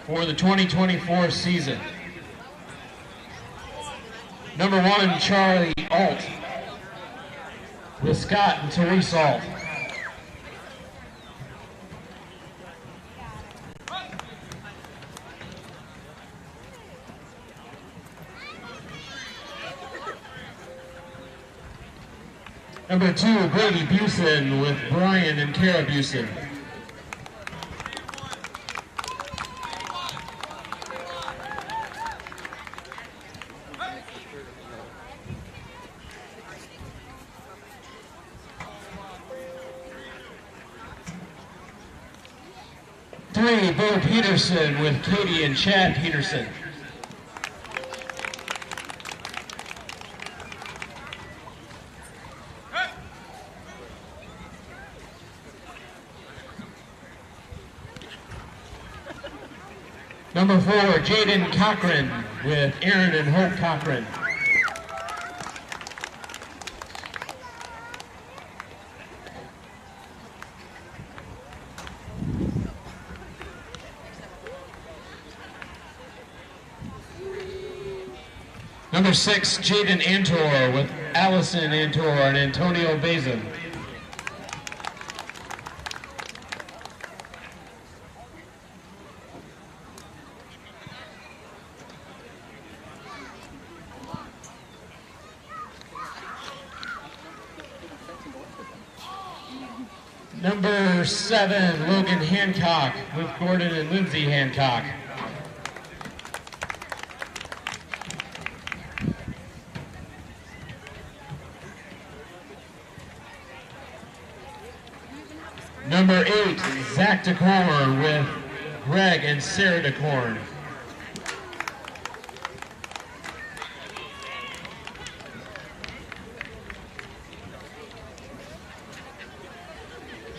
for the 2024 season. Number 1, Charlie Alt, with Scott and Therese Alt. Number 2, Brady Busen with Brian and Kara Busen. Three, Bo Peterson with Katie and Chad Peterson. Number 4, Jaden Cochran with Aaron and Hope Cochran. Number 6, Jaden Antor with Allison Antor and Antonio Bazin. Number 7, Logan Hancock with Gordon and Lindsay Hancock. Number 8, Zach DeCorn with Greg and Sarah DeCorn.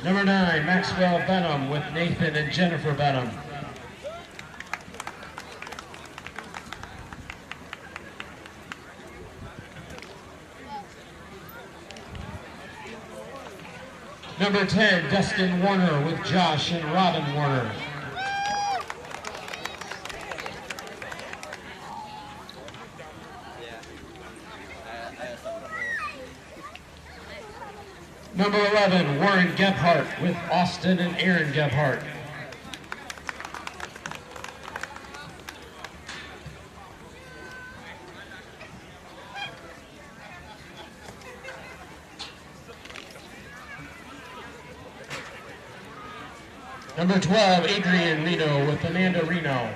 Number 9, Maxwell Benham with Nathan and Jennifer Benham. Number 10, Dustin Warner with Josh and Robin Warner. Number 11, Warren Gebhardt with Austin and Aaron Gebhardt. Number 12, Adrian Reno with Amanda Reno.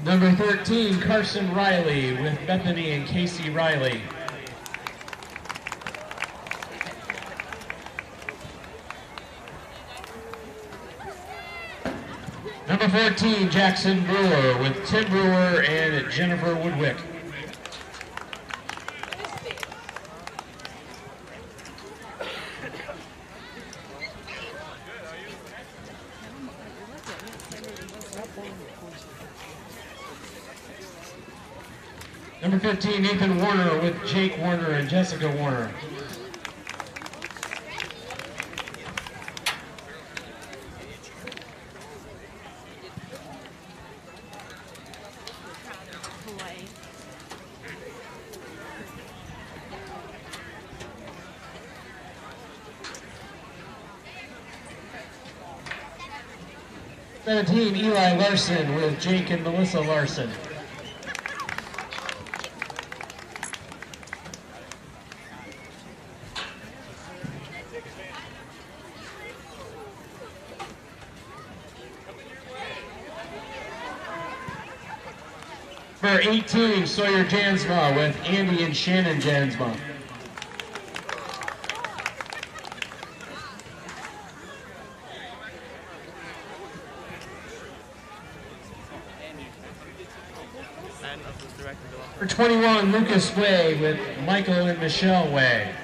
Number 13, Carson Riley with Bethany and Casey Riley. Number 14, Jackson Brewer with Tim Brewer and Jennifer Woodwick. Number 15, Nathan Warner with Jake Warner and Jessica Warner. Number 17, Eli Larson with Jake and Melissa Larson. Number 18, Sawyer Jansma with Andy and Shannon Jansma. Number 21, Lucas Way with Michael and Michelle Way.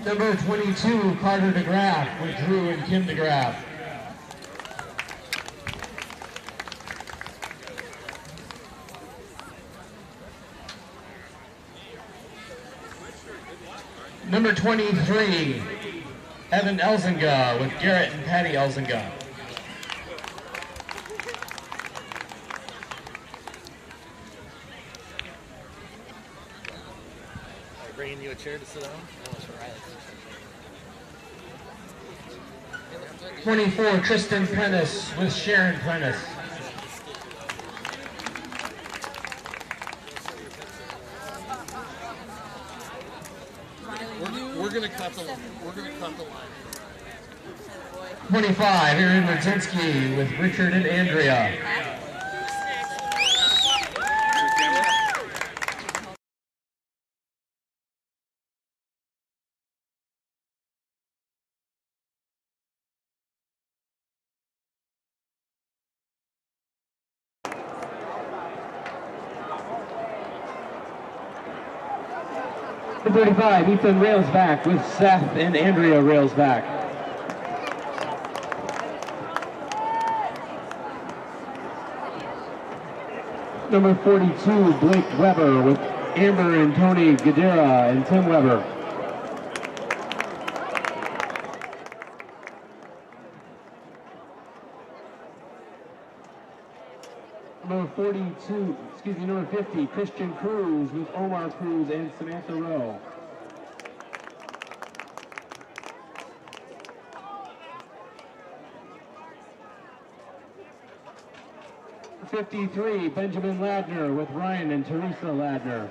Number 22, Carter DeGraff with Drew and Kim DeGraff. Number 23, Evan Elzinga with Garrett and Patty Elzinga. Bringing you a chair to sit down? 24, Tristan Prentice with Sharon Prentice. We're gonna cut the line. 25, Aaron Martinsky with Richard and Andrea. Number 35, Ethan Railsback with Seth and Andrea Railsback. Number 42, Blake Weber with Amber and Tony Gadera and Tim Weber. Number 50, Christian Cruz with Omar Cruz and Samantha Rowe. Number 53, Benjamin Ladner with Ryan and Teresa Ladner.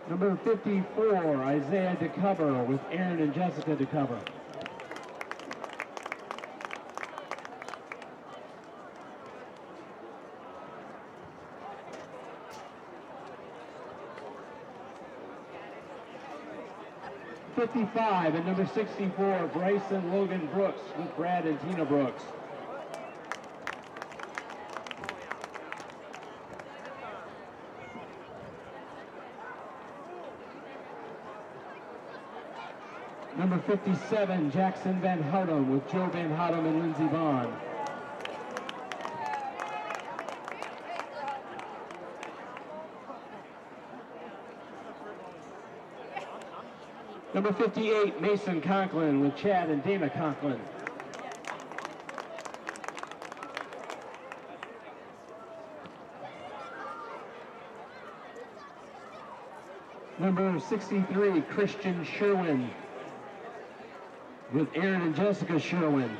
Number 54, Isaiah DeCover with Aaron and Jessica DeCover. '55 and number 64, Bryson Logan Brooks with Brad and Tina Brooks. Number 57, Jackson Van Houten with Joe Van Houten and Lindsey Vaughn. Number 58, Mason Conklin with Chad and Dana Conklin. Number 63, Christian Sherwin with Aaron and Jessica Sherwin.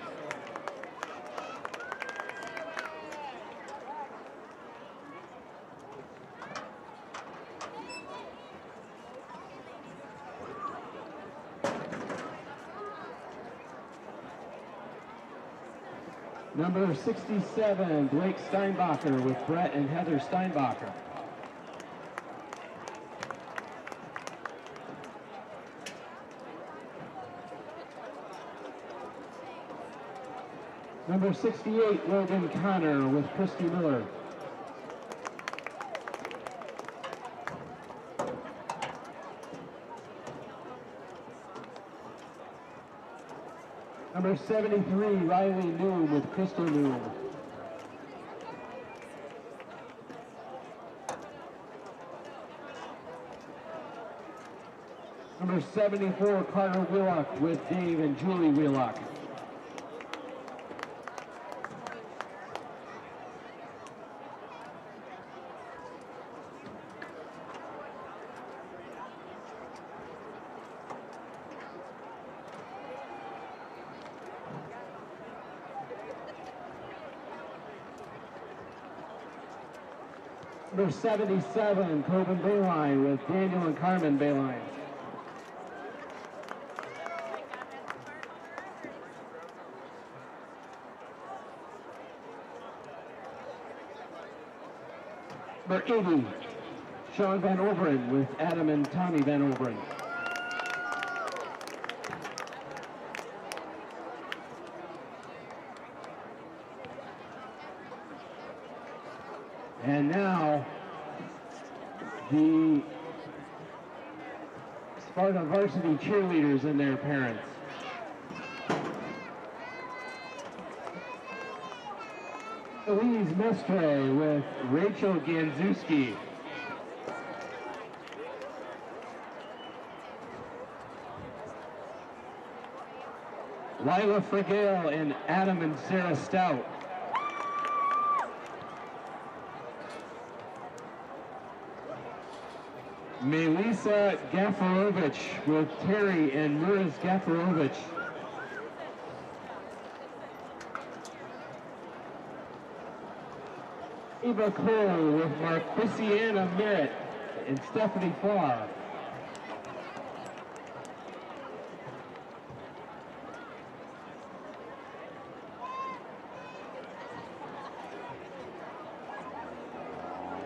Number 67, Blake Steinbacher with Brett and Heather Steinbacher. Number 68, Logan Connor with Christy Miller. Number 73, Riley Noon with Crystal Noon. Number 74, Carter Wheelock with Dave and Julie Wheelock. Number 77, Coben Bayline with Daniel and Carmen Bayline. Number 80, Sean Van Overen with Adam and Tommy Van Overen. And now the Sparta varsity cheerleaders and their parents. Elise Mestre with Rachel Ganzuski. Lila Frigale and Adam and Sarah Stout. Melissa Gafarovich with Terry and Miraz Gafarovich. Eva Cole with Marquisiana Merritt and Stephanie Farr.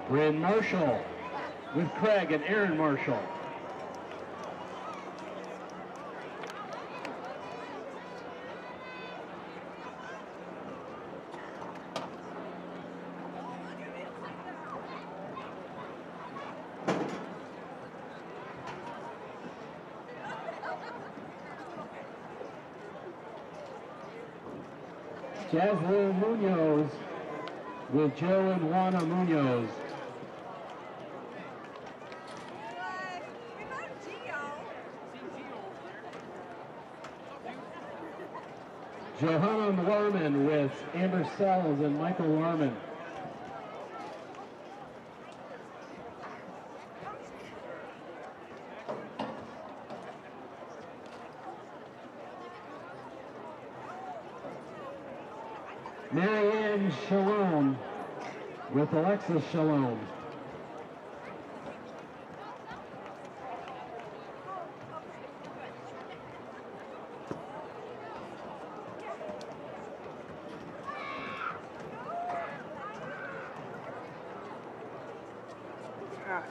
Bryn Marshall with Craig and Aaron Marshall. Jaslyn Munoz with Joe and Juana Munoz. Johanna Larman with Amber Sells and Michael Larman. Marianne Shalom with Alexis Shalom.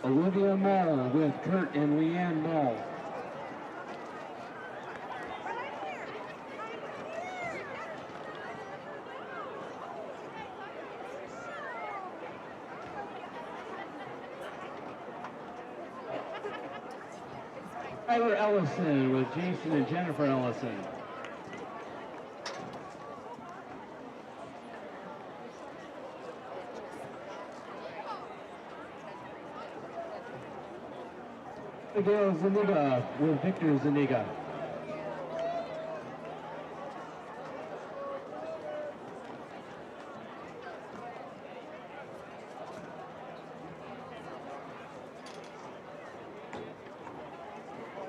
Olivia Mull with Kurt and Leanne Mull. Tyler Ellison with Jason and Jennifer Ellison. Miguel Zuniga with Victor Zuniga.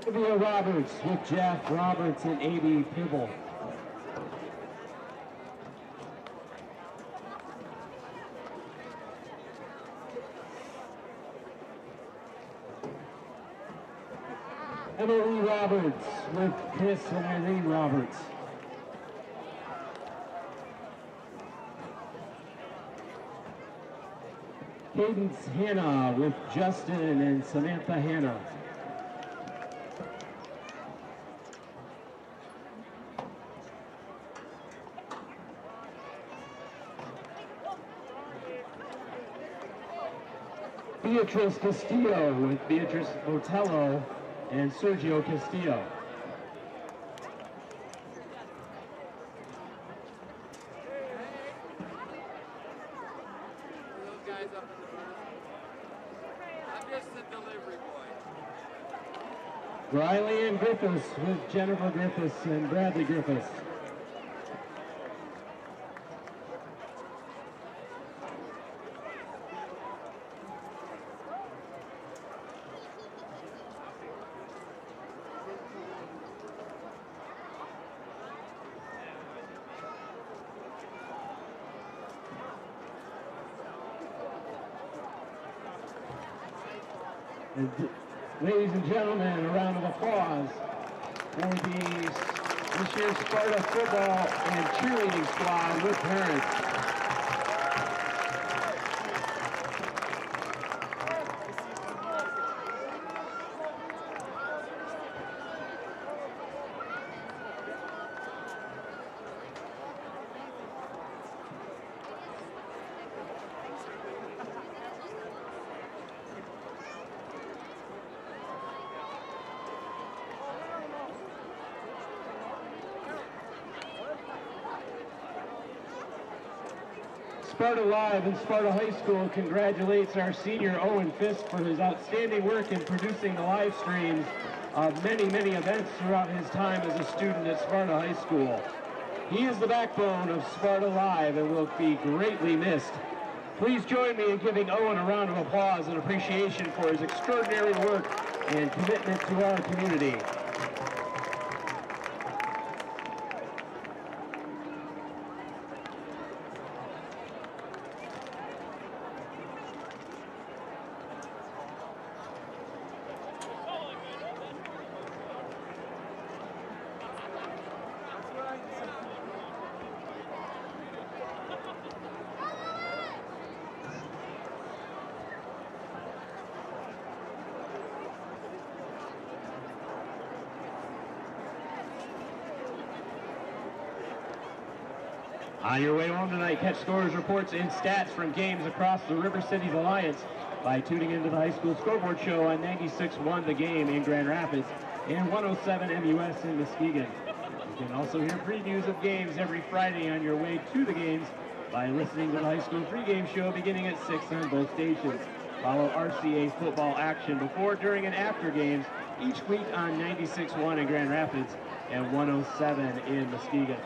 Olivia Roberts with Jeff Roberts and A.B. Pibble. Emily Roberts with Chris and Irene Roberts. Cadence Hanna with Justin and Samantha Hanna. Beatrice Castillo with Beatrice Botello and Sergio Castillo. Those guys up in the front. I'm just the delivery boy. Riley Ann Griffiths with Jennifer Griffiths and Bradley Griffiths. And ladies and gentlemen, a round of applause for this year's Sparta football and cheerleading squad with parents. Sparta Live and Sparta High School congratulates our senior Owen Fisk for his outstanding work in producing the live streams of many, many events throughout his time as a student at Sparta High School. He is the backbone of Sparta Live and will be greatly missed. Please join me in giving Owen a round of applause and appreciation for his extraordinary work and commitment to our community. On your way home tonight, catch scores, reports, and stats from games across the River Cities Alliance by tuning into the high school scoreboard show on 96.1 The Game in Grand Rapids and 107 MUS in Muskegon. You can also hear previews of games every Friday on your way to the games by listening to the high school pregame show beginning at 6 on both stations. Follow RCA football action before, during, and after games each week on 96.1 in Grand Rapids and 107 in Muskegon.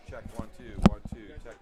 Check 1 2 1 2 check.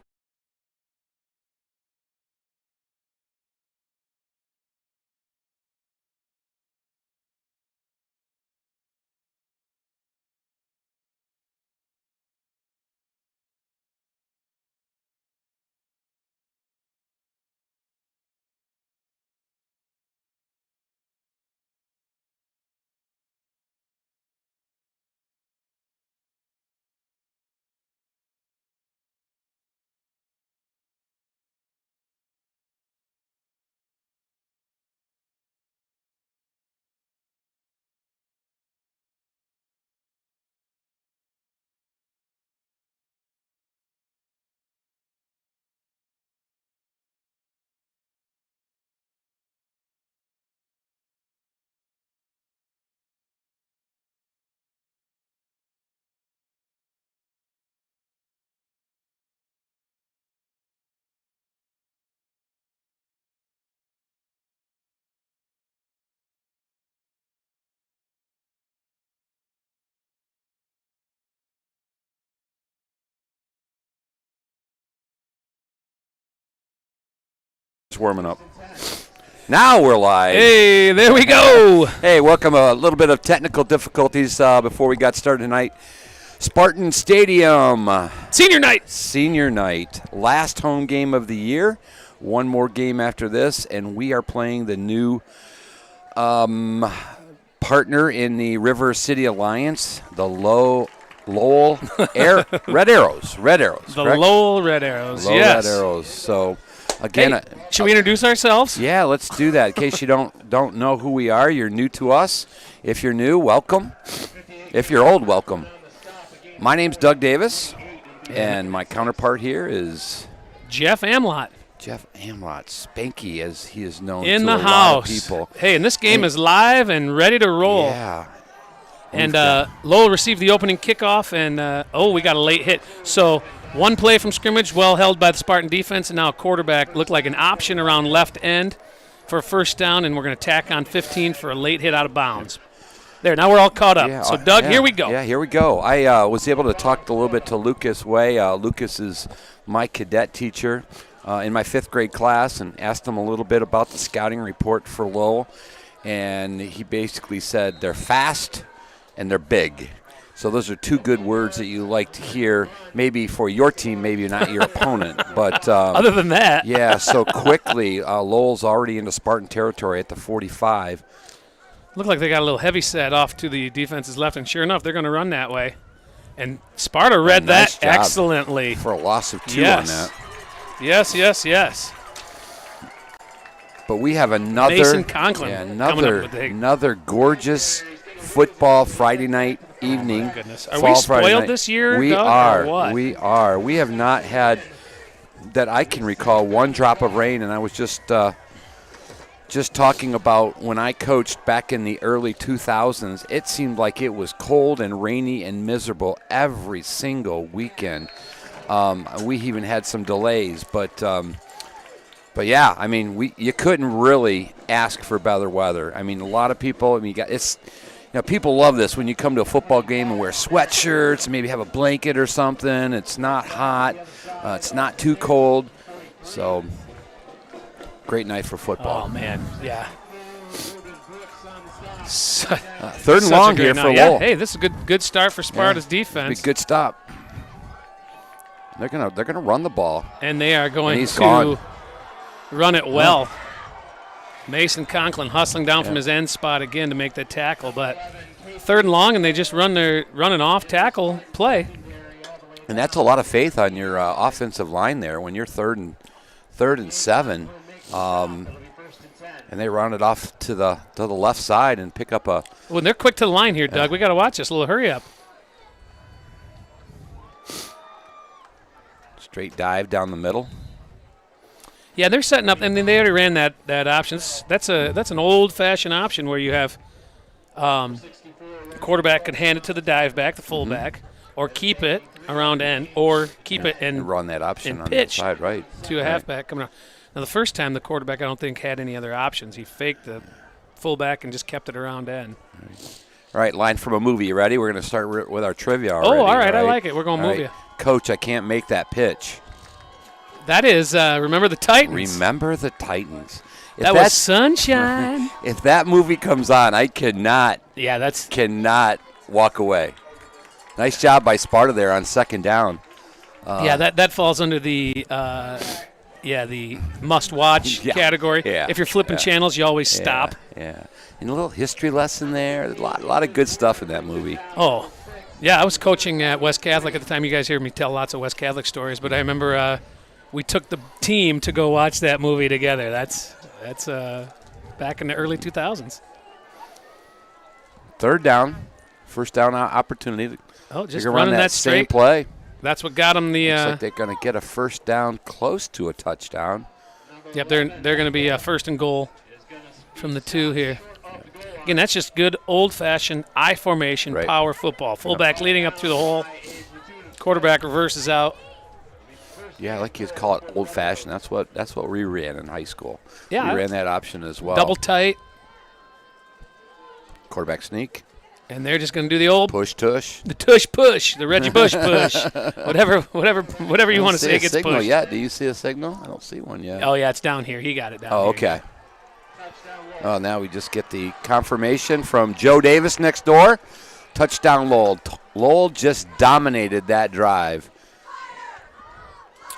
Warming up. Now we're live. Hey, there we go. Hey, welcome. A little bit of technical difficulties before we got started tonight. Spartan Stadium. Senior night. Senior night. Last home game of the year. One more game after this, and we are playing the new partner in the River City Alliance, the Lowell Red Arrows. Red Arrows. The correct? Lowell Red Arrows. Lowell Yes. Red Arrows. So, again, Hey, should we introduce ourselves? yeah, let's do that. In case you don't know who we are, you're new to us. If you're new, welcome. If you're old, welcome. My name's Doug Davis, and my counterpart here is Jeff Amlott Jeff Amlott, Spanky, as he is known in to the a lot house. of people. Hey, and this game Hey. is live and ready to roll. Yeah. And We've got- Lowell received the opening kickoff, and we got a late hit. So one play from scrimmage, well held by the Spartan defense, and now a quarterback looked like an option around left end for a first down, and we're going to tack on 15 for a late hit out of bounds. There, now we're all caught up. Yeah, So, Doug, yeah, here we go. Yeah, here we go. I was able to talk a little bit to Lucas Way. Lucas is my cadet teacher in my 5th grade class, and asked him a little bit about the scouting report for Lowell. And he basically said they're fast and they're big. So those are two good words that you like to hear, maybe for your team, maybe not your opponent. But Other than that, yeah, so quickly, Lowell's already into Spartan territory at the 45. looked like they got a little heavy set off to the defense's left, and sure enough, they're going to run that way. And Sparta read Nice that job. excellently. For a loss of 2 Yes. on that. Yes. But we have another Mason Conklin coming up with the- another gorgeous football Friday night evening. goodness. Are fall we Friday spoiled night. this year, We Doug, or are. what? We are. We have not had, that I can recall, one drop of rain, and I was just talking about when I coached back in the early 2000s, it seemed like it was cold and rainy and miserable every single weekend. We even had some delays, but yeah, I mean, you couldn't really ask for better weather. I mean, a lot of people, people love this when you come to a football game and wear sweatshirts and maybe have a blanket or something. It's not hot. It's not too cold. So, great night for football. Oh, man, yeah. Third and long here for Lowell. Yeah, hey, this is a good start for Sparta's Be a defense. good stop. They're gonna run the ball. And they are going he's to gone. run it well. Mason Conklin hustling down from his end spot again to make that tackle, but third and long, and they just run an off tackle play. And that's a lot of faith on your offensive line there when you're third and 7, and they run it off to the left side and pick up a. Well, they're quick to the line here, Doug. We got to watch this. A little hurry up. Straight dive down the middle. Yeah, they're setting up. I mean, they already ran that option. That's an old-fashioned option where you have quarterback could hand it to the dive back, the fullback, or keep it around end, or keep it and run that option and on pitch the side, right? to a halfback coming out. Now, the first time the quarterback, I don't think, had any other options. He faked the fullback and just kept it around end. All right, line from a movie. You ready? We're going to start with our trivia already. Oh, all right. I like it. We're going to move you. Coach, I can't make that pitch. That is, remember the Titans. Remember the Titans. That was Sunshine. If that movie comes on, I cannot walk away. Nice job by Sparta there on second down. That falls under the the must-watch category. Yeah, if you're flipping channels, you always stop. Yeah. And a little history lesson there. A lot of good stuff in that movie. Oh, yeah. I was coaching at West Catholic at the time. You guys hear me tell lots of West Catholic stories, but I remember we took the team to go watch that movie together. That's back in the early 2000s. Third down, first down opportunity. Oh, just running that same straight play. That's what got them the. Looks like they're going to get a first down close to a touchdown. Yep, they're going to be first and goal from the 2 here. Again, that's just good old-fashioned I formation power football. Fullback leading up through the hole. Quarterback reverses out. Yeah, I like you call it old-fashioned. That's what we ran in high school. Yeah, we ran that option as well. Double tight. Quarterback sneak. And they're just going to do the old push-tush. The tush push, the Reggie Bush push. whatever you want to say gets signal pushed. Yet. Do you see a signal? I don't see one yet. Oh, yeah, it's down here. He got it down here. Oh, okay. Oh, now we just get the confirmation from Joe Davis next door. Touchdown Lowell. Lowell just dominated that drive.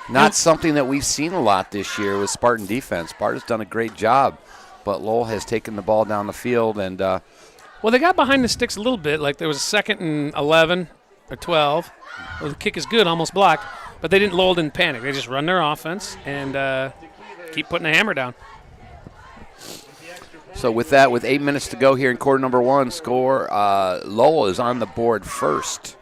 Not something that we've seen a lot this year with Spartan defense. Sparta's done a great job, but Lowell has taken the ball down the field. And well, they got behind the sticks a little bit. Like there was a 2nd and 11 or 12. Well, the kick is good, almost blocked. But Lowell didn't panic. They just run their offense and keep putting the hammer down. So with that, with 8 minutes to go here in quarter number 1, score Lowell is on the board first.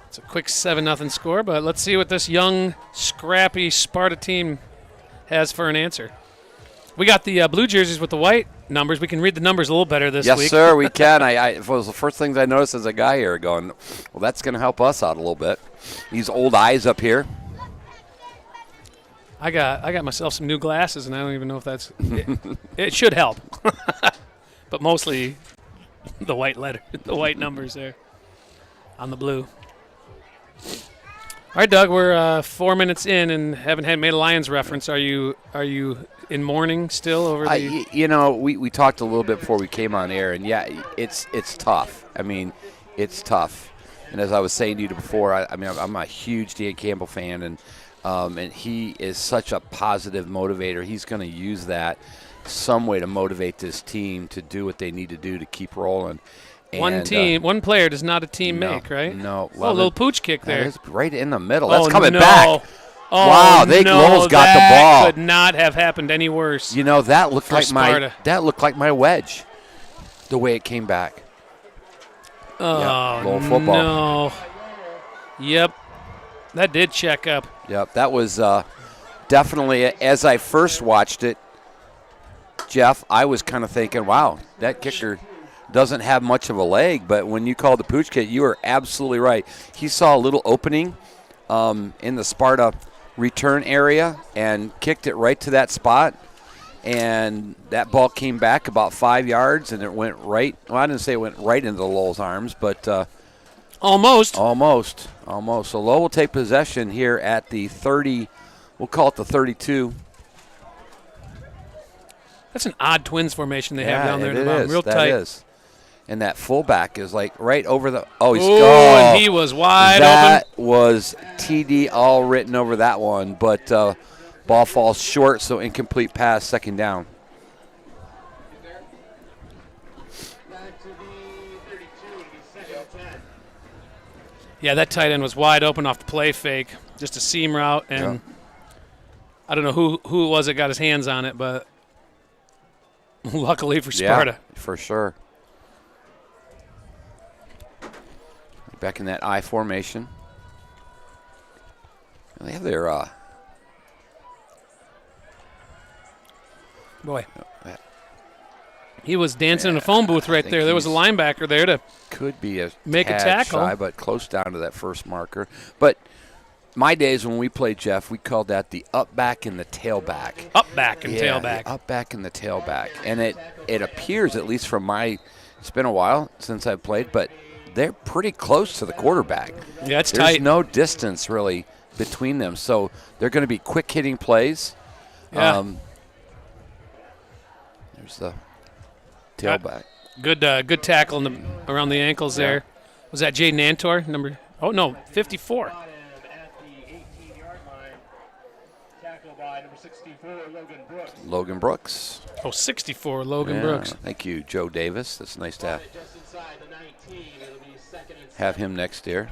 It's a quick 7-0 score, but let's see what this young, scrappy Sparta team has for an answer. We got the blue jerseys with the white numbers. We can read the numbers a little better this week. Yes, sir, we can. It was the first things I noticed as a guy here going, well, that's going to help us out a little bit. These old eyes up here. I got myself some new glasses, and I don't even know if that's it should help. But mostly the white numbers there on the blue. All right, Doug, we're 4 minutes in and haven't made a Lions reference. Are you in mourning still over the we talked a little bit before we came on air, and yeah, it's tough. I mean, it's tough. And as I was saying to you before, I'm a huge Dan Campbell fan, and he is such a positive motivator. He's going to use that some way to motivate this team to do what they need to do to keep rolling. And, one player does not a team make, right? No. A little pooch kick there. That is right in the middle. That's coming back. Oh, wow, Lowell's got the ball. That could not have happened any worse. That looked like Sparta. my wedge, the way it came back. Oh, Lowell football. No. Yep. That did check up. Yep, that was definitely, as I first watched it, Jeff, I was kind of thinking, wow, that kicker doesn't have much of a leg. But when you called the pooch kick, you were absolutely right. He saw a little opening in the Sparta return area and kicked it right to that spot. And that ball came back about 5 yards, and it went right. Well, I didn't say it went right into Lowell's arms, but almost. So Lowell will take possession here at the 30. We'll call it the 32. That's an odd Twins formation they have down there in the bottom. Real tight. That is. And that fullback is like right over the. And he was wide open. That was TD all written over that one, but ball falls short, so incomplete pass, second down. Yeah, that tight end was wide open off the play fake, just a seam route, and I don't know who it was that got his hands on it, but luckily for Sparta. Yeah, for sure. Back in that I formation. They have their boy. He was dancing in a phone booth right there. There was a linebacker there to could be make a tackle, shy, but close down to that first marker. But my days when we played, Jeff, we called that the up back and the tailback. Up back and Yeah, tailback. the up back and the tailback. And it appears, at least from it's been a while since I've played, but they're pretty close to the quarterback. Yeah, it's There's tight. no distance really between them. So they're going to be quick hitting plays. Yeah. There's the tailback. Good tackle around the ankles there. Was that Jaden Antor? 54. At the 18-yard line, tackled by number 64, Logan Brooks. Logan Brooks. Oh, 64, Logan Yeah, Brooks. Thank you, Joe Davis. That's nice to Just inside the 19. It'll be second and have him next year.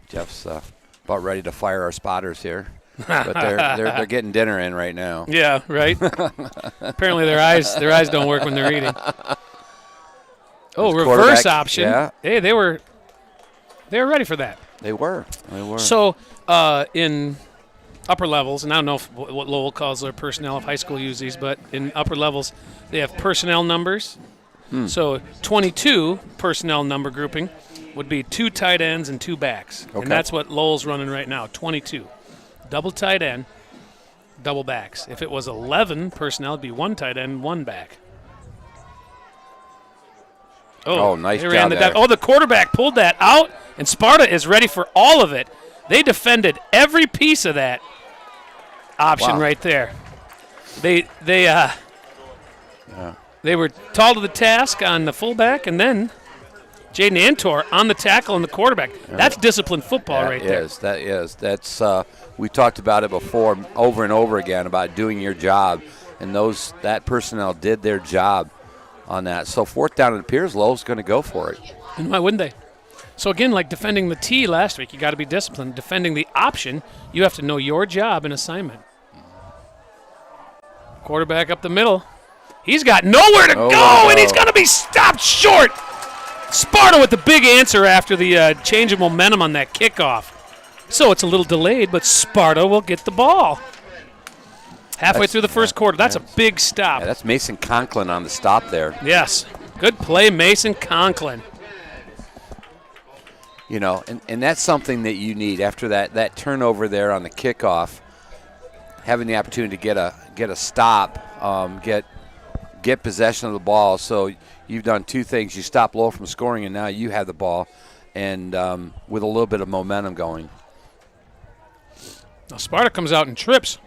Jeff's about ready to fire our spotters here, but they're getting dinner in right now. Yeah, right. Apparently their eyes don't work when they're eating. Oh, reverse quarterback, option. yeah. Hey, they were ready for that. They were. So in upper levels, and I don't know what Lowell calls their personnel if high school use these, but in upper levels they have personnel numbers. So 22 personnel number grouping would be 2 tight ends and 2 backs. Okay. And that's what Lowell's running right now, 22. Double tight end, double backs. If it was 11 personnel, it'd be 1 tight end, 1 back. Oh, nice they ran job there. the quarterback pulled that out, and Sparta is ready for all of it. They defended every piece of that option right there. They were tall to the task on the fullback, and then Jaden Antor on the tackle and the quarterback. That's disciplined football right there. That is. That's we talked about it before over and over again about doing your job, and that personnel did their job on that. So fourth down, it appears Lowell's going to go for it. And why wouldn't they? So again, like defending the T last week, you got to be disciplined. Defending the option, you have to know your job and assignment. Quarterback up the middle. He's got nowhere to go, and he's going to be stopped short. Sparta with the big answer after the change of momentum on that kickoff. So it's a little delayed, but Sparta will get the ball. Halfway through the first quarter. That's a big stop. Yeah, that's Mason Conklin on the stop there. Yes. Good play, Mason Conklin. You know, and that's something that you need after that turnover there on the kickoff. Having the opportunity to get a stop, get possession of the ball. So you've done 2 things. You stop Lowell from scoring, and now you have the ball, and with a little bit of momentum going. Now Sparta comes out and trips.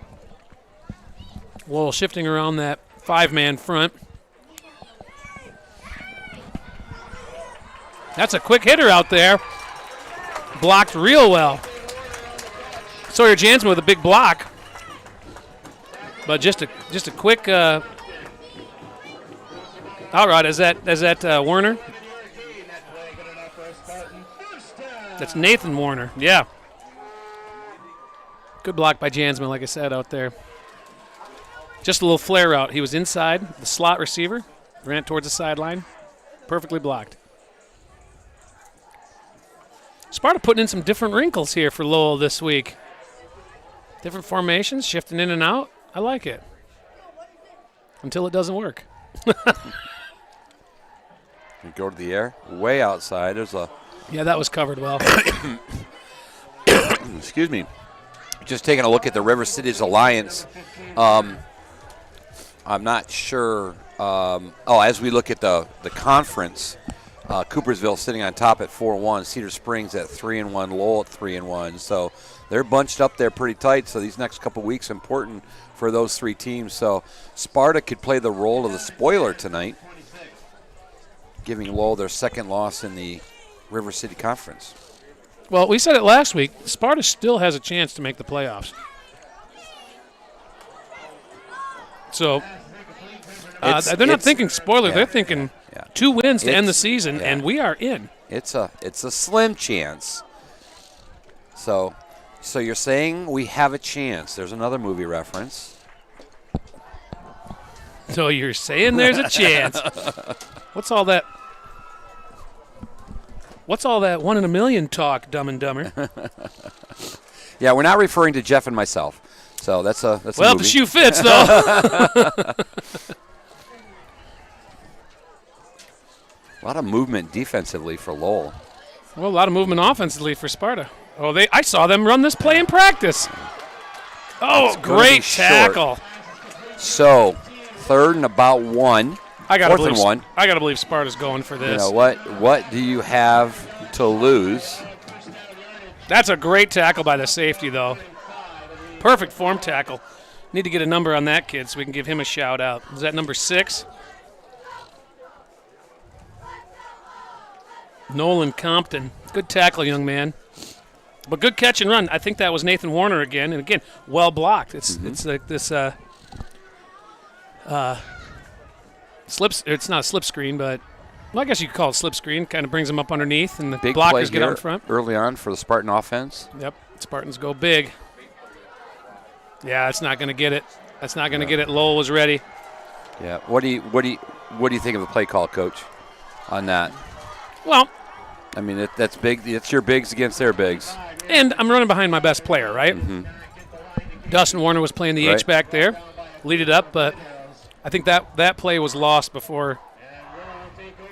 Lowell shifting around that 5-man front. That's a quick hitter out there. Blocked real well. Sawyer Jansen with a big block. But just a quick out route. Is that Warner? That's Nathan Warner. Yeah. Good block by Jansman, like I said, out there. Just a little flare route. He was inside the slot receiver, ran towards the sideline, perfectly blocked. Sparta putting in some different wrinkles here for Lowell this week. Different formations, shifting in and out. I like it. Until it doesn't work. You go to the air, way outside. Yeah, that was covered well. Excuse me. Just taking a look at the River Cities Alliance. I'm not sure. As we look at the conference, Coopersville sitting on top at 4-1, Cedar Springs at 3-1, Lowell at 3-1. So they're bunched up there pretty tight. So these next couple weeks important for those 3 teams. So Sparta could play the role of the spoiler tonight, giving Lowell their second loss in the River City Conference. Well, we said it last week. Sparta still has a chance to make the playoffs. So they're not thinking spoiler. They're thinking 2 wins to end the season, and we are in. It's a slim chance. So you're saying we have a chance. There's another movie reference. So you're saying there's a chance. What's all that 1 in a million talk, Dumb and Dumber? Yeah, we're not referring to Jeff and myself. So that's a movie. Well, if the shoe fits, though. A lot of movement defensively for Lowell. Well, a lot of movement offensively for Sparta. Oh, I saw them run this play in practice. Oh, great tackle. So, 3rd and about 1. I gotta 4th and 1. I gotta believe Sparta's going for this. You know what? What do you have to lose? That's a great tackle by the safety, though. Perfect form tackle. Need to get a number on that kid so we can give him a shout out. Is that number 6? Nolan Compton. Good tackle, young man. But good catch and run. I think that was Nathan Warner again. And again, well blocked. It's like this slips. It's not a slip screen, but well, I guess you could call it slip screen. Kind of brings them up underneath, and the Big blockers get out in front. Early on for the Spartan offense. Yep, Spartans go big. Yeah, it's not going to get it. That's not going to get it. Lowell was ready. Yeah. What do you think of the play call, Coach, on that? Well, I mean, that's big. It's your bigs against their bigs. And I'm running behind my best player, right? Dustin Warner was playing the H back there, lead it up, but I think that play was lost before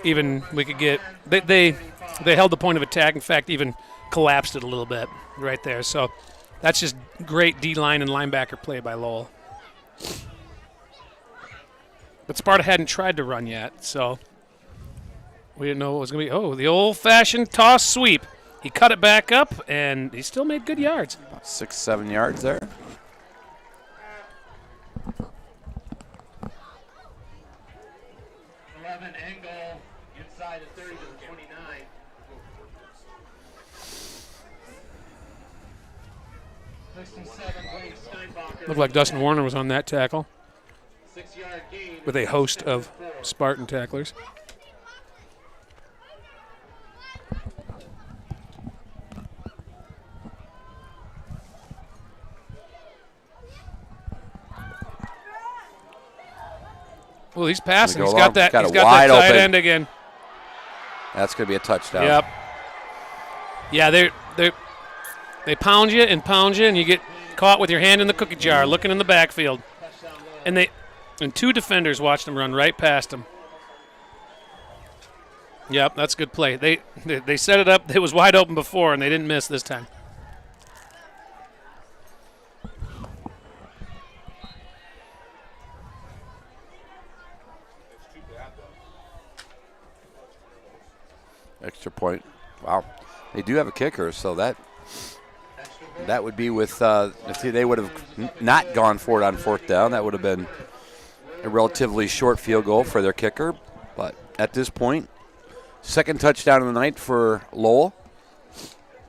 even we could get. They held the point of attack. In fact, even collapsed it a little bit right there. So that's just great D-line and linebacker play by Lowell. But Sparta hadn't tried to run yet, so we didn't know what was going to be. Oh, the old-fashioned toss sweep. He cut it back up, and he still made good yards. About 6-7 yards there. Angle inside the 30 to the 29. Looked like Dustin Warner was on that tackle 6-yard gain with a host of Spartan tacklers. Well, he's passing. He's got that. He's got that tight end again. That's going to be a touchdown. Yep. Yeah, they pound you, and you get caught with your hand in the cookie jar, looking in the backfield, and two defenders watched him run right past him. Yep, that's a good play. They set it up. It was wide open before, and they didn't miss this time. Extra point. Wow. They do have a kicker, so that would be with if they would have not gone for it on 4th down, that would have been a relatively short field goal for their kicker. But at this point, 2nd touchdown of the night for Lowell,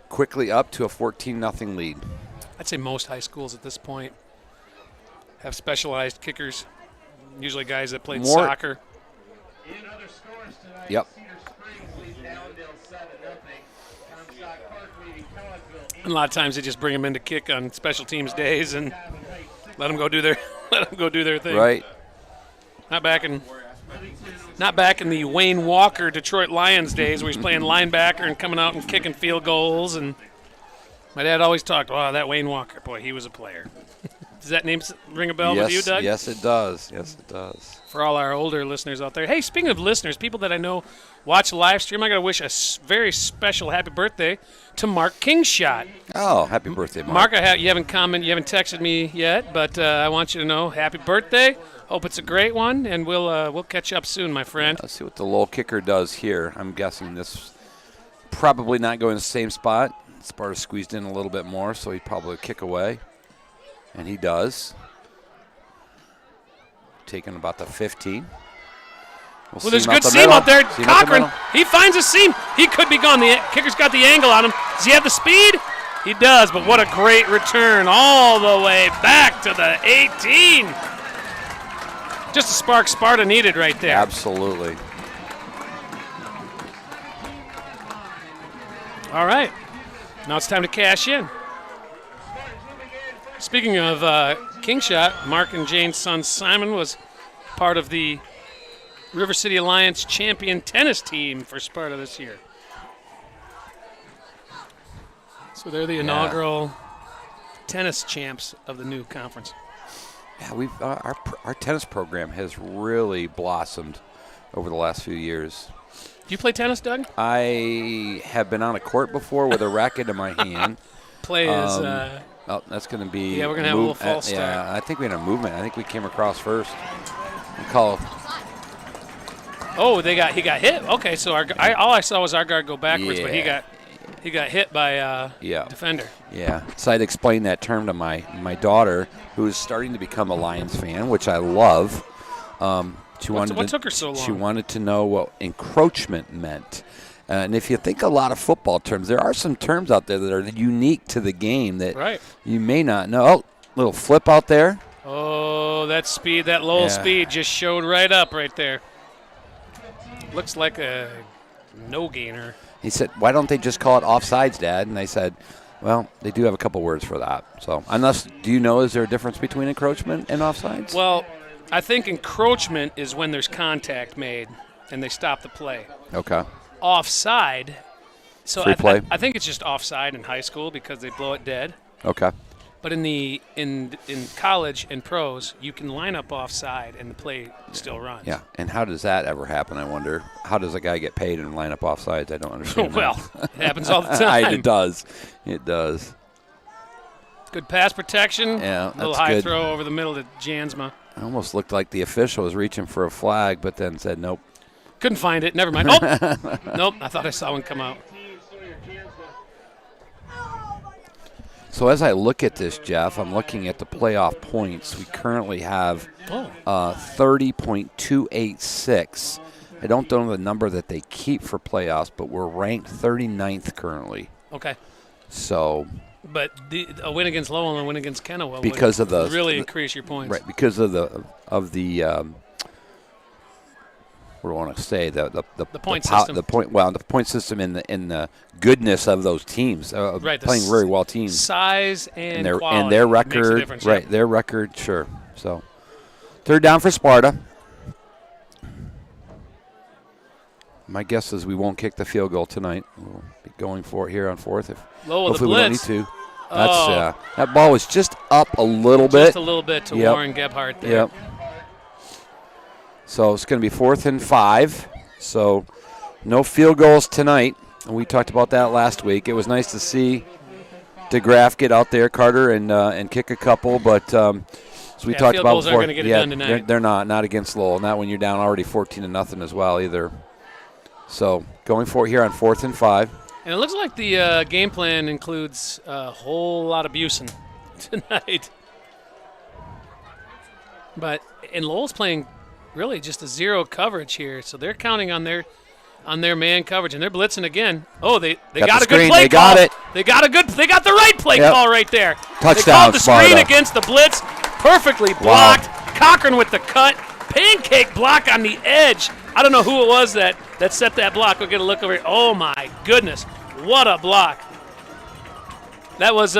quickly up to a 14-0 lead. I'd say most high schools at this point have specialized kickers, usually guys that played soccer. In other scores tonight, Yep. And a lot of times they just bring them in to kick on special teams days and let them go do their thing. Right. Not back in the Wayne Walker Detroit Lions days where he's playing linebacker and coming out and kicking field goals. And my dad always talked, "Wow, that Wayne Walker, boy, he was a player." Does that name ring a bell with you, Doug? Yes, it does. Yes, it does. For all our older listeners out there. Hey, speaking of listeners, people that I know watch the live stream, I got to wish a very special happy birthday to Mark Kingshot. Oh, happy birthday, Mark. Mark, you haven't texted me yet, but I want you to know happy birthday. Hope it's a great one, and we'll catch up soon, my friend. Let's see what the Lowell kicker does here. I'm guessing this probably not going to the same spot. Sparta squeezed in a little bit more, so he'd probably kick away. And he does. Taking about the 15. Well, there's a good seam out there. Cochran, he finds a seam. He could be gone. The kicker's got the angle on him. Does he have the speed? He does, but what a great return all the way back to the 18. Just a spark Sparta needed right there. Absolutely. All right. Now it's time to cash in. Speaking of Kingshot, Mark and Jane's son Simon was part of the River City Alliance champion tennis team for Sparta this year. So they're the inaugural tennis champs of the new conference. Yeah, our tennis program has really blossomed over the last few years. Do you play tennis, Doug? I have been on a court before with a racket in my hand. Play is. Oh, that's going to be. Yeah, we're gonna have a little false start. Yeah, I think we had a movement. I think we came across first. We call. Oh, he got hit. Okay, so all I saw was our guard go backwards, but he got hit by a defender. Yeah, so I'd explain that term to my daughter, who is starting to become a Lions fan, which I love. What took her so long? She wanted to know what encroachment meant. And if you think a lot of football terms, there are some terms out there that are unique to the game that you may not know. Oh, little flip out there. Oh, that speed, that Lowell speed just showed right up right there. Looks like a no-gainer. He said, why don't they just call it offsides, Dad? And I said, well, they do have a couple words for that. So, do you know, is there a difference between encroachment and offsides? Well, I think encroachment is when there's contact made and they stop the play. Okay. Offside. So Free play? I think it's just offside in high school because they blow it dead. Okay. But in college and pros, you can line up offside and the play still runs. Yeah, and how does that ever happen, I wonder? How does a guy get paid and line up offsides? I don't understand. Well, it happens all the time. It does. It does. Good pass protection. Yeah, that's little high good. throw over the middle to Jansma. It almost looked like the official was reaching for a flag, but then said nope. Couldn't find it. Never mind. Oh, nope. I thought I saw one come out. So as I look at this, Jeff, I'm looking at the playoff points. We currently have 30.286. I don't know the number that they keep for playoffs, but we're ranked 39th currently. Okay. So. But a win against Lowell and a win against Kennewill because would of really increase your points. Right, because of the what do I want to say? The point system. The point system in the goodness of those teams. Right, playing very well teams. Size and quality and their record. Makes a difference, right, their record. Sure. So, third down for Sparta. My guess is we won't kick the field goal tonight. We'll be going for it here on fourth. Hopefully we don't need to. That's that ball was just up a little bit. Just a little bit to Warren Gebhardt there. Yep. So it's going to be 4th and 5. So no field goals tonight. And we talked about that last week. It was nice to see DeGraff get out there, Carter, and kick a couple. But as we talked about before, aren't going to get it done tonight. They're not against Lowell. Not when you're down already 14-0 as well either. So going for it here on 4th and 5. And it looks like the game plan includes a whole lot of Busen tonight. But Lowell's playing really just a zero coverage here, so they're counting on their man coverage, and they're blitzing again. Oh, they got a good play call. They got the right play call right there. Touchdown, they called the Sparta. screen against the blitz, perfectly blocked. Wow. Cochran with the cut, pancake block on the edge. I don't know who it was that set that block. We'll get a look over here. Oh my goodness, what a block! That was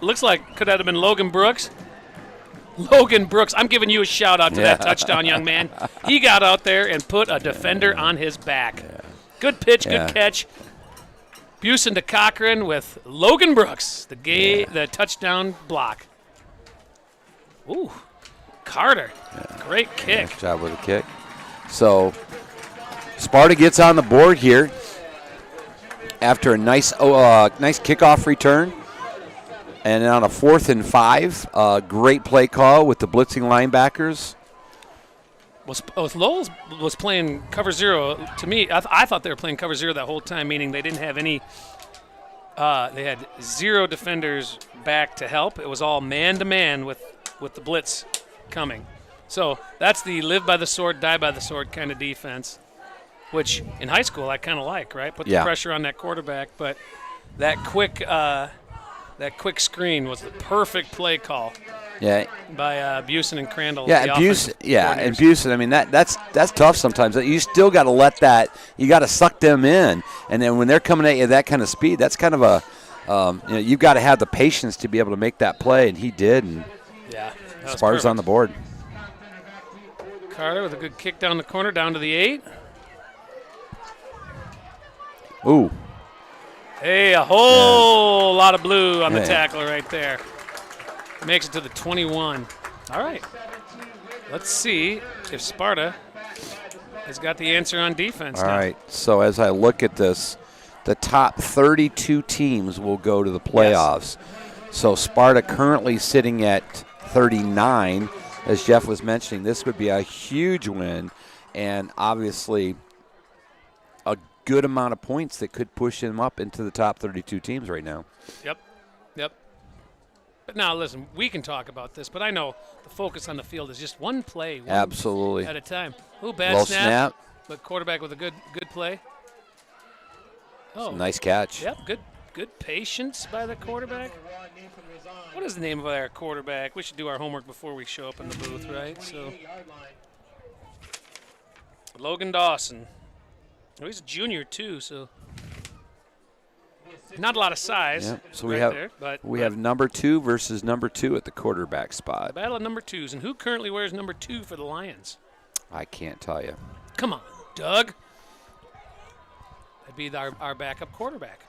looks like could that have been Logan Brooks? Logan Brooks, I'm giving you a shout-out to that touchdown, young man. He got out there and put a defender on his back. Yeah. Good pitch, good catch. Busen to Cochran with Logan Brooks, the touchdown block. Ooh, Carter, great kick. Nice job with the kick. So Sparta gets on the board here after a nice kickoff return. And on a 4th and 5, great play call with the blitzing linebackers. Lowell was playing cover zero. To me, I thought they were playing cover zero that whole time, meaning they didn't have any they had zero defenders back to help. It was all man-to-man with the blitz coming. So that's the live by the sword, die by the sword kind of defense, which in high school I kind of like, right? Put the pressure on that quarterback, but that quick screen was the perfect play call. Yeah. By Busen and Crandall. Yeah, and Busen. I mean that's tough sometimes. You still got to let that. You got to suck them in, and then when they're coming at you at that kind of speed, that's kind of a. You've got to have the patience to be able to make that play, and he did. And Sparta's on the board. Carter with a good kick down the corner, down to the 8. Ooh. Hey, a whole lot of blue on the tackle right there. Makes it to the 21. All right. Let's see if Sparta has got the answer on defense All now. right. So as I look at this, the top 32 teams will go to the playoffs. So Sparta currently sitting at 39. As Jeff was mentioning, this would be a huge win and obviously a good amount of points that could push them up into the top 32 teams right now. Yep. But now, listen, we can talk about this, but I know the focus on the field is just one play Absolutely. at a time. Ooh, bad Low snap, but quarterback with a good play. Oh, Nice catch. Yep, good patience by the quarterback. What is the name of our quarterback? We should do our homework before we show up in the booth, right? So, Logan Dawson. Oh, he's a junior too, so not a lot of size. Yep. So we have number 2 versus number 2 at the quarterback spot. Battle of number 2s. And who currently wears number 2 for the Lions? I can't tell you. Come on, Doug. That'd be our backup quarterback.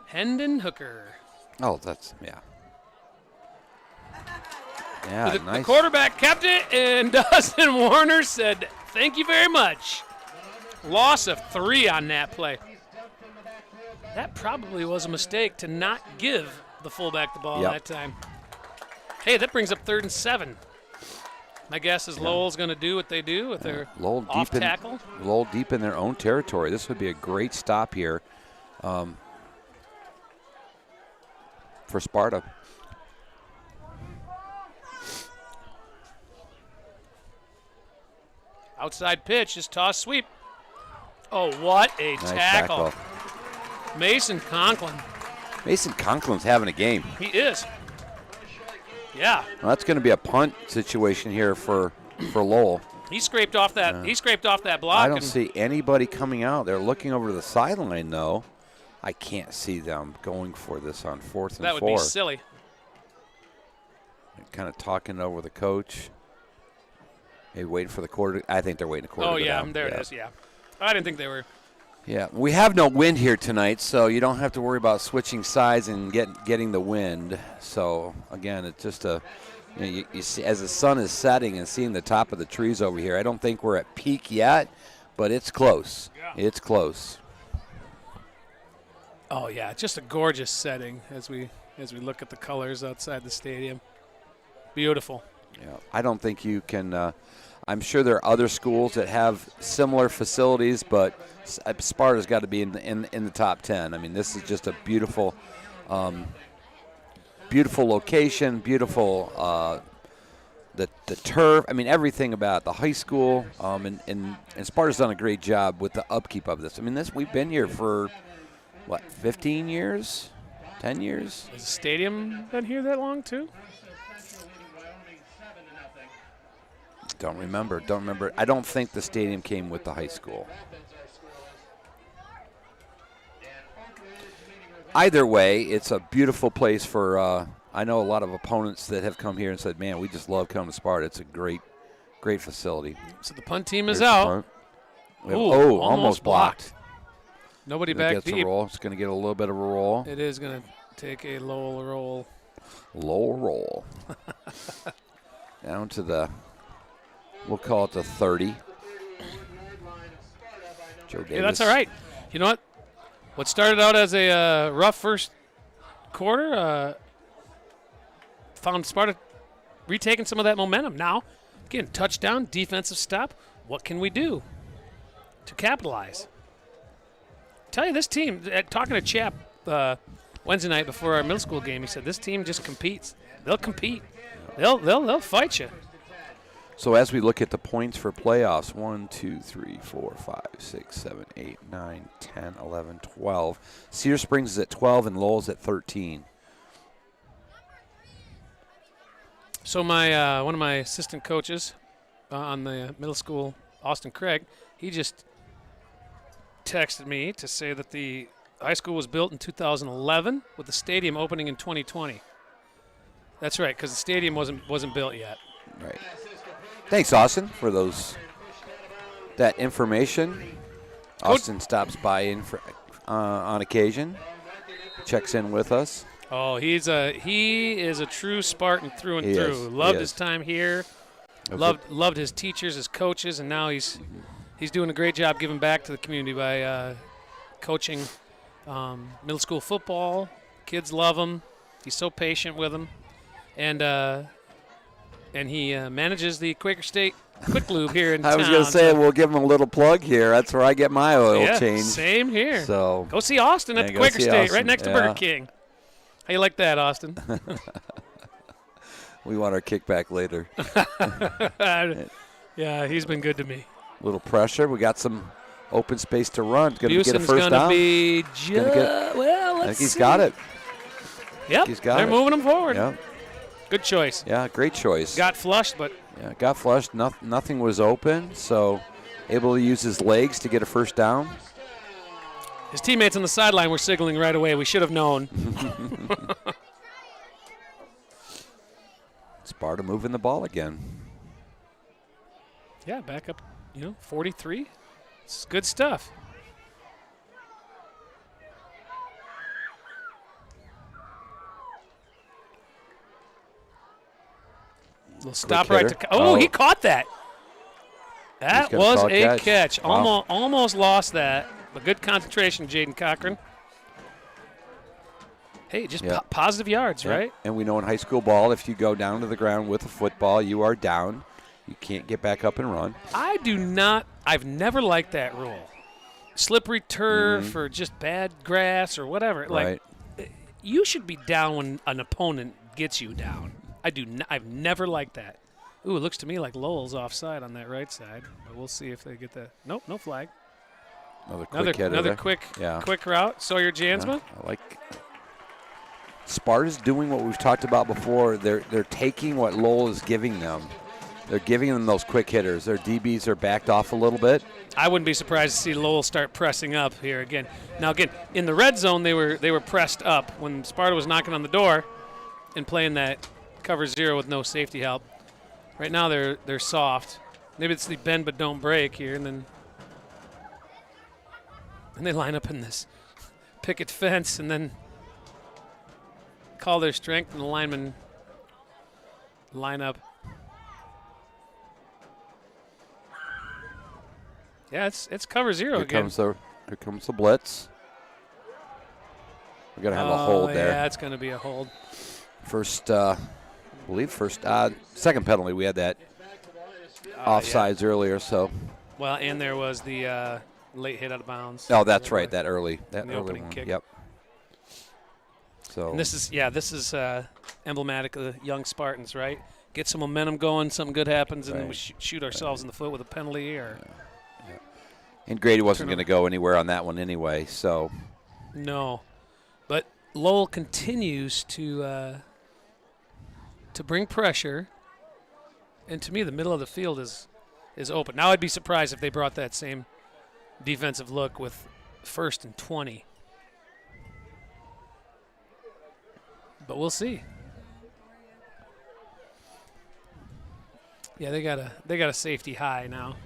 Hendon Hooker. Oh, that's, yeah. Yeah, The nice. quarterback kept it, and Dustin Warner said, thank you very much. Loss of 3 on that play. That probably was a mistake to not give the fullback the ball that time. Hey, that brings up 3rd and 7. My guess is Lowell's going to do what they do with their Lowell off tackle. Lowell deep in their own territory. This would be a great stop here for Sparta. Outside pitch, just toss sweep. Oh, what a Nice tackle. Mason Conklin. Mason Conklin's having a game. He is. Yeah. Well, that's going to be a punt situation here for Lowell. He scraped off that. He scraped off that block. I don't see anybody coming out. They're looking over to the sideline, though. I can't see them going for this on 4th and 4. That would be silly. Kind of talking over the coach. Maybe waiting for the quarter. I think they're waiting the quarter. Oh, yeah, there it is, yeah. I didn't think they were. Yeah, we have no wind here tonight, so you don't have to worry about switching sides and getting the wind. So, again, it's just you see, as the sun is setting and seeing the top of the trees over here, I don't think we're at peak yet, but it's close. Yeah. It's close. Oh, yeah, just a gorgeous setting as we look at the colors outside the stadium. Beautiful. Yeah, I don't think you can I'm sure there are other schools that have similar facilities, but Sparta's got to be in the top 10. I mean, this is just a beautiful location, beautiful the turf. I mean, everything about the high school, and Sparta's done a great job with the upkeep of this. I mean, we've been here for, 15 years, 10 years? Has the stadium been here that long, too? Don't remember. I don't think the stadium came with the high school. Either way, it's a beautiful place for, I know a lot of opponents that have come here and said, man, we just love coming to Sparta. It's a great facility. So the punt team is out. Ooh, almost blocked. Nobody back gets deep. A roll. It's going to get a little bit of a roll. It is going to take a Lowell roll. Lowell roll. Down to the, we'll call it the 30. Joe Davis. Yeah, that's all right. You know what? What started out as a rough first quarter found Sparta retaking some of that momentum. Now, again, touchdown, defensive stop. What can we do to capitalize? Tell you, this team, talking to Chap Wednesday night before our middle school game, he said this team just competes. They'll compete. They'll fight you. So as we look at the points for playoffs, 1, 2, 3, 4, 5, 6, 7, 8, 9, 10, 11, 12. Cedar Springs is at 12 and Lowell's at 13. So my one of my assistant coaches on the middle school, Austin Craig, he just texted me to say that the high school was built in 2011 with the stadium opening in 2020. That's right, because the stadium wasn't built yet. Right. Thanks, Austin, for that information. Austin stops by on occasion, checks in with us. Oh, he is a true Spartan through and through. Loved his time here. Loved his teachers, his coaches, and now he's doing a great job giving back to the community by coaching middle school football. Kids love him. He's so patient with them, and he manages the Quaker State Quick Lube here in town. I was going to say, we'll give him a little plug here. That's where I get my oil change. Same here. So go see Austin at the Quaker State, right next to Burger King. How you like that, Austin? We want our kickback later. Yeah, he's been good to me. A little pressure. We got some open space to run. Going to get a Buson's first down. Be well, let's I think he's see. got it. Yep, they're moving him forward. Yep. Good choice. Yeah, great choice. Got flushed, but got flushed. Nothing was open, so able to use his legs to get a first down. His teammates on the sideline were signaling right away. We should have known. Sparta moving the ball again. Yeah, back up, 43. It's good stuff. Little stop right to. Oh, he caught that. That was a catch. Wow. Almost lost that, but good concentration, Jaden Cochran. Hey, just positive yards, right? And we know in high school ball, if you go down to the ground with a football, you are down. You can't get back up and run. I've never liked that rule. Slippery turf or just bad grass or whatever. Right. Like, you should be down when an opponent gets you down. I've never liked that. Ooh, it looks to me like Lowell's offside on that right side. But we'll see if they get the. Nope, no flag. Another quick route. Sawyer Jansma. Yeah, I like. Sparta's doing what we've talked about before. They're taking what Lowell is giving them. They're giving them those quick hitters. Their DBs are backed off a little bit. I wouldn't be surprised to see Lowell start pressing up here again. Now again, in the red zone they were pressed up when Sparta was knocking on the door and playing that cover zero with no safety help. Right now they're soft. Maybe it's the bend but don't break here, and they line up in this picket fence and then call their strength, and the linemen line up. Yeah, it's cover zero again. Here comes the blitz. We're gonna have a hold there. Yeah, it's gonna be a hold. Second penalty. We had that offsides earlier. So. Well, and there was the late hit out of bounds. Oh, that's right. That early opening one. kick. Yep. So. And this is emblematic of the young Spartans, right? Get some momentum going, something good happens, and then we shoot ourselves in the foot with a penalty. And Grady wasn't going to go anywhere on that one anyway, so. No. But Lowell continues to bring pressure, and to me the middle of the field is open. Now I'd be surprised if they brought that same defensive look with 1st and 20. But we'll see. Yeah, they got a safety high now.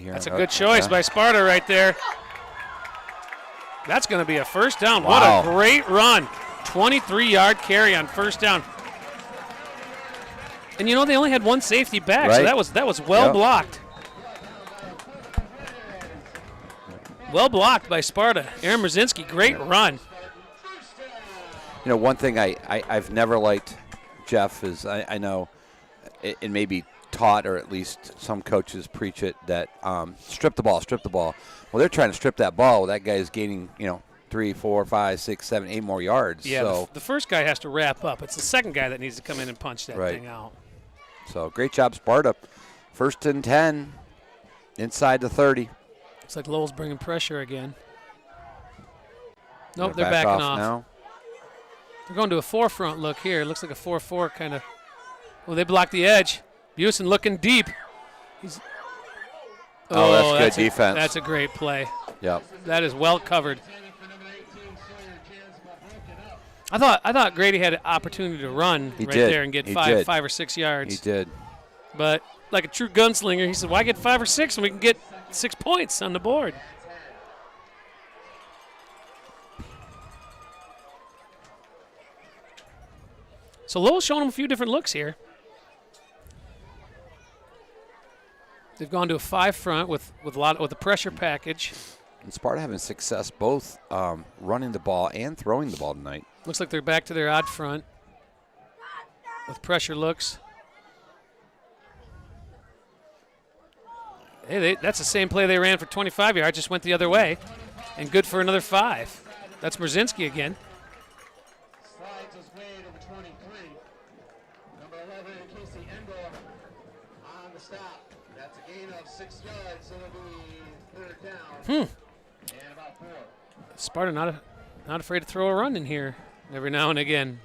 That's a good choice by Sparta right there. That's going to be a first down. Wow. What a great run. 23-yard carry on first down. And they only had one safety back, so that was well blocked. Well blocked by Sparta. Aaron Brzezinski, great run. One thing I've never liked, Jeff, is I know it may be taught, or at least some coaches preach it, that strip the ball. Well, they're trying to strip that ball. Well, that guy is gaining, 3, 4, 5, 6, 7, 8 more yards. Yeah, so. The first guy has to wrap up. It's the second guy that needs to come in and punch that thing out. So great job, Sparta. 1st and 10, inside the 30. Looks like Lowell's bringing pressure again. Nope, they're backing off. Now. They're going to a 4-front look here. It looks like a 4-4 kind of. Well, they blocked the edge. Buson looking deep. That's good defense. That's a great play. Yep. That is well covered. I thought Grady had an opportunity to run there and get 5 or 6 yards. He did. But like a true gunslinger, he said, why get 5 or 6 when we can get 6 points on the board? So Lowell's showing them a few different looks here. They've gone to a 5 front with the pressure package. And Sparta having success both running the ball and throwing the ball tonight. Looks like they're back to their odd front with pressure looks. Hey, that's the same play they ran for 25 yards, just went the other way, and good for another 5. That's Brzezinski again. Slides his way to the 23. Number 11, Casey Engel on the stop. That's a gain of 6 yards, so it'll be 3rd down. And about 4. Sparta not afraid to throw a run in here every now and again.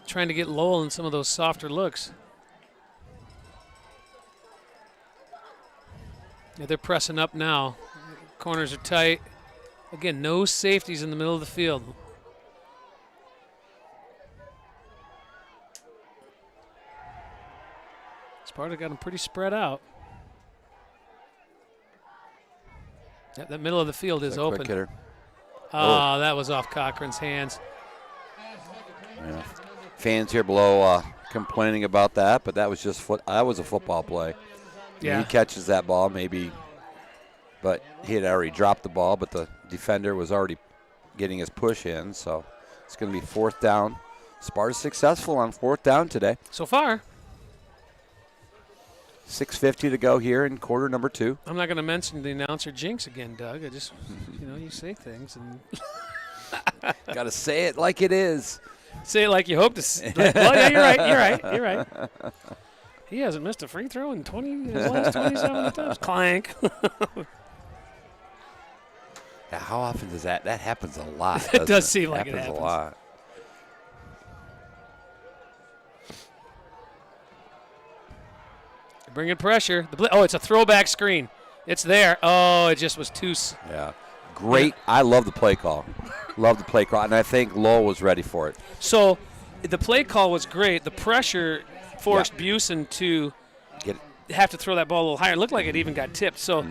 Trying to get Lowell in some of those softer looks. Yeah, they're pressing up now. Corners are tight. Again, no safeties in the middle of the field. Sparta got them pretty spread out. That middle of the field is open. Quick hitter. Oh, that was off Cochran's hands. Yeah. Fans here below complaining about that, but that was just that was a football play. Yeah. He catches that ball maybe, but he had already dropped the ball, but the defender was already getting his push in, so it's going to be 4th down. Sparta's successful on 4th down today. So far. 6:50 to go here in quarter number 2. I'm not going to mention the announcer jinx again, Doug. I just, you say things and Got to say it like it is. say it like you hope to. Well, yeah, you're right. He hasn't missed a free throw in his last 27 times. Clank. Now, how often does that? That happens a lot. It does seem like it happens. A lot. Bringing pressure. It's a throwback screen. It's there. Oh, it just was too. Yeah. Great. I love the play call. Love the play call. And I think Lowell was ready for it. So the play call was great. The pressure forced Busen to have to throw that ball a little higher. It looked like it even got tipped. So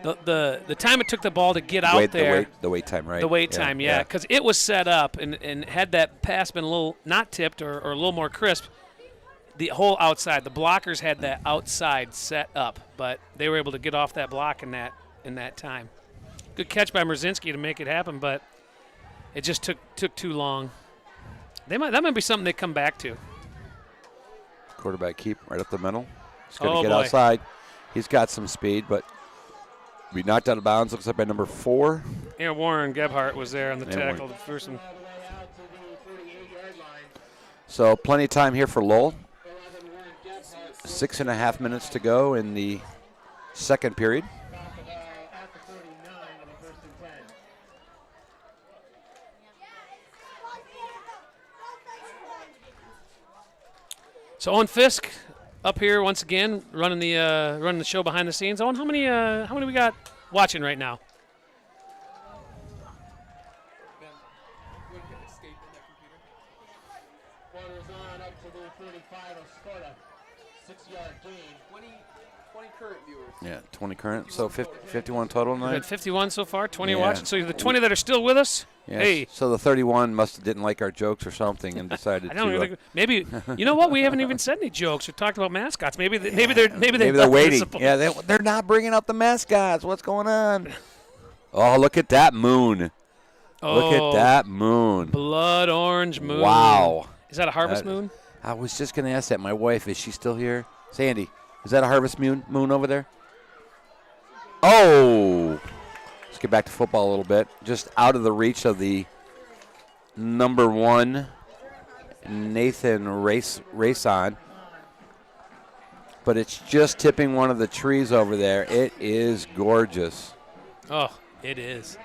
the time it took the ball to get out there. The wait time, right? The wait time, yeah. Because it was set up, and had that pass been a little not tipped or a little more crisp, the whole outside, the blockers had that outside set up, but they were able to get off that block in that time. Good catch by Brzezinski to make it happen, but it just took too long. That might be something they come back to. Quarterback keep right up the middle. He's going to get boy. outside. He's got some speed, but we knocked out of bounds. Looks like by number 4. Yeah, Warren Gebhardt was there on the tackle. The first one. So plenty of time here for Lowell. 6.5 minutes to go in the second period. So Owen Fisk up here once again, running the show behind the scenes. Owen, how many we got watching right now? On up to the 45 of Sparta. 6-yard gain. 20 current viewers. Yeah, 20 current. So 51 total We've tonight. had 51 so far, 20 Yeah. watching. So the 20 that are still with us, Yes. hey. So the 31 didn't like our jokes or something and decided I don't to. even think, maybe you know what? We haven't even said any jokes or talked about mascots. Maybe they're waiting. supposed- Yeah, they're not bringing up the mascots. What's going on? Oh, look at that moon. Look at that moon. Blood orange moon. Wow. Is that a harvest moon? I was just going to ask that. My wife, is she still here? Sandy, is that a harvest moon over there? Oh. Let's get back to football a little bit. Just out of the reach of the number 1, Nathan Rayson. But it's just tipping one of the trees over there. It is gorgeous. Oh, it is.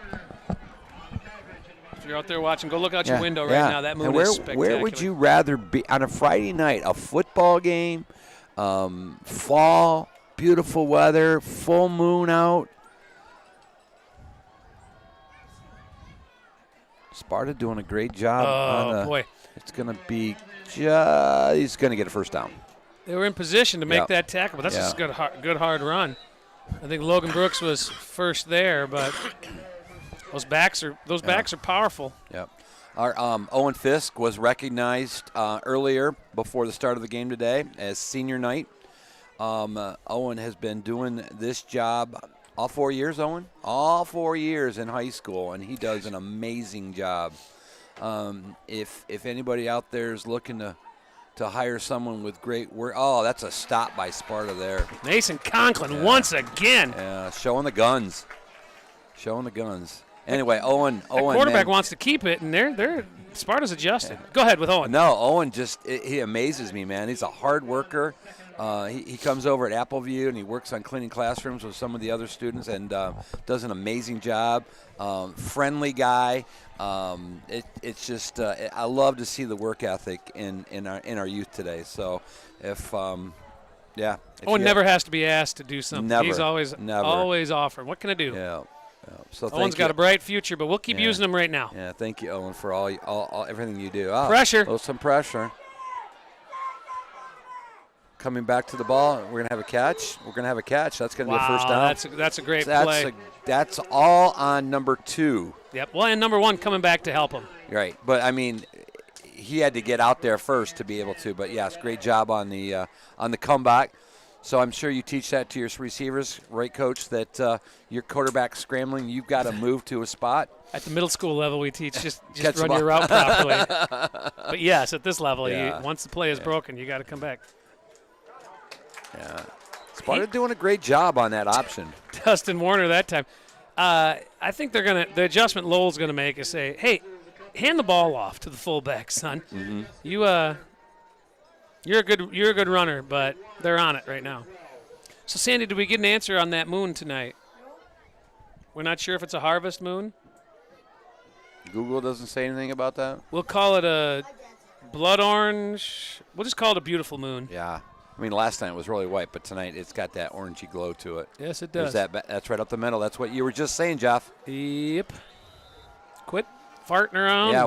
If you're out there watching, go look out your window right now. That moon is spectacular. Where would you rather be on a Friday night? A football game, fall, beautiful weather, full moon out. Sparta doing a great job. Oh, boy. It's going to be he's going to get a first down. They were in position to make that tackle, but that's just a good hard run. I think Logan Brooks was first there, but those backs are powerful. Yep. Our Owen Fisk was recognized earlier before the start of the game today as senior night. Owen has been doing this job all 4 years, Owen? All 4 years in high school, and he does an amazing job. If anybody out there is looking to hire someone with great work, that's a stop by Sparta there. Mason Conklin once again. Yeah, showing the guns. Anyway, Owen. Quarterback man, wants to keep it, and they're Sparta's adjusted. Go ahead with Owen. No, Owen he amazes me, man. He's a hard worker. He comes over at Appleview and he works on cleaning classrooms with some of the other students and does an amazing job. Friendly guy. It's just I love to see the work ethic in our youth today. So if Owen never has to be asked to do something. Never, He's always offering. What can I do? Yeah. So Owen's got a bright future, but we'll keep using him right now. Yeah, thank you, Owen, for all everything you do. Pressure. Some pressure. Coming back to the ball, we're gonna have a catch. That's gonna be a first down. That's a great play. That's all on number 2. Yep. Well, and number 1 coming back to help him. Right, but I mean, he had to get out there first to be able to. But yes, great job on the comeback. So I'm sure you teach that to your receivers, right, Coach? That your quarterback scrambling, you've got to move to a spot. At the middle school level, we teach just run your route properly. But yes, at this level, once the play is broken, you got to come back. Yeah, Sparta doing a great job on that option. Dustin Warner that time. I think the adjustment Lowell's gonna make is say, hey, hand the ball off to the fullback, son. Mm-hmm. You're a good runner, but they're on it right now. So Sandy, did we get an answer on that moon tonight? We're not sure if it's a harvest moon. Google doesn't say anything about that. We'll call it a blood orange. We'll just call it a beautiful moon. Yeah. I mean, last night it was really white, but tonight it's got that orangey glow to it. Yes, it does. That's right up the middle. That's what you were just saying, Jeff. Yep. Quit farting around. Yeah,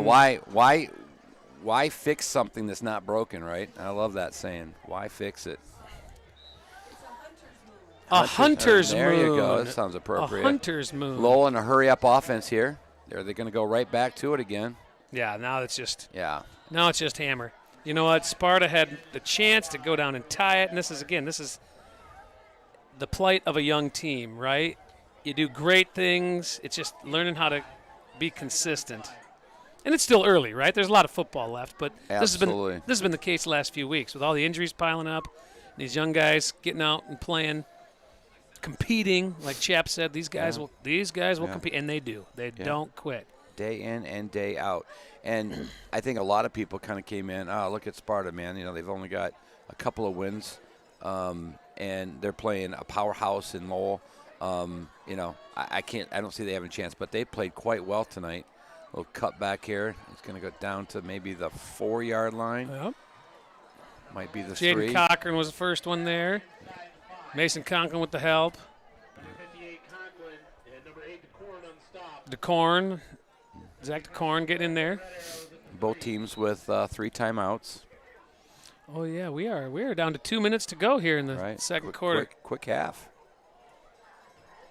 why fix something that's not broken, right? I love that saying. Why fix it? A hunter's moon. There you go. That sounds appropriate. A hunter's moon. Lowell in a hurry-up offense here. They're going to go right back to it again. Yeah, now it's just hammer. You know what? Sparta had the chance to go down and tie it, and this is the plight of a young team, right? You do great things. It's just learning how to be consistent. And it's still early, right? There's a lot of football left, but this has been the case the last few weeks with all the injuries piling up, these young guys getting out and playing, competing. Like Chap said, these guys will compete, and they do. They don't quit. Day in and day out. And I think a lot of people kind of came in, look at Sparta, man. You know, they've only got a couple of wins, and they're playing a powerhouse in Lowell. You know, I don't see they have a chance, but they played quite well tonight. A little cut back here. It's going to go down to maybe the 4-yard line. Yep. Might be the Jaden 3. Cochran was the first one there. Mason Conklin with the help. 58 Conklin and number 8 DeCorn on the stop. DeCorn. Zach DeCorn getting in there. Both teams with 3 timeouts. Oh yeah, we are down to 2 minutes to go here in the second quarter. Quick half.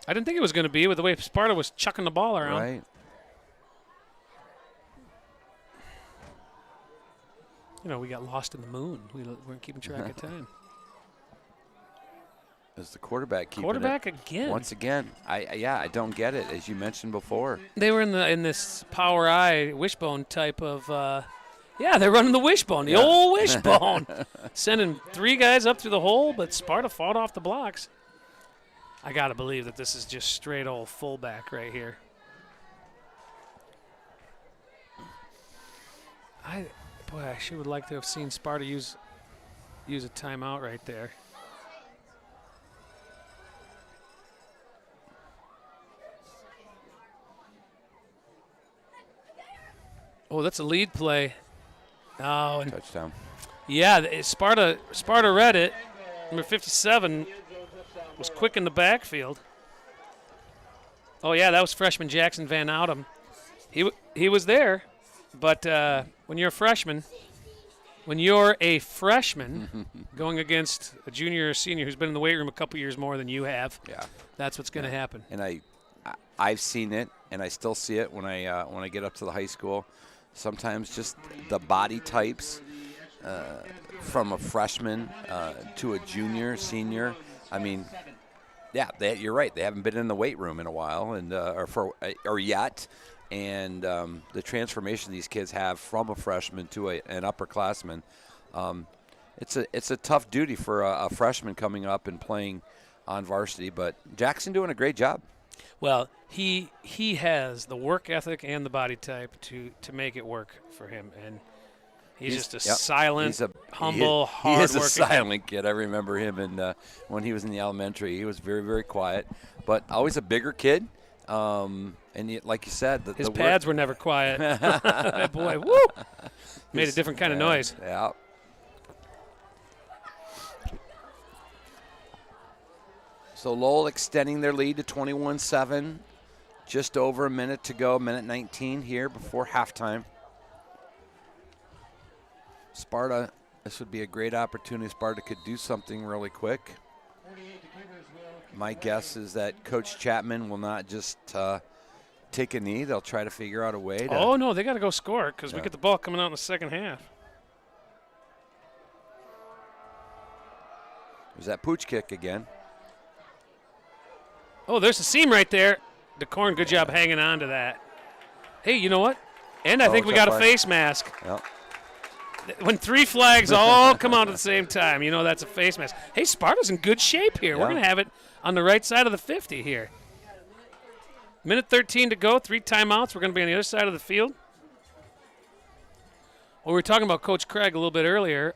I didn't think it was going to be with the way Sparta was chucking the ball around. Right. You know, we got lost in the moon. We weren't keeping track of time. Is the quarterback keeping Quarterback it? again. Once again. I don't get it, as you mentioned before. They were in this power eye wishbone type of they're running the wishbone, the old wishbone. Sending 3 guys up through the hole, but Sparta fought off the blocks. I got to believe that this is just straight old fullback right here. I sure would like to have seen Sparta use a timeout right there. Oh, that's a lead play. Oh, and Touchdown. Yeah, Sparta read it. Number 57 was quick in the backfield. Oh yeah, that was freshman Jackson Van Outem. He was there, but when you're a freshman going against a junior or senior who's been in the weight room a couple years more than you have, that's what's going to happen. And I've seen it, and I still see it when I get up to the high school. sometimes just the body types from a freshman to a junior, senior. I mean, yeah, you're right. They haven't been in the weight room in a while, and or yet. And the transformation these kids have from a freshman to an upperclassman, it's a tough duty for a freshman coming up and playing on varsity. But Jackson doing a great job. Well, he has the work ethic and the body type to make it work for him, and he's just a silent, humble, hard-working. He is a silent kid. I remember him when he was in the elementary. He was very, very quiet, but always a bigger kid. And like you said, his pads were never quiet. That boy, woo, made a different kind of noise. Yeah. So Lowell extending their lead to 21-7. Just over a minute to go, minute 19 here before halftime. Sparta, this would be a great opportunity. Sparta could do something really quick. My guess is that Coach Chapman will not just take a knee. They'll try to figure out a way to. Oh, no, they got to go score it because we get the ball coming out in the second half. There's that pooch kick again. Oh, there's a seam right there. DeCorn, good job hanging on to that. Hey, you know what? And I think we got a face mask. Yep. When three flags all come out at the same time, you know that's a face mask. Hey, Sparta's in good shape here. We're going to have it on the right side of the 50 here. Minute 13 to go, 3 timeouts. We're going to be on the other side of the field. Well, we were talking about Coach Craig a little bit earlier.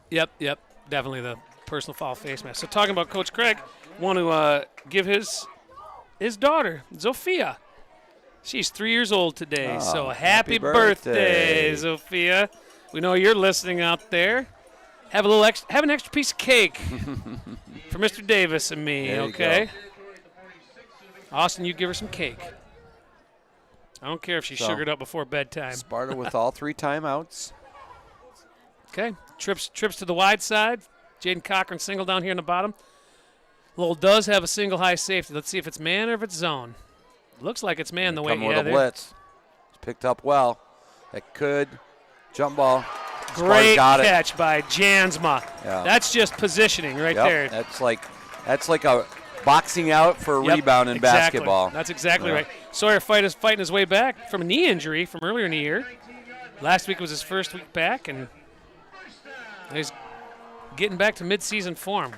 Yep, definitely the personal foul face mask. So talking about Coach Craig, want to give his daughter, Zofia. She's 3 years old today, so happy birthday, Zofia. We know you're listening out there. Have an extra piece of cake for Mr. Davis and me, okay? Austin, you give her some cake. I don't care if she's sugared up before bedtime. Sparta with all 3 timeouts. Okay, trips to the wide side. Jaden Cochran single down here in the bottom. Lowell does have a single high safety. Let's see if it's man or if it's zone. Looks like it's man the way. Coming with a blitz. It's picked up well. That could jump ball. Great catch by Jansma. Yeah. That's just positioning right there. That's like a boxing out for a rebound in basketball. That's exactly right. Sawyer fighting his way back from a knee injury from earlier in the year. Last week was his first week back, and he's getting back to midseason form.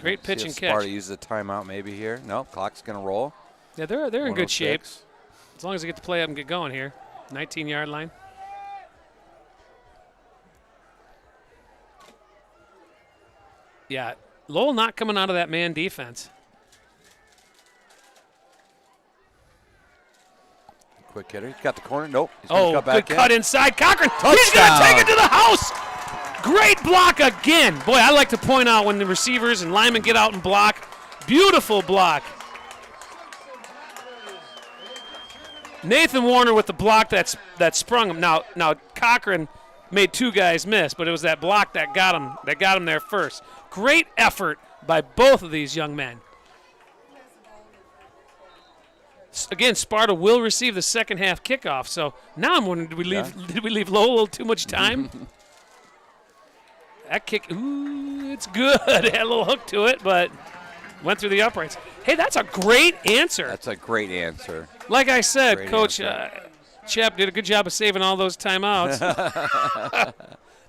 Great pitch and catch. Sparta uses a timeout maybe here. No, clock's going to roll. Yeah, they're in good shape. As long as they get to play up and get going here. 19-yard line. Yeah, Lowell not coming out of that man defense. Quick hitter. He's got the corner. Nope. He's gonna cut back good cut inside. Cochran. Touchdown. He's going to take it to the house. Great block again. Boy, I like to point out when the receivers and linemen get out and block. Beautiful block. Nathan Warner with the block that sprung him. Now Cochran made 2 guys miss, but it was that block that got him there first. Great effort by both of these young men. Again, Sparta will receive the second half kickoff. So now I'm wondering, did we leave Lowell a little too much time? That kick, it's good. It had a little hook to it, but went through the uprights. Hey, that's a great answer. That's a great answer. Like I said, Coach Chap did a good job of saving all those timeouts.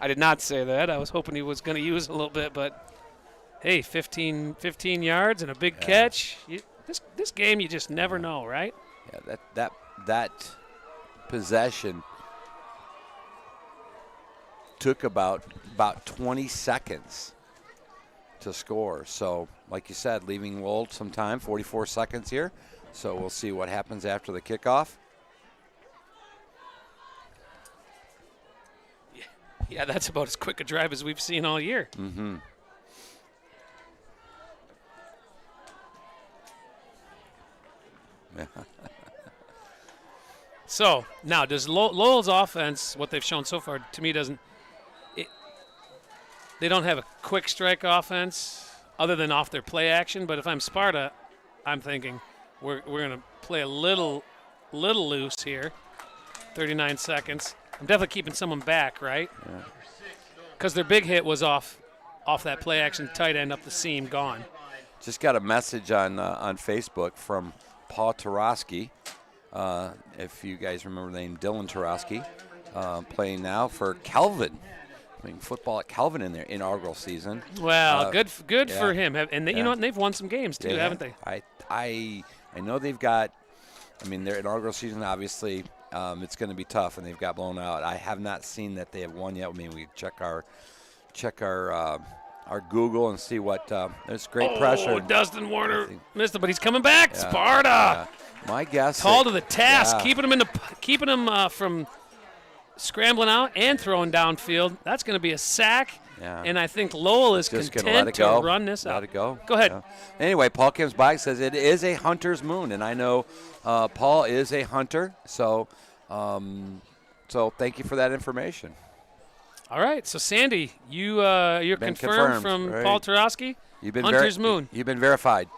I did not say that. I was hoping he was going to use a little bit, but hey, 15 yards and a big catch. This game, you just never know, right? Yeah, that possession took about 20 seconds to score. So, like you said, leaving Lowell some time, 44 seconds here. So we'll see what happens after the kickoff. Yeah, that's about as quick a drive as we've seen all year. Mm-hmm. So, now, does Lowell's offense, what they've shown so far, to me they don't have a quick strike offense other than off their play action, but if I'm Sparta, I'm thinking we're going to play a little little loose here. 39 seconds. I'm definitely keeping someone back, right? Yeah. Because their big hit was off that play action tight end up the seam, gone. Just got a message on Facebook from Paul Tarosky. If you guys remember the name Dylan Tarosky, playing now for Calvin. Playing football at Calvin in their inaugural season. Well, good yeah. for him. And you know what? They've won some games too, haven't they? I know they've got. I mean, their inaugural season obviously it's going to be tough, and they've got blown out. I have not seen that they have won yet. I mean, we check our Google and see what. There's great pressure. Oh, Dustin Warner missed it, but he's coming back. Yeah, Sparta. Yeah. My guess. Tall to the task, Yeah. keeping him from scrambling out and throwing downfield. That's going to be a sack. Yeah. And I think Lowell is Just gonna content let it go. to run this out. Let it go. Go ahead. Yeah. Anyway, Paul comes by and says it is a hunter's moon, and I know Paul is a hunter. So thank you for that information. All right. So Sandy, you're Been confirmed from right. Paul Tarosky. You've been Hunter's moon. You've been verified.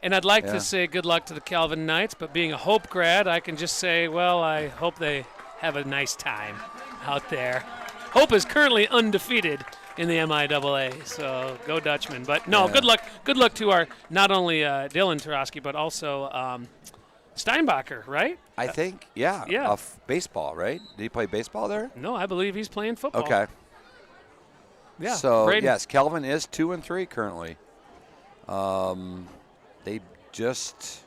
And I'd like Yeah. to say good luck to the Calvin Knights, but being a Hope grad, I can just say, well, I hope they have a nice time out there. Hope is currently undefeated in the MIAA, so go Dutchman. But no, Yeah. good luck to our not only Dylan Tarosky, but also Steinbacher, right? I think, yeah. Yeah. Baseball, right? Did he play baseball there? No, I believe he's playing football. Okay. Yeah. So Braden. yes, Kelvin is 2-3 currently. They just.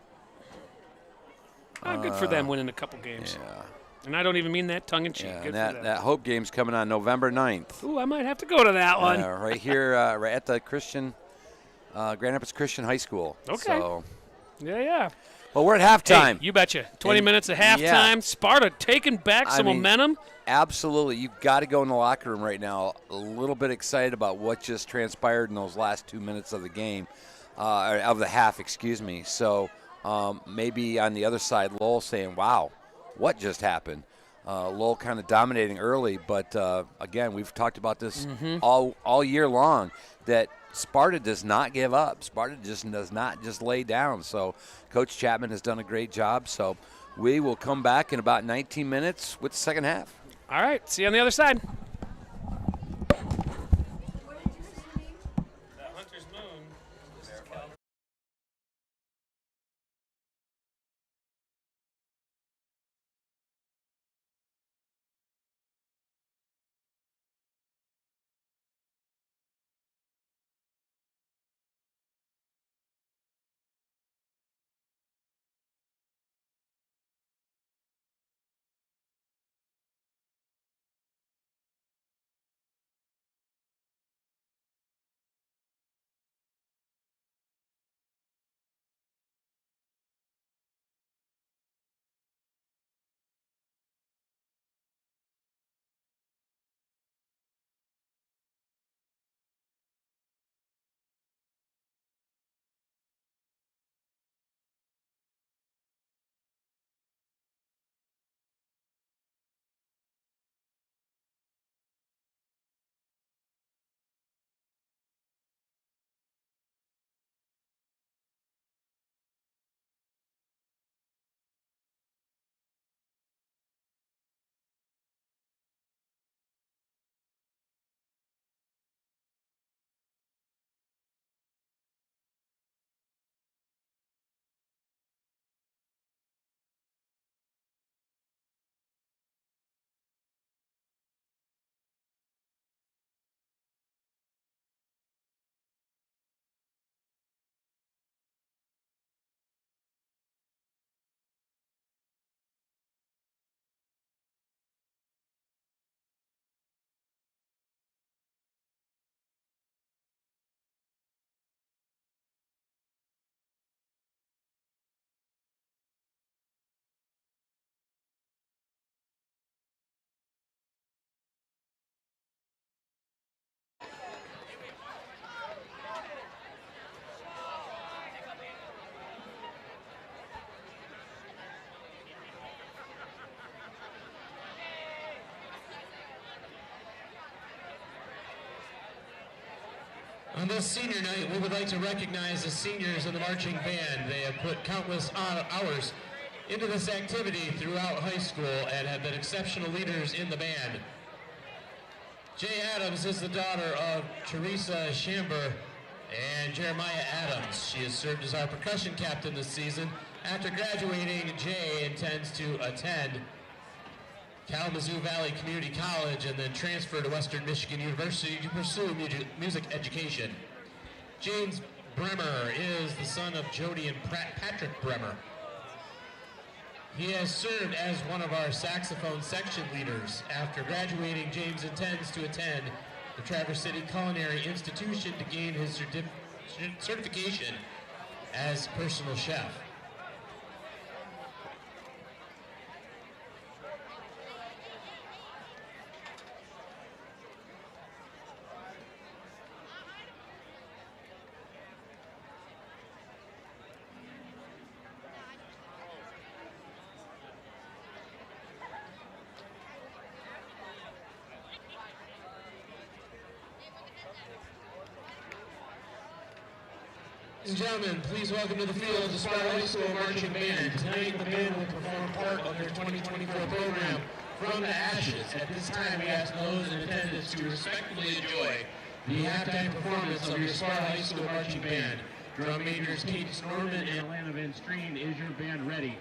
Good for them winning a couple games. Yeah. And I don't even mean that tongue in cheek. Yeah, Good and for them. that Hope game's coming on November 9th. Ooh, I might have to go to that one. Right here, right at the Grand Rapids Christian High School. Okay. So, Yeah. well, we're at halftime. Hey, you betcha. 20 And- minutes of halftime. yeah. Sparta taking back some momentum. Absolutely. You've got to go in the locker room right now a little bit excited about what just transpired in those last 2 minutes of the game, or of the half, excuse me. So maybe on the other side, Lowell saying, wow, what just happened? Lowell kind of dominating early, but again, we've talked about this all year long, that Sparta does not give up. Sparta just does not just lay down. So Coach Chapman has done a great job. So we will come back in about 19 minutes with the second half. All right, see you on the other side. The Hunter's Moon. On this senior night, we would like to recognize the seniors of the marching band. They have put countless hours into this activity throughout high school and have been exceptional leaders in the band. Jay Adams is the daughter of Teresa Chamber and Jeremiah Adams. She has served as our percussion captain this season. After graduating, Jay intends to attend Kalamazoo Valley Community College and then transfer to Western Michigan University to pursue music education. James Bremer is the son of Jody and Patrick Bremer. He has served as one of our saxophone section leaders. After graduating, James intends to attend the Traverse City Culinary Institution to gain his certification as personal chef. Ladies and gentlemen, please welcome to the field the Sparta High School Marching Band. Tonight, the band will perform part of their 2024 program, From the Ashes. At this time, we ask those in attendance to respectfully enjoy the halftime performance of your Sparta High School Marching Band. Drum majors Kate Norman and Atlanta Van Streen, is your band ready?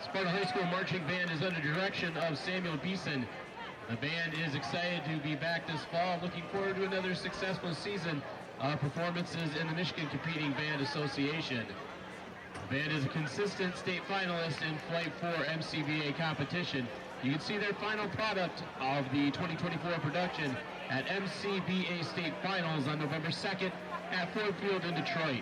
Sparta High School Marching Band is under direction of Samuel Beeson. The band is excited to be back this fall, looking forward to another successful season of performances in the Michigan Competing Band Association. The band is a consistent state finalist in Flight 4 MCBA competition. You can see their final product of the 2024 production at MCBA State Finals on November 2nd at Ford Field in Detroit.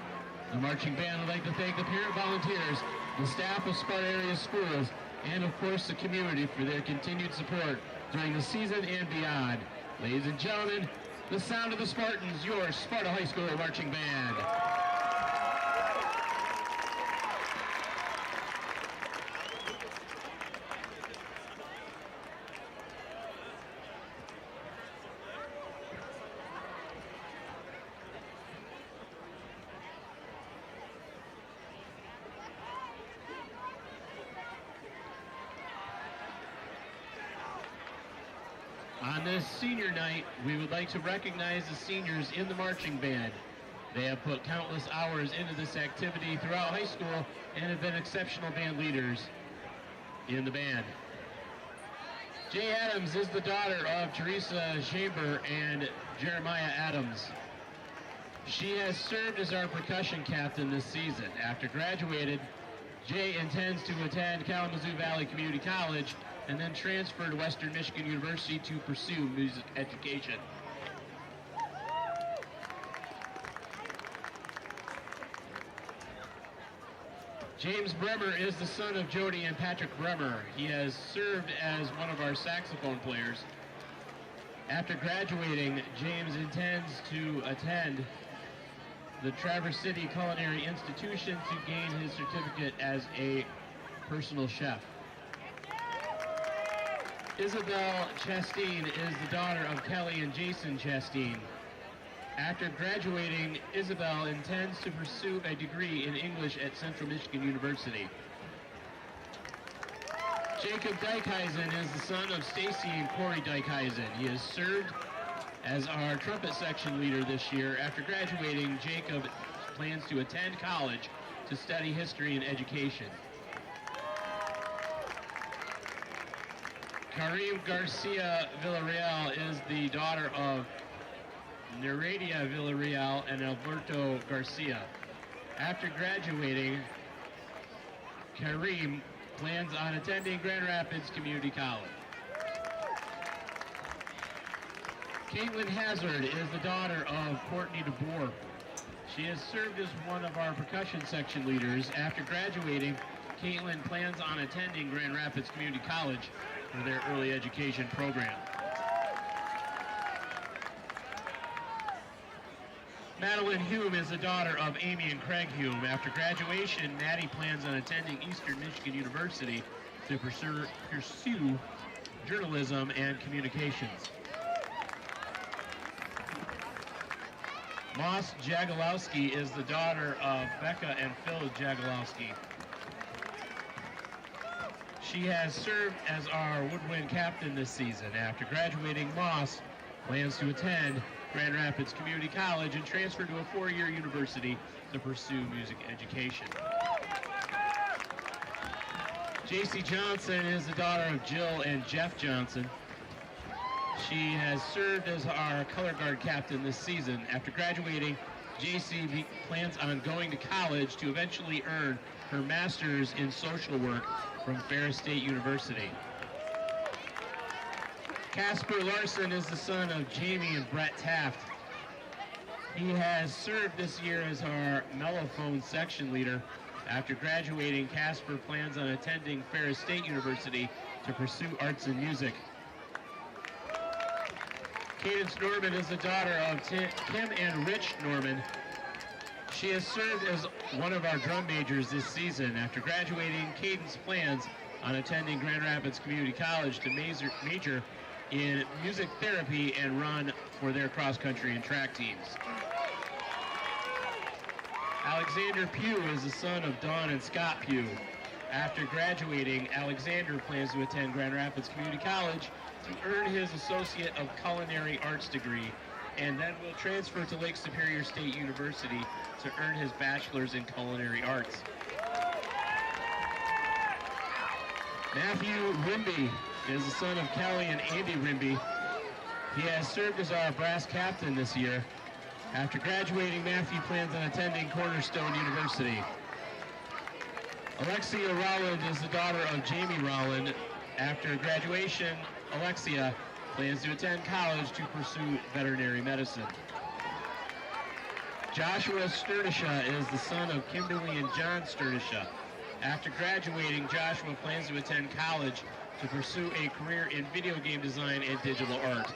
The marching band would like to thank the parent volunteers, the staff of Sparta area schools, and of course the community for their continued support during the season and beyond. Ladies and gentlemen, the sound of the Spartans, your Sparta High School Marching Band. On this senior night, we would like to recognize the seniors in the marching band. They have put countless hours into this activity throughout high school and have been exceptional band leaders in the band. Jay Adams is the daughter of Teresa Chamber and Jeremiah Adams. She has served as our percussion captain this season. After graduated, Jay intends to attend Kalamazoo Valley Community College and then transfer to Western Michigan University to pursue music education. James Bremer is the son of Jody and Patrick Bremer. He has served as one of our saxophone players. After graduating, James intends to attend the Traverse City Culinary Institution to gain his certificate as a personal chef. Isabel Chastain is the daughter of Kelly and Jason Chastain. After graduating, Isabel intends to pursue a degree in English at Central Michigan University. Jacob Dykhuizen is the son of Stacy and Corey Dykhuizen. He has served as our trumpet section leader this year. After graduating, Jacob plans to attend college to study history and education. Karim Garcia Villarreal is the daughter of Nereida Villarreal and Alberto Garcia. After graduating, Karim plans on attending Grand Rapids Community College. Caitlin Hazard is the daughter of Courtney DeBoer. She has served as one of our percussion section leaders. After graduating, Caitlin plans on attending Grand Rapids Community College for their early education program. Madeline Hume is the daughter of Amy and Craig Hume. After graduation, Maddie plans on attending Eastern Michigan University to pursue journalism and communications. Moss Jagalowski is the daughter of Becca and Phil Jagalowski. She has served as our woodwind captain this season. After graduating, Moss plans to attend Grand Rapids Community College and transfer to a four-year university to pursue music education. JC Johnson is the daughter of Jill and Jeff Johnson. She has served as our color guard captain this season. After graduating, JC plans on going to college to eventually earn her master's in social work from Ferris State University. Casper Larson is the son of Jamie and Brett Taft. He has served this year as our mellophone section leader. After graduating, Casper plans on attending Ferris State University to pursue arts and music. Cadence Norman is the daughter of Kim and Rich Norman. She has served as one of our drum majors this season. After graduating, Cadence plans on attending Grand Rapids Community College to major in music therapy and run for their cross-country and track teams. Alexander Pugh is the son of Dawn and Scott Pugh. After graduating, Alexander plans to attend Grand Rapids Community College to earn his Associate of Culinary Arts degree, and then will transfer to Lake Superior State University to earn his Bachelor's in Culinary Arts. Matthew Rimby is the son of Kelly and Andy Rimby. He has served as our brass captain this year. After graduating, Matthew plans on attending Cornerstone University. Alexia Rowland is the daughter of Jamie Rowland. After graduation, Alexia plans to attend college to pursue veterinary medicine. Joshua Sturdisha is the son of Kimberly and John Sturdisha. After graduating, Joshua plans to attend college to pursue a career in video game design and digital art.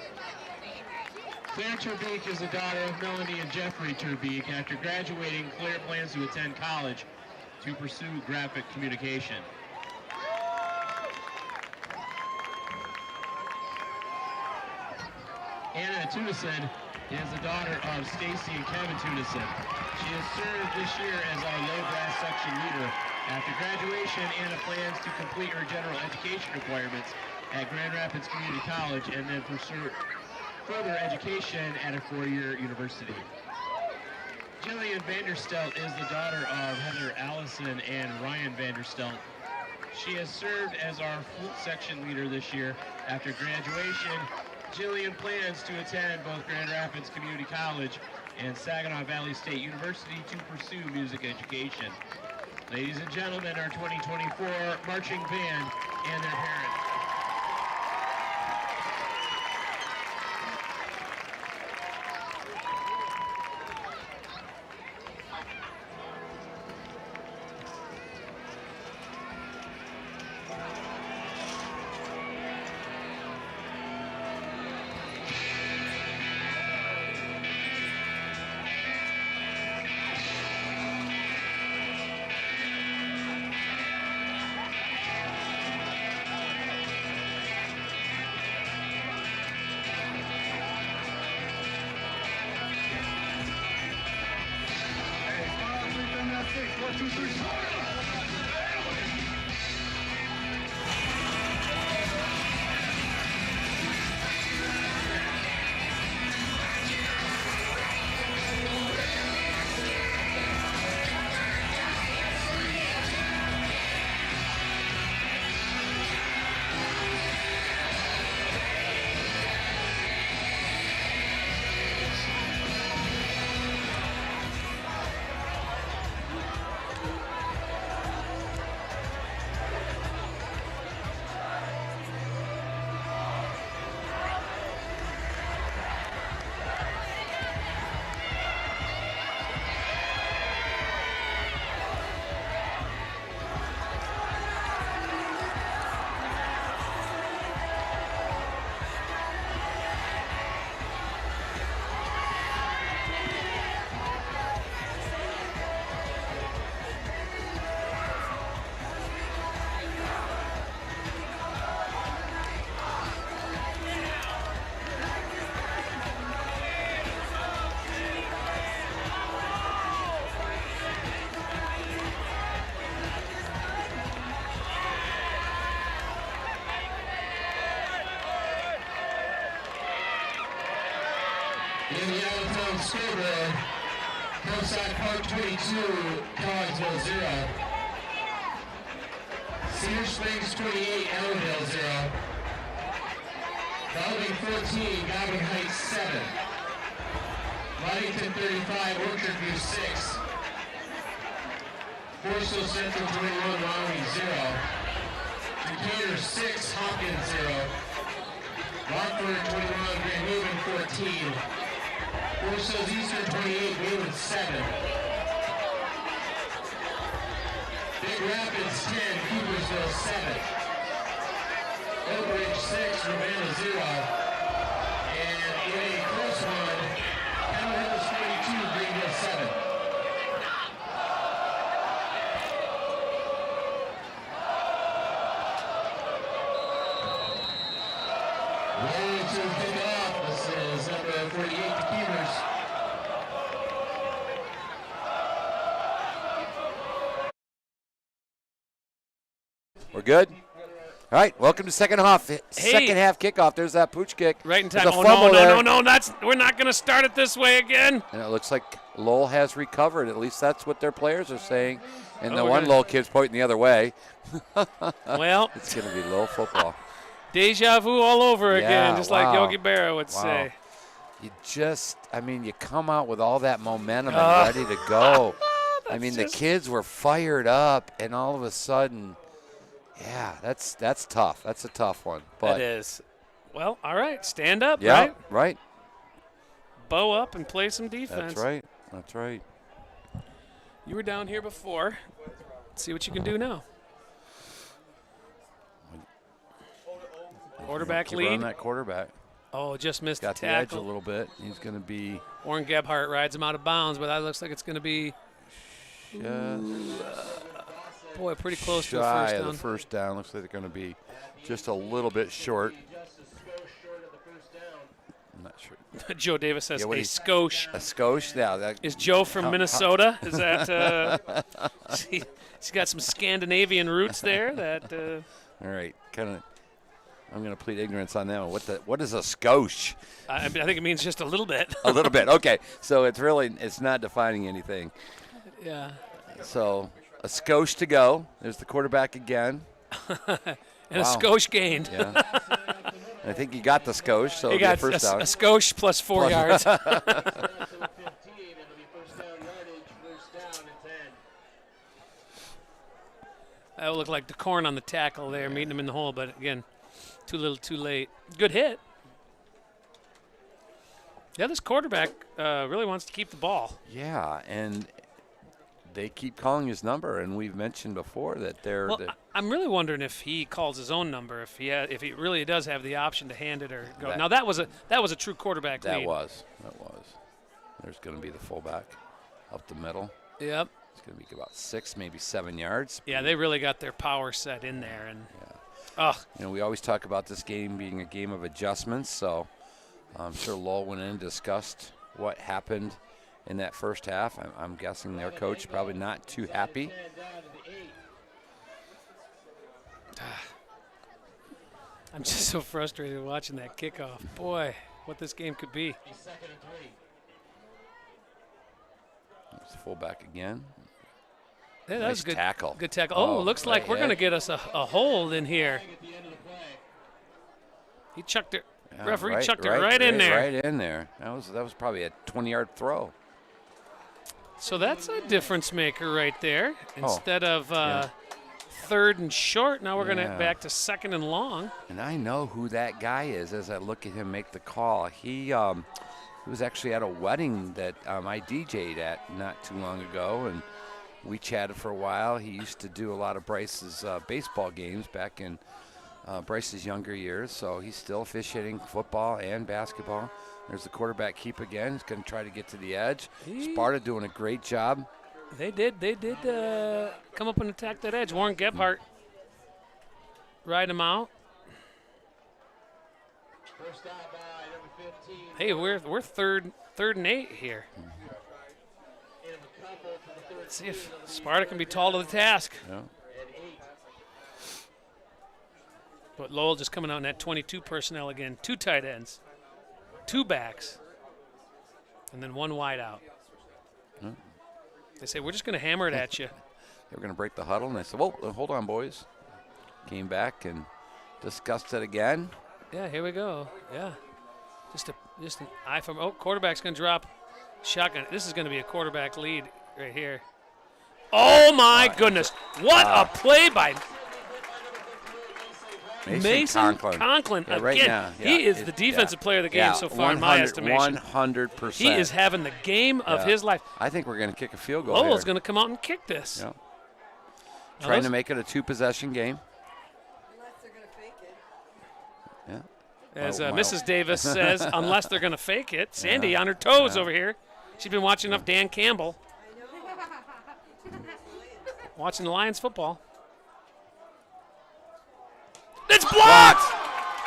Claire Turbeek is the daughter of Melanie and Jeffrey Turbeek. After graduating, Claire plans to attend college to pursue graphic communication. Anna Tunison is the daughter of Stacy and Kevin Tunison. She has served this year as our low brass section leader. After graduation, Anna plans to complete her general education requirements at Grand Rapids Community College and then pursue further education at a four-year university. Jillian Vanderstelt is the daughter of Heather Allison and Ryan Vanderstelt. She has served as our flute section leader this year. After graduation, Jillian plans to attend both Grand Rapids Community College and Saginaw Valley State University to pursue music education. Ladies and gentlemen, our 2024 marching band and their parents. In the Allentown scoreboard, Hillside Park 22, Collinsville 0. Cedar Springs 28, Ellenville 0. Bellevue 14, Goblin Heights 7. Ludington 35, Orchard View 6. Forsyth Central 21, Wyoming 0. Decatur 6, Hopkins 0. Rockford 21, Grand Haven 14. Forsyth Eastern 28, Wayland 7. Big Rapids 10, Coopersville 7. Oak Ridge 6, Ravenna 0. And in a close one, Cattle Hills 42, Greenville 7. Ready to kick off. This is number 48, the Keepers. We're good? All right, welcome to second half. Second half kickoff. There's that pooch kick. Right in time. There's a Oh, fumble there. no. We're not going to start it this way again. And it looks like Lowell has recovered. At least that's what their players are saying. And the we're one gonna- Lowell kid's pointing the other way. Well, It's going to be Lowell football. deja vu all over again, Yeah, just wow. like Yogi Berra would Wow. say. You come out with all that momentum and ready to go. The kids were fired up, and all of a sudden, yeah, that's tough. That's a tough one. But It is. Well, all right, stand up, yeah, right? Bow up and play some defense. That's right. You were down here before. Let's see what you can do now. Quarterback Keep lead. on that quarterback. Oh, just missed Got the the edge a tackle. little bit. He's going to be Warren Gebhardt rides him out of bounds, but that looks like it's going to be, boy, pretty close to the shy first of down. the first down. Looks like they're going to be just a little bit short. I'm not sure. Joe Davis says Yeah, what a do you- skosh. A skosh? Yeah. That, Is Joe from Minnesota? Is that he's got some Scandinavian roots there? That all right. I'm going to plead ignorance on that one. What is a skosh? I think it means just a little bit. A little bit. Okay. So it's not defining anything. Yeah. So a skosh to go. There's the quarterback again. And a skosh gained. Yeah. I think he got the skosh, so He it'll be a got first a down. skosh plus 4 yards. That would look like the corn on the tackle there, meeting him in the hole, but again, too little, too late. Good hit. Yeah, this quarterback really wants to keep the ball. Yeah, and they keep calling his number, and we've mentioned before that they're. Well, I'm really wondering if he calls his own number, if he really does have the option to hand it or go. Now that was a true quarterback that lead. was. There's going to be the fullback up the middle. Yep. It's going to be about 6, maybe 7 yards. Yeah, they really got their power set in there, and We always talk about this game being a game of adjustments, so I'm sure Lowell went in and discussed what happened in that first half. I'm guessing their coach probably not too happy. I'm just so frustrated watching that kickoff. Boy, what this game could be. It's the fullback again. Yeah, that Nice was good tackle. Good tackle. Oh, looks like right we're going to edge. get us a hold in here. He chucked it. Yeah, Referee chucked it right in there. Right in there. That was probably a 20-yard throw. So that's a difference maker right there. Instead of yeah. 3rd and short, now we're going to Yeah. back to 2nd and long. And I know who that guy is as I look at him make the call. He was actually at a wedding that I DJ'd at not too long ago, and we chatted for a while. He used to do a lot of Bryce's baseball games back in Bryce's younger years, so he's still officiating football and basketball. There's the quarterback keep again. He's going to try to get to the edge. Sparta doing a great job. They did come up and attack that edge. Warren Gebhardt ride him out. Hey, we're 3rd and 8 here. Let's see if Sparta can be tall to the task. Yeah. But Lowell just coming out in that 22 personnel again. 2 tight ends, 2 backs, and then 1 wide out. Yeah. They say, we're just going to hammer it at you. They were going to break the huddle, and they said, whoa, hold on, boys. Came back and discussed it again. Yeah, here we go. Yeah. Just an eye from, quarterback's going to drop shotgun. This is going to be a quarterback lead right here. Oh, my goodness. What a play by Mason Conklin. Yeah, right Again, now, he is the defensive player of the game so far in my estimation. 100%. He is having the game of his life. I think we're going to kick a field goal Lowell's here. going to come out and kick this. Yeah. Trying to make it a 2-possession game. Unless they're going to fake it. Yeah. As wow. Mrs. Davis says, unless they're going to fake it. Sandy on her toes over here. She's been watching enough Dan Campbell. Watching the Lions football. It's blocked!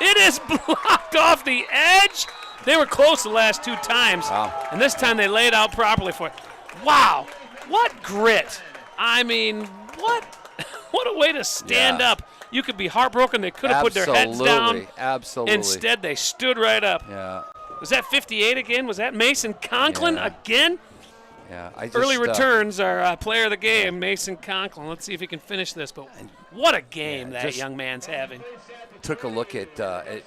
It is blocked off the edge. They were close the last 2 times. Wow. And this time they laid out properly for it. Wow. What grit. I mean, what a way to stand up You could be heartbroken. They could have put their heads down. Absolutely. Instead, they stood right up. Yeah. Was that 58 again? Was that Mason Conklin again? Yeah. Early returns are player of the game, Mason Conklin. Let's see if he can finish this. But what a game that young man's having. Took a look at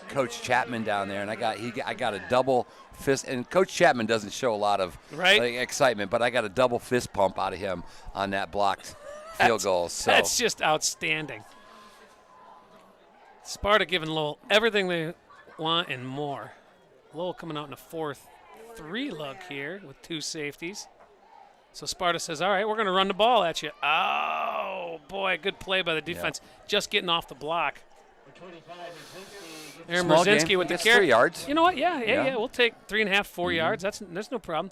Coach Chapman down there, and I got a double fist. And Coach Chapman doesn't show a lot of excitement, but I got a double fist pump out of him on that blocked field goal. So that's just outstanding. Sparta giving Lowell everything they want and more. Lowell coming out in a 4-3 look here with 2 safeties. So Sparta says, all right, we're going to run the ball at you. Oh, boy, good play by the defense. Just getting off the block. Aaron Merzinski with the carry. 3 yards. You know what? Yeah. We'll take 3.5, 4 yards. That's no problem.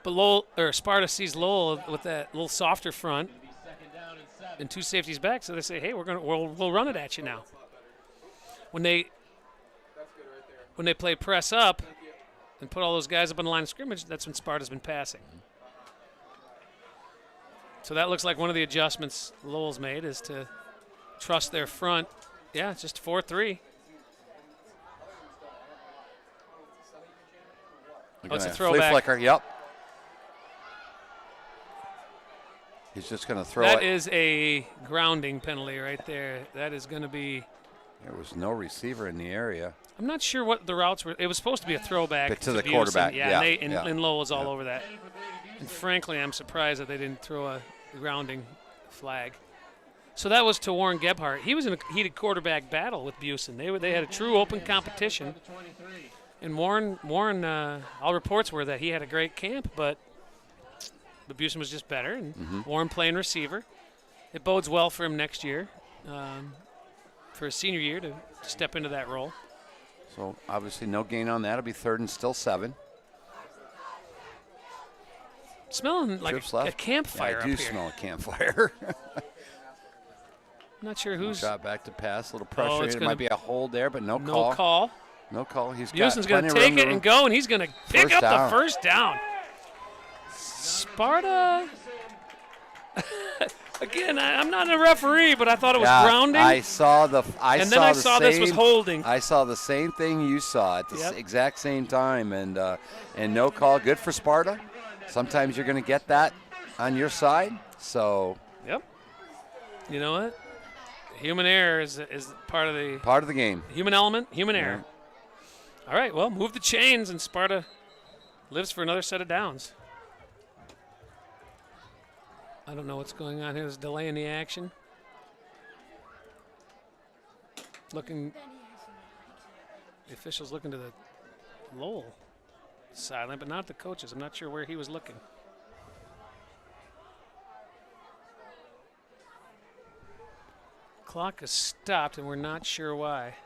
But Sparta sees Lowell with that little softer front and 2 safeties back, so they say, hey, we'll run it at you now. When they play press up and put all those guys up on the line of scrimmage, that's when Sparta's been passing. So that looks like one of the adjustments Lowell's made is to trust their front. Yeah, it's just 4-3. It's a throwback. Flea flicker, yep. He's just going to throw it. That is a grounding penalty right there. That is going to be. There was no receiver in the area. I'm not sure what the routes were. It was supposed to be a throwback to the Busey. quarterback. And Lowell was all over that. And frankly, I'm surprised that they didn't throw a grounding flag. So that was to Warren Gebhardt. He was in a heated quarterback battle with Busen. They had a true open competition. And Warren, all reports were that he had a great camp, but Busen was just better. And Warren playing receiver. It bodes well for him next year, for his senior year to step into that role. So obviously no gain on that. It'll be 3rd and still 7. Smelling like a campfire I do up here. smell a campfire. I'm not sure who's. Shot back to pass, a little pressure. It might be a hold there, but no call. No call. No call. Busen's going to take it and go, and he's going to pick up the first down. Sparta. Again, I'm not a referee, but I thought it was grounding. I saw then I saw this was holding. I saw the same thing you saw at the exact same time, and no call. Good for Sparta. Sometimes you're going to get that on your side. So. Yep. You know what? Human error is part of the game. Human element, human error. All right, well, move the chains, and Sparta lives for another set of downs. I don't know what's going on here. There's a delay in the action. The official's looking to the Lowell sideline, but not the coaches. I'm not sure where he was looking. Clock has stopped, and we're not sure why.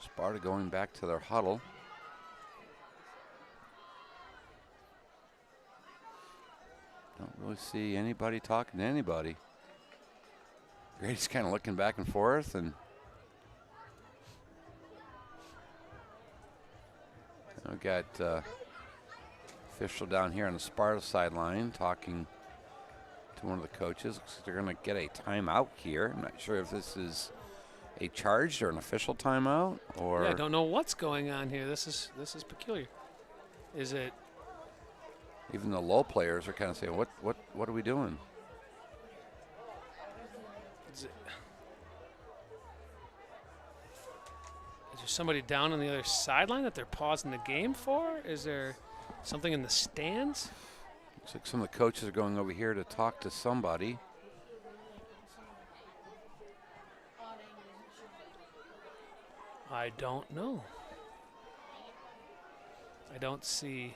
Sparta going back to their huddle. Don't really see anybody talking to anybody. Grady's kind of looking back and forth, and we've got official down here on the Sparta sideline talking to one of the coaches. Looks like they're going to get a timeout here. I'm not sure if this is a charged or an official timeout, or I don't know what's going on here. This is peculiar. Is it? Even the Lowell players are kind of saying, "What are we doing?" Is there somebody down on the other sideline that they're pausing the game for? Is there something in the stands? Looks like some of the coaches are going over here to talk to somebody. I don't know. I don't see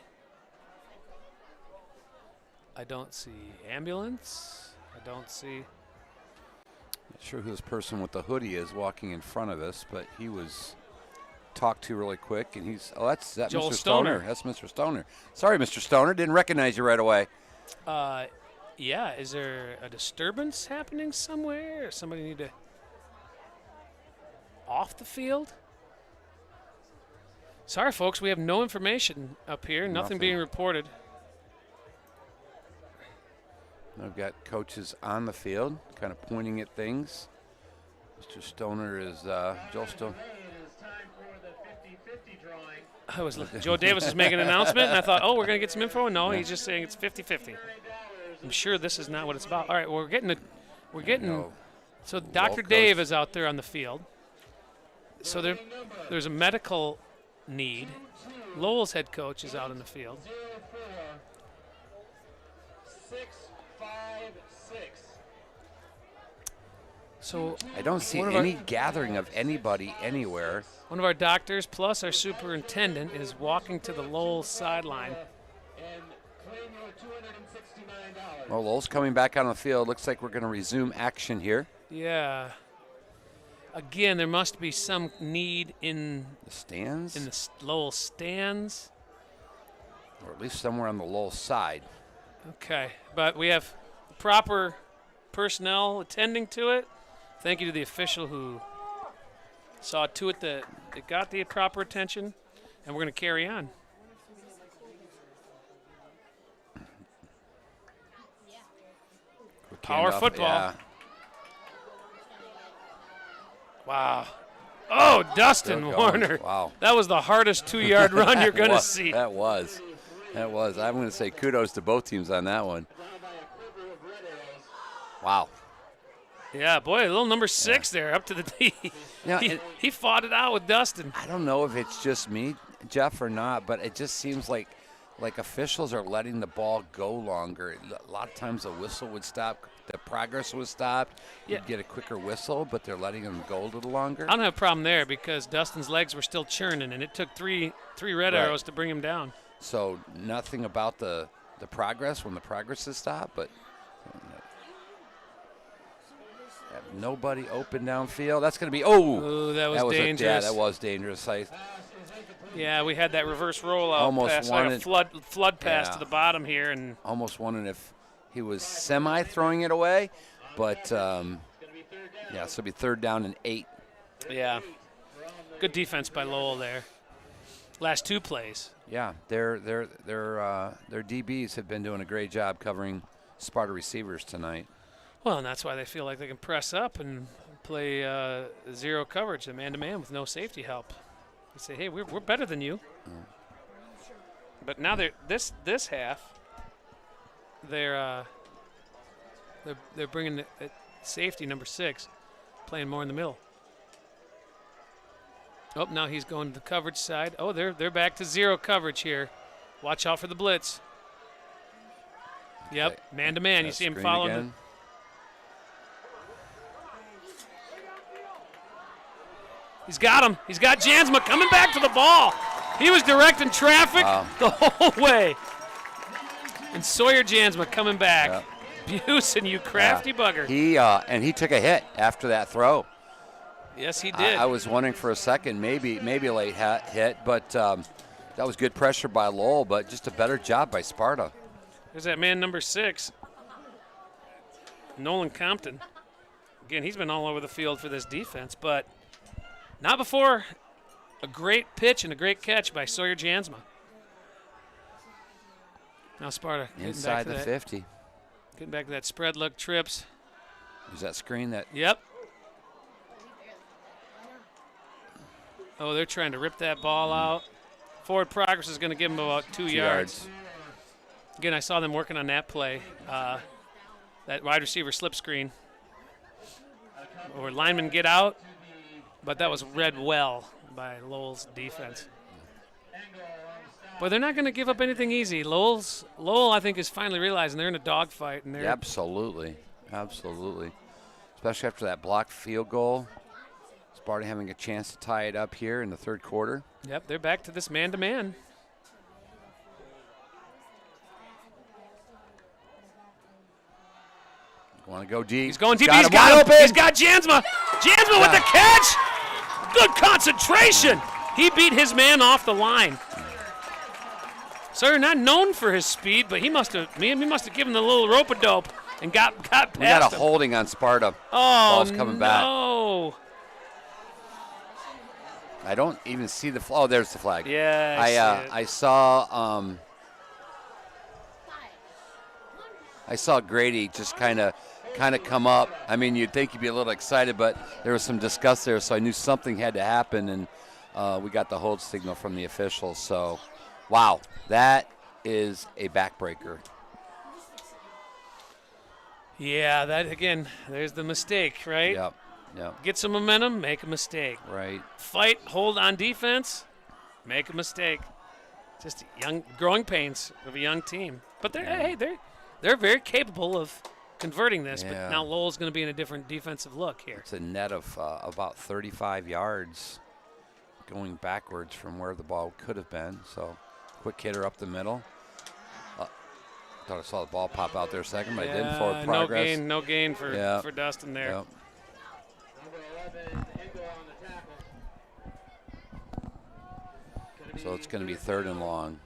ambulance. I don't see. Not sure who this person with the hoodie is walking in front of us, but he was talked to really quick, and that's Joel Mr. Stoner. That's Mr. Stoner. Sorry, Mr. Stoner, didn't recognize you right away. Yeah, is there a disturbance happening somewhere? Or somebody need to off the field? Sorry, folks, we have no information up here. Nothing being reported. I've got coaches on the field kind of pointing at things. Mr. Stoner is Joel Stoner. Joe Davis is making an announcement, and I thought, oh, we're going to get some info. No, he's just saying it's 50-50. I'm sure this is not what it's about. All right, well, so Dr. Dave is out there on the field. So there's a medical need. Lowell's head coach is out in the field. 656. So I don't see any gathering of anybody anywhere. one of our doctors plus our superintendent is walking to the Lowell sideline. And claim your $269. Well, Lowell's coming back on the field. Looks like we're going to resume action here. Yeah. Again, there must be some need in The stands? the Lowell stands. Or at least somewhere on the Lowell side. Okay, but we have proper personnel attending to it. Thank you to the official who saw to it that it got the proper attention, and we're going to carry on. Power Handoff, football. Yeah. Wow. Oh, Dustin Still going. Warner. Wow. That was the hardest 2-yard run you're going to see. That was. I'm going to say kudos to both teams on that one. Wow. Yeah, boy, a little number 6 there up to the Now, he fought it out with Dustin. I don't know if it's just me, Jeff, or not, but it just seems like officials are letting the ball go longer. A lot of times the whistle would stop, the progress was stopped. You'd get a quicker whistle, but they're letting them go a little longer. I don't have a problem there because Dustin's legs were still churning, and it took three red arrows to bring him down. So nothing about the progress when the progress is stopped, but have nobody open downfield. That's going to be that was dangerous. That was dangerous. Yeah, we had that reverse rollout Almost pass, like a flood pass to Yeah. the bottom here, and almost wondering if he was throwing it away, but so it'll be 3rd down and 8. yeah, good defense by Lowell there. Last 2 plays. Yeah, their DBs have been doing a great job covering Sparta receivers tonight. Well, and that's why they feel like they can press up and play zero coverage, man-to-man with no safety help. They say, hey, we're better than you. But now this half, they're bringing the safety number 6, playing more in the middle. Oh, now he's going to the coverage side. Oh, they're back to zero coverage here. Watch out for the blitz. Yep, man-to-man. You see him following. He's got him. He's got Jansma coming back to the ball. He was directing traffic the whole way. And Sawyer Jansma coming back. Busey, you crafty bugger. He took a hit after that throw. Yes, he did. I was wondering for a second, maybe a late hit, but that was good pressure by Lowell, but just a better job by Sparta. There's that man number 6, Nolan Compton. Again, he's been all over the field for this defense, but not before a great pitch and a great catch by Sawyer Jansma. Now Sparta Inside the 50. Getting back to that spread look, trips. Is that screen that? Yep. Oh, they're trying to rip that ball out. Forward progress is going to give them about 2 yards. Again, I saw them working on that play, that wide receiver slip screen, where linemen get out, but that was read well by Lowell's defense. But they're not going to give up anything easy. Lowell, I think, is finally realizing they're in a dogfight. And Absolutely. Especially after that blocked field goal. Sparta having a chance to tie it up here in the 3rd quarter. Yep, they're back to this man-to-man. Want to go deep. He's going deep. He's He's got him. He's got Jansma. Jansma with the catch. Good concentration. He beat his man off the line. Sawyer not known for his speed, but he must have given the little rope-a-dope and got past We got a him. holding on Sparta. Oh, Ball's coming back. No. I don't even see the flag. Oh, there's the flag. Yeah, I saw I saw Grady just kind of come up. I mean, you'd think he'd be a little excited, but there was some disgust there, so I knew something had to happen, and we got the hold signal from the officials. So, wow, that is a backbreaker. Yeah, that again, there's the mistake, right? Yep. Get some momentum, make a mistake. Right. Fight, hold on defense, make a mistake. Just growing pains of a young team. But they're very capable of converting this. Yeah. But now Lowell's going to be in a different defensive look here. It's a net of about 35 yards going backwards from where the ball could have been. So, quick hitter up the middle. Thought I saw the ball pop out there a second, but I didn't. Forward progress. No gain for Dustin there. Yep. So it's going to be 3rd and long.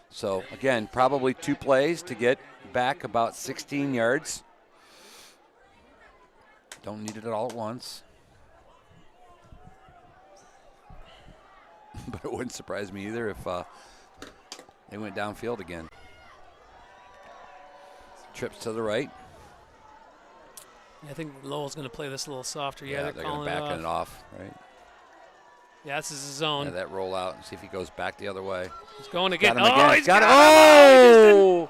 So, again, probably 2 plays to get back about 16 yards. Don't need it all at once. But it wouldn't surprise me either if they went downfield again. Trips to the right. I think Lowell's going to play this a little softer. Yeah, they're going to back it off, right? Yeah, this is his zone. Yeah, that roll out and see if he goes back the other way. He's going again. Got him again. He's got it. Oh!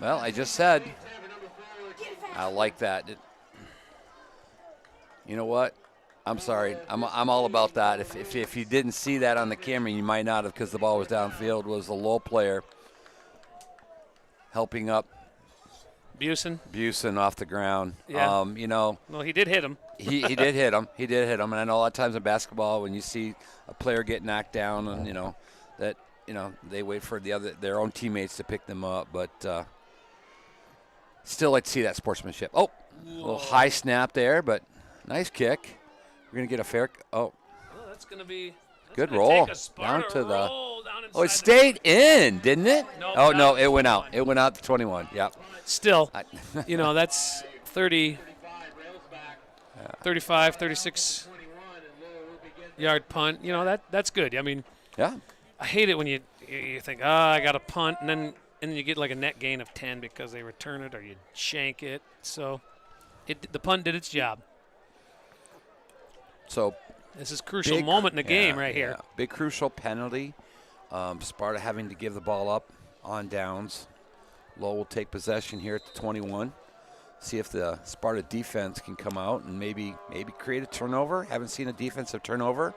Well, I just said, I like that. You know what? I'm sorry. I'm all about that. If you didn't see that on the camera, you might not have, because the ball was downfield. Was the Lowell player helping up Busen off the ground. Yeah. Well, he did hit him. he did hit him. He did hit him. And I know a lot of times in basketball, when you see a player get knocked down, and they wait for their own teammates to pick them up. But still, like to see that sportsmanship. Oh, a little high snap there, but nice kick. We're gonna get a fair. That's gonna be good roll down to the. Oh, it stayed in, didn't it? No, no, it went out. It went out to 21. Yep. Still, that's 30, 35, 36 yard punt. That's good. I mean, yeah. I hate it when you think, I got a punt, and then you get like a net gain of 10 because they return it or you shank it. So the punt did its job. So this is a crucial moment in the game right here. Big crucial penalty. Sparta having to give the ball up on downs. Lowell will take possession here at the 21. See if the Sparta defense can come out and maybe create a turnover. Haven't seen a defensive turnover.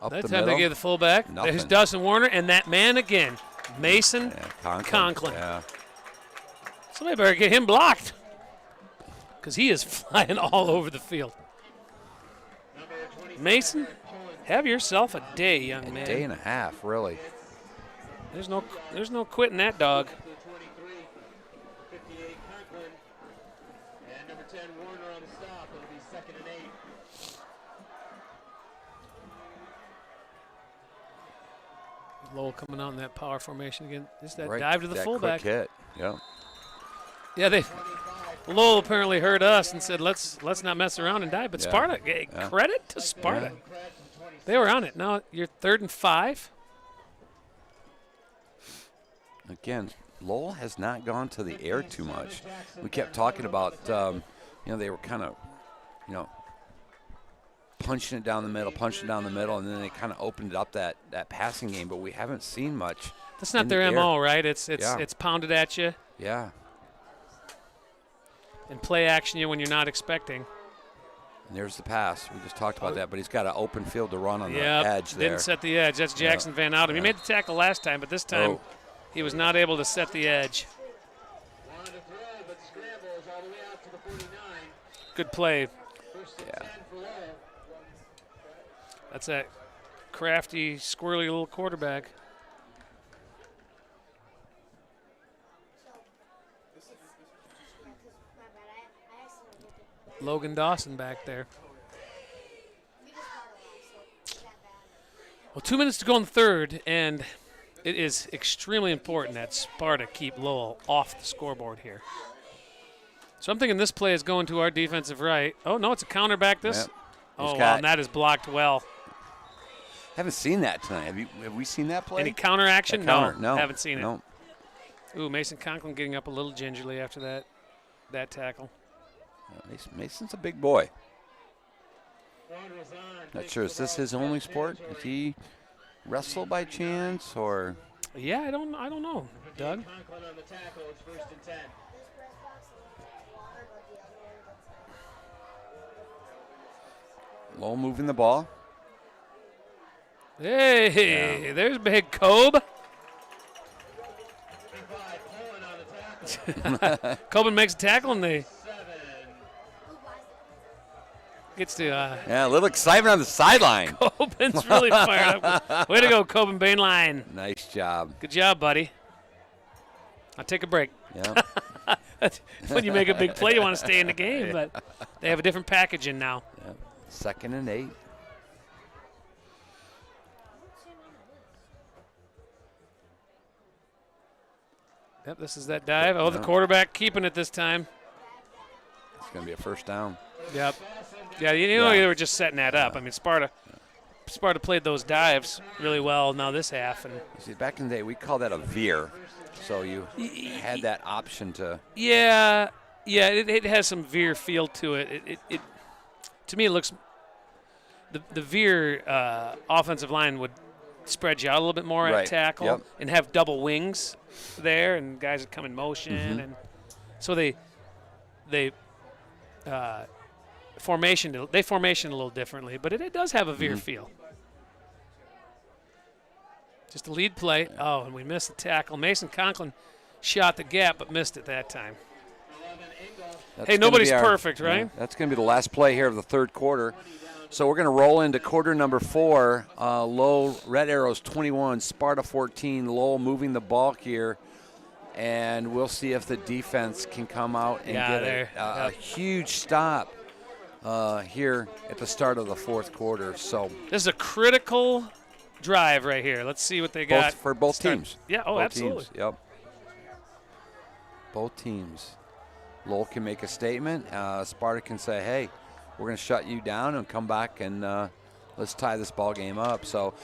Up that the time middle. they gave the fullback. Nothing. There's Dustin Warner and that man again, Mason Conklin. Yeah. Somebody better get him blocked because he is flying all over the field. Mason, have yourself a day, young man. A day and a half, really. There's no quitting that dog. Lowell coming out in that power formation again. Just that dive to the fullback. Quick hit. Yeah. Yeah, Lowell apparently heard us and said, let's not mess around and dive. But Sparta, credit to Sparta. Yeah. They were on it. Now you're 3rd and 5. Again, Lowell has not gone to the air too much. We kept talking about, they were kind of, punching it down the middle, and then they kind of opened up that passing game, but we haven't seen much. That's not their MO, right? It's pounded at you. Yeah. And play action you when you're not expecting. And there's the pass. We just talked about that, but he's got an open field to run on the edge there. Didn't set the edge. That's Jackson Van Oudem. He made the tackle last time, but this time he was not able to set the edge. Good play. Yeah. That's that crafty, squirrely little quarterback. Logan Dawson back there. Well, 2 minutes to go in the third, and it is extremely important that Sparta keep Lowell off the scoreboard here. So I'm thinking this play is going to our defensive right. Oh, no, it's a counter back this. Yep. Oh, wow, and that is blocked well. Haven't seen that tonight. Have we seen that play? Any counter action? No, haven't seen it. No. Ooh, Mason Conklin getting up a little gingerly after that tackle. Mason's a big boy. Not sure, is this his only sport? Does he wrestle by chance, or? Yeah, I don't know, Doug. Conklin on the tackle. It's 1st and 10. Lowell moving the ball. Hey, there's big Kobe. Coben makes a tackle and they gets to Yeah, a little excitement on the sideline. Coben's really fired up. Way to go, Coben Bainline. Nice job. Good job, buddy. I'll take a break. Yeah. When you make a big play, you want to stay in the game, but they have a different packaging now. Yep. 2nd and 8. Yep, this is that dive. Oh, the quarterback keeping it this time. It's going to be a 1st down. Yep. Yeah, you know they were just setting that up. I mean, Sparta played those dives really well now this half. And See, back in the day, we call that a veer. So you had that option to. Yeah, it has some veer feel to it. It to me, it looks the veer offensive line would spread you out a little bit more at tackle and have double wings there, and guys would come in motion, and so they formation a little differently, but it does have a veer feel. Just a lead play. Oh, and we missed the tackle. Mason Conklin shot the gap, but missed it that time. That's hey, nobody's perfect, right? Yeah, that's going to be the last play here of the 3rd quarter. So we're going to roll into quarter number 4. Lowell, Red Arrows 21, Sparta 14. Lowell moving the ball here. And we'll see if the defense can come out and get a huge stop here at the start of the 4th quarter. So this is a critical drive right here. Let's see what they got. For both teams. Yeah, both absolutely. Teams. Yep. Both teams. Lowell can make a statement. Sparta can say, hey, we're going to shut you down and come back and let's tie this ball game up. So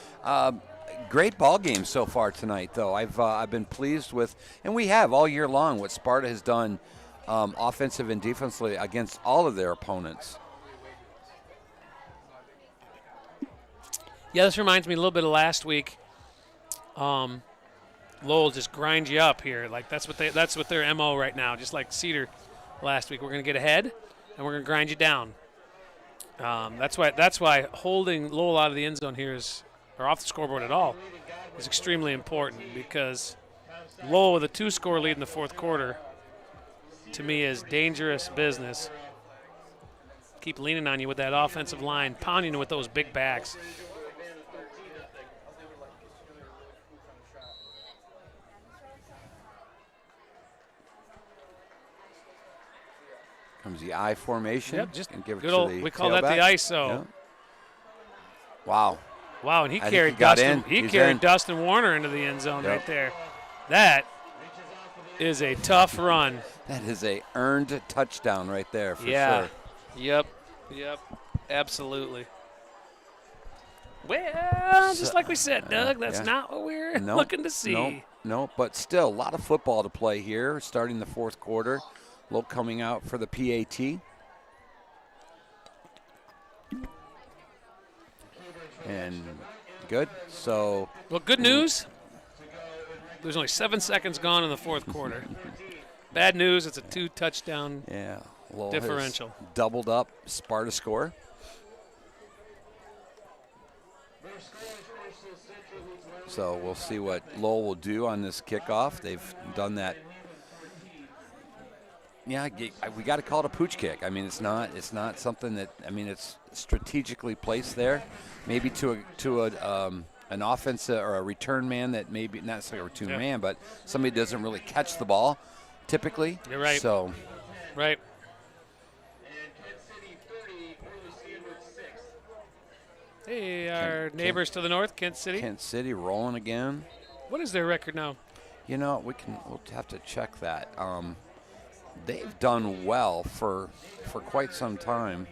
great ball game so far tonight, though. I've been pleased with, and we have all year long, what Sparta has done offensive and defensively against all of their opponents. Yeah, this reminds me a little bit of last week. Lowell just grinds you up here. Like that's what their MO right now. Just like Cedar last week, we're going to get ahead and we're going to grind you down. That's why holding Lowell out of the end zone here or off the scoreboard at all is extremely important, because Lowell with a 2-score lead in the 4th quarter to me is dangerous business. Keep leaning on you with that offensive line, pounding you with those big backs. Comes the I formation. Yep, just and give it good to old. the We call that the tailback. ISO. Yeah. Wow. Wow, and he I carried think he got Dustin. in. He He's carried in. Dustin Warner into the end zone right there. That is a tough run. That is a earned touchdown right there for Yeah. sure. Yep. Absolutely. Well, just like we said, Doug, that's not what we're looking to see. No, but still a lot of football to play here starting the 4th quarter. Lowell coming out for the PAT. And good. So. Well, good news. There's only 7 seconds gone in the 4th quarter. Bad news, it's a 2-touchdown Lowell differential. Has doubled up Sparta score. So we'll see what Lowell will do on this kickoff. They've done that. Yeah, we got to call it a pooch kick. I mean, it's not something that, I mean, it's strategically placed there, maybe to an offense or a return man that maybe not necessarily a return man, but somebody doesn't really catch the ball typically. You're right. So, right. Hey, our neighbors to the north, Kent City. Kent City rolling again. What is their record now? You know, we'll have to check that. They've done well for quite some time.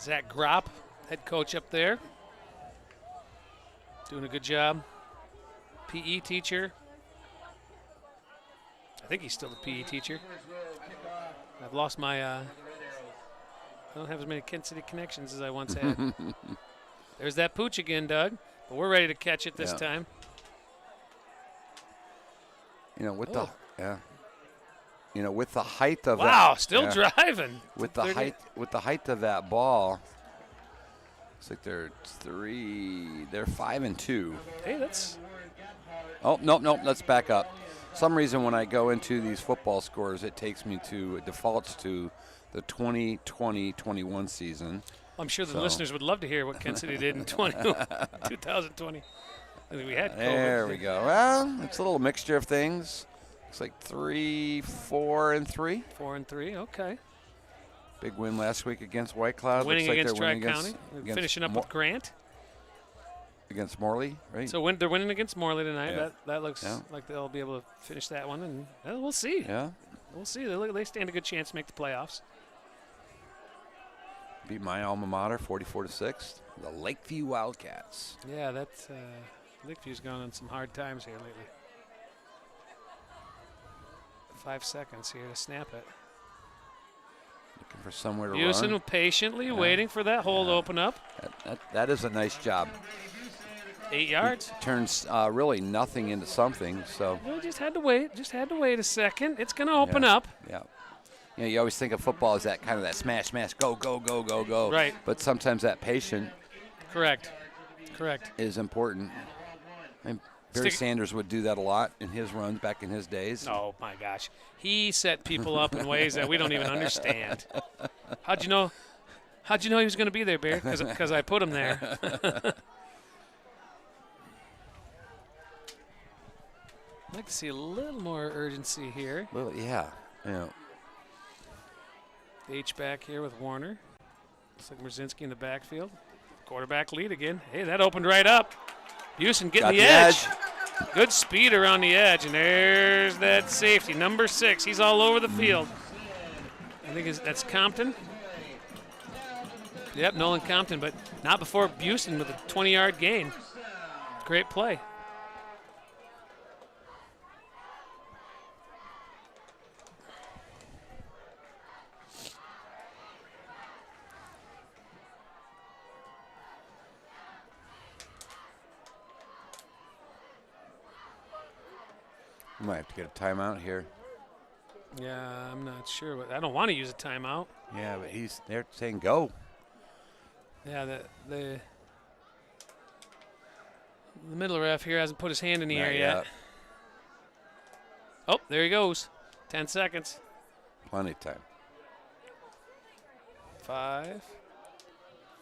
Zach Gropp, head coach up there. Doing a good job. PE teacher. I think he's still the PE teacher. I've lost my, I don't have as many Kent City connections as I once had. There's that pooch again, Doug. But we're ready to catch it this time. You know, with with the height of wow, still driving. With the height of that ball, looks like they're 5 and 2. Hey, that's. Oh, nope, let's back up. Some reason when I go into these football scores, it defaults to the 2020-21 season. I'm sure the listeners would love to hear what Kent City did in 2020. I think we had COVID. There we go. Well, it's a little mixture of things. Looks like 4 and 3. 4 and 3, okay. Big win last week against White Cloud. Winning Looks like against they're Tri-County. Finishing up with Grant. Against Morley, right? So they're winning against Morley tonight. Yeah. That looks like they'll be able to finish that one, and we'll see. Yeah. We'll see. They stand a good chance to make the playoffs. Beat my alma mater 44-6. The Lakeview Wildcats. Yeah, that's Lakeview's gone on some hard times here lately. 5 seconds here to snap it. Looking for somewhere to Houston run. Patiently waiting for that hole to open up. That is a nice job. 8 yards. It turns really nothing into something. So we just had to wait. Just had to wait a second. It's going to open up. Yeah. You know, you always think of football as that kind of that smash, go, go, go, go, go. Right. But sometimes that patient. Correct. Is important. Barry Sanders would do that a lot in his runs back in his days. Oh, my gosh. He set people up in ways that we don't even understand. How'd you know he was going to be there, Barry? Because I put him there. I'd like to see a little more urgency here. Yeah. H-back here with Warner. Looks like Merzinski in the backfield. Quarterback lead again. Hey, that opened right up. Houston getting the edge. Good speed around the edge, and there's that safety, number 6. He's all over the field. I think that's Compton. Yep, Nolan Compton, but not before Houston with a 20-yard gain. Great play. We might have to get a timeout here. Yeah, I'm not sure. I don't want to use a timeout. Yeah, but they're saying go. Yeah, the middle ref here hasn't put his hand in the air yet. Oh, there he goes. 10 seconds. Plenty of time. 5,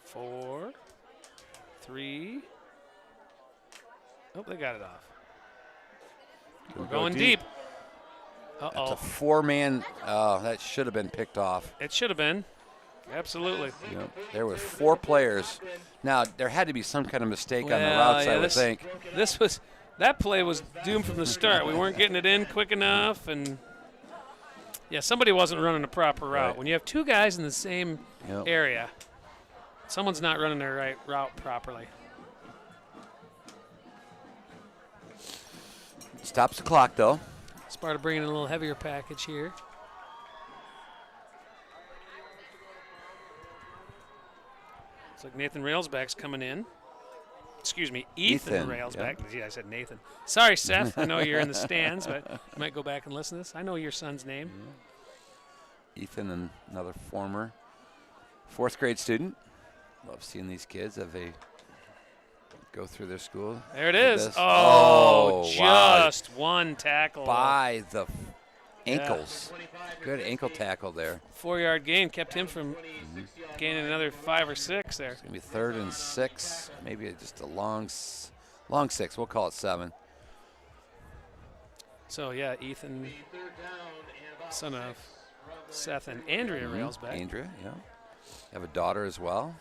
4, 3. Oh, they got it off. We're going deep. Uh-oh. It's a 4-man. That should have been picked off. It should have been. Absolutely. Yep. There were 4 players. Now, there had to be some kind of mistake on the routes, I would think. That play was doomed from the start. We weren't getting it in quick enough, and somebody wasn't running a proper route. Right. When you have 2 guys in the same area, someone's not running their right route properly. Stops the clock, though. Sparta bringing in a little heavier package here. Looks like Nathan Railsback's coming in. Excuse me, Ethan Railsback. Yep. Yeah, I said Nathan. Sorry, Seth. I know you're in the stands, but you might go back and listen to this. I know your son's name. Ethan, and another former 4th grade student. Love seeing these kids as they go through their school. There it is. Oh, just one tackle. By the ankles. Good ankle tackle there. 4-yard gain kept him from gaining another 5 or 6 there. It's going to be 3rd and 6. Maybe just a long 6. We'll call it 7. So, Ethan, son of Seth and Andrea Railsback. Andrea, yeah. Have a daughter as well.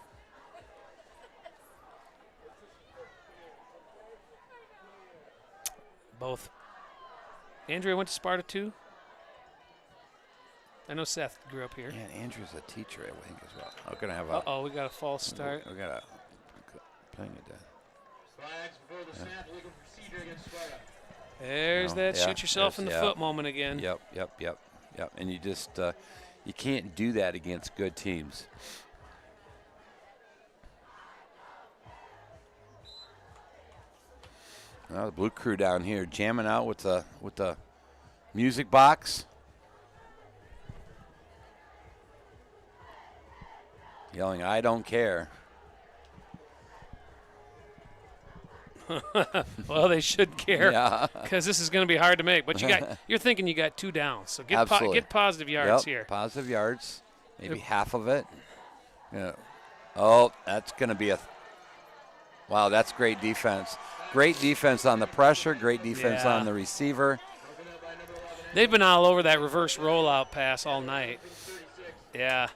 Both. Andrea went to Sparta too. I know Seth grew up here. Yeah, and Andrew's a teacher, I think, as well. We're going to have Uh-oh, we got a false start. We got a playing it down. Flags before the snap, legal procedure against Sparta. There's that shoot yourself in the foot moment again. Yep. And you just you can't do that against good teams. Well, the blue crew down here jamming out with the music box. Yelling, "I don't care." Well, they should care Yeah. because this is going to be hard to make. But you're thinking you got 2 downs, so get positive yards here. Positive yards, maybe half of it. Yeah. Oh, that's going to be wow. That's great defense. Great defense on the pressure. Great defense on the receiver. They've been all over that reverse rollout pass all night. Yeah.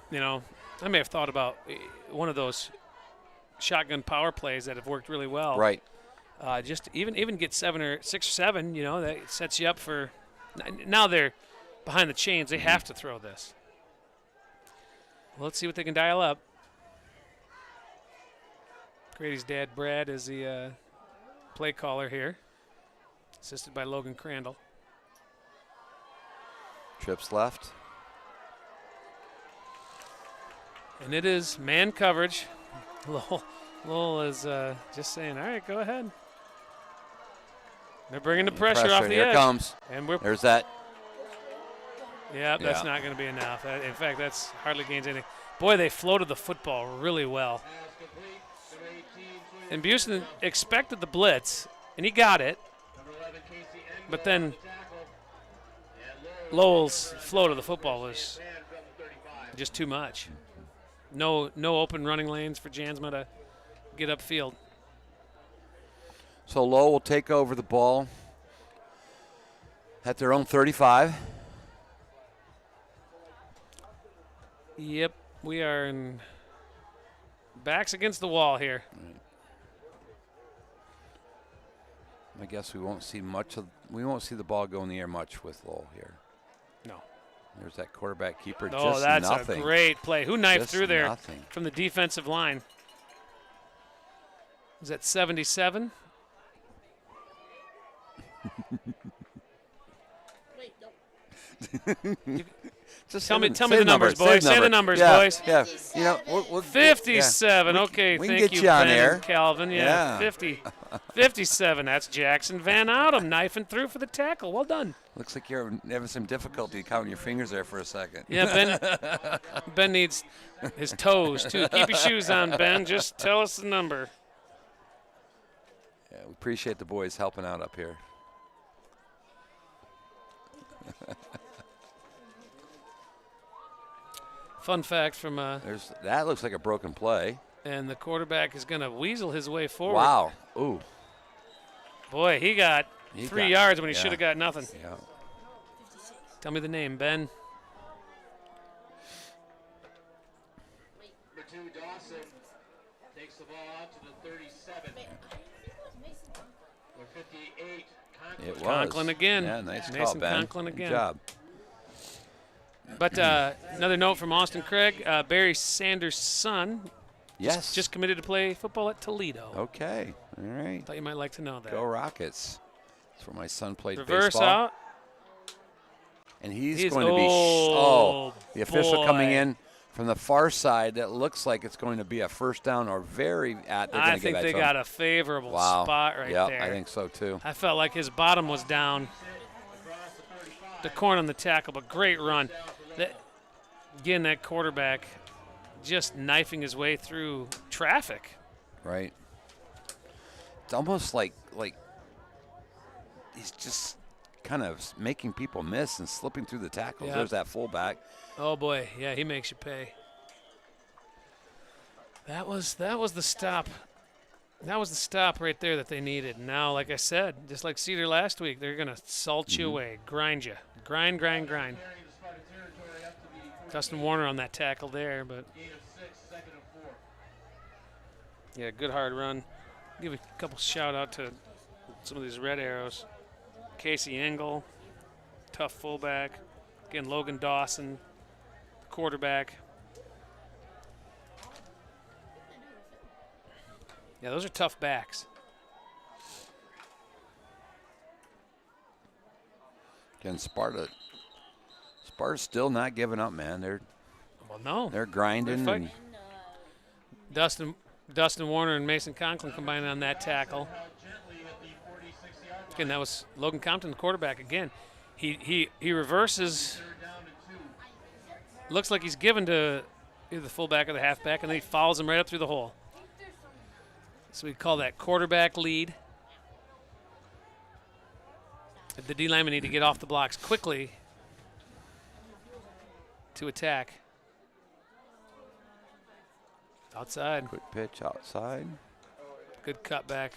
You know, I may have thought about one of those shotgun power plays that have worked really well. Right. Just even get 6 or 7, you know, that sets you up for – now they're behind the chains. They have to throw this. Well, let's see what they can dial up. Grady's dad, Brad, is the play caller here, assisted by Logan Crandall. Trips left. And it is man coverage. Lowell is just saying, all right, go ahead. They're bringing the pressure off the Here edge. It comes. And There's that. Yeah, that's not going to be enough. In fact, that's hardly gains anything. Boy, they floated the football really well. And Buston expected the blitz, and he got it. But then Lowell's flow to the football was just too much. No open running lanes for Jansma to get upfield. So Lowell will take over the ball at their own 35. Yep, we are in backs against the wall here. I guess we won't see the ball go in the air much with Lowell here. No. There's that quarterback keeper. Oh, just that's nothing. a great play. Who knifed Just through there nothing. from the defensive line? Was that 77? Just tell me say the numbers, boys. Say the numbers, boys. Yeah, you know, we'll 57. Okay, we can thank get you, you on Ben air. and Calvin. Yeah, 57. That's Jackson Van Outem knifing through for the tackle. Well done. Looks like you're having some difficulty counting your fingers there for a second. Yeah, Ben needs his toes, too. Keep your shoes on, Ben. Just tell us the number. Yeah, we appreciate the boys helping out up here. Fun fact from that looks like a broken play. And the quarterback is going to weasel his way forward. Wow. Ooh. Boy, he got 3 yards when he should have got nothing. Yeah. Tell me the name, Ben. Number 2, Dawson takes the ball out to the 37. Number 58, Conklin. It was. Conklin again. Yeah, nice call, Mason Ben. Conklin again. Good job. But another note from Austin Craig, Barry Sanders' son just committed to play football at Toledo. Okay. All right. Thought you might like to know that. Go Rockets. That's where my son played Reverse baseball. out. And he's going to be the official coming in from the far side. That looks like it's going to be a first down or I think they got a favorable spot right there. Yeah, I think so too. I felt like his bottom was down. The corn on the tackle, but great run. Again, that quarterback just knifing his way through traffic. Right. It's almost like he's just kind of making people miss and slipping through the tackles. Yep. There's that fullback. Oh boy, yeah, he makes you pay. That was the stop. That was the stop right there that they needed. Now, like I said, just like Cedar last week, they're going to salt you away, grind you. Grind. Dustin Warner on that tackle there, but yeah, good hard run. Give a couple shout out to some of these red arrows. Casey Engel, tough fullback. Again, Logan Dawson, the quarterback. Yeah, those are tough backs. Again, Sparta's still not giving up, man. They're grinding. They're fighting. Dustin Warner and Mason Conklin combined on that tackle. Again, that was Logan Compton, the quarterback. Again, he reverses. Looks like he's given to either the fullback or the halfback, and then he follows him right up through the hole. So we call that quarterback lead. The D linemen need to get off the blocks quickly to attack. Outside. Quick pitch outside. Good cutback.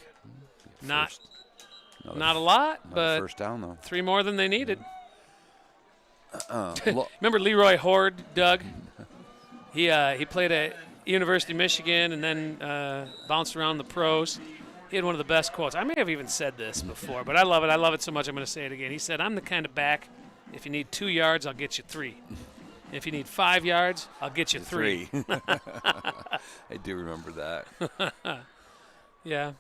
Not a lot, but first down though. 3 more than they needed. Remember Leroy Horde, Doug? He played at University of Michigan and then bounced around the pros. He had one of the best quotes. I may have even said this before, but I love it. I love it so much I'm going to say it again. He said, "I'm the kind of back, if you need 2 yards, I'll get you 3. If you need 5 yards, I'll get you 3. I do remember that. Yeah,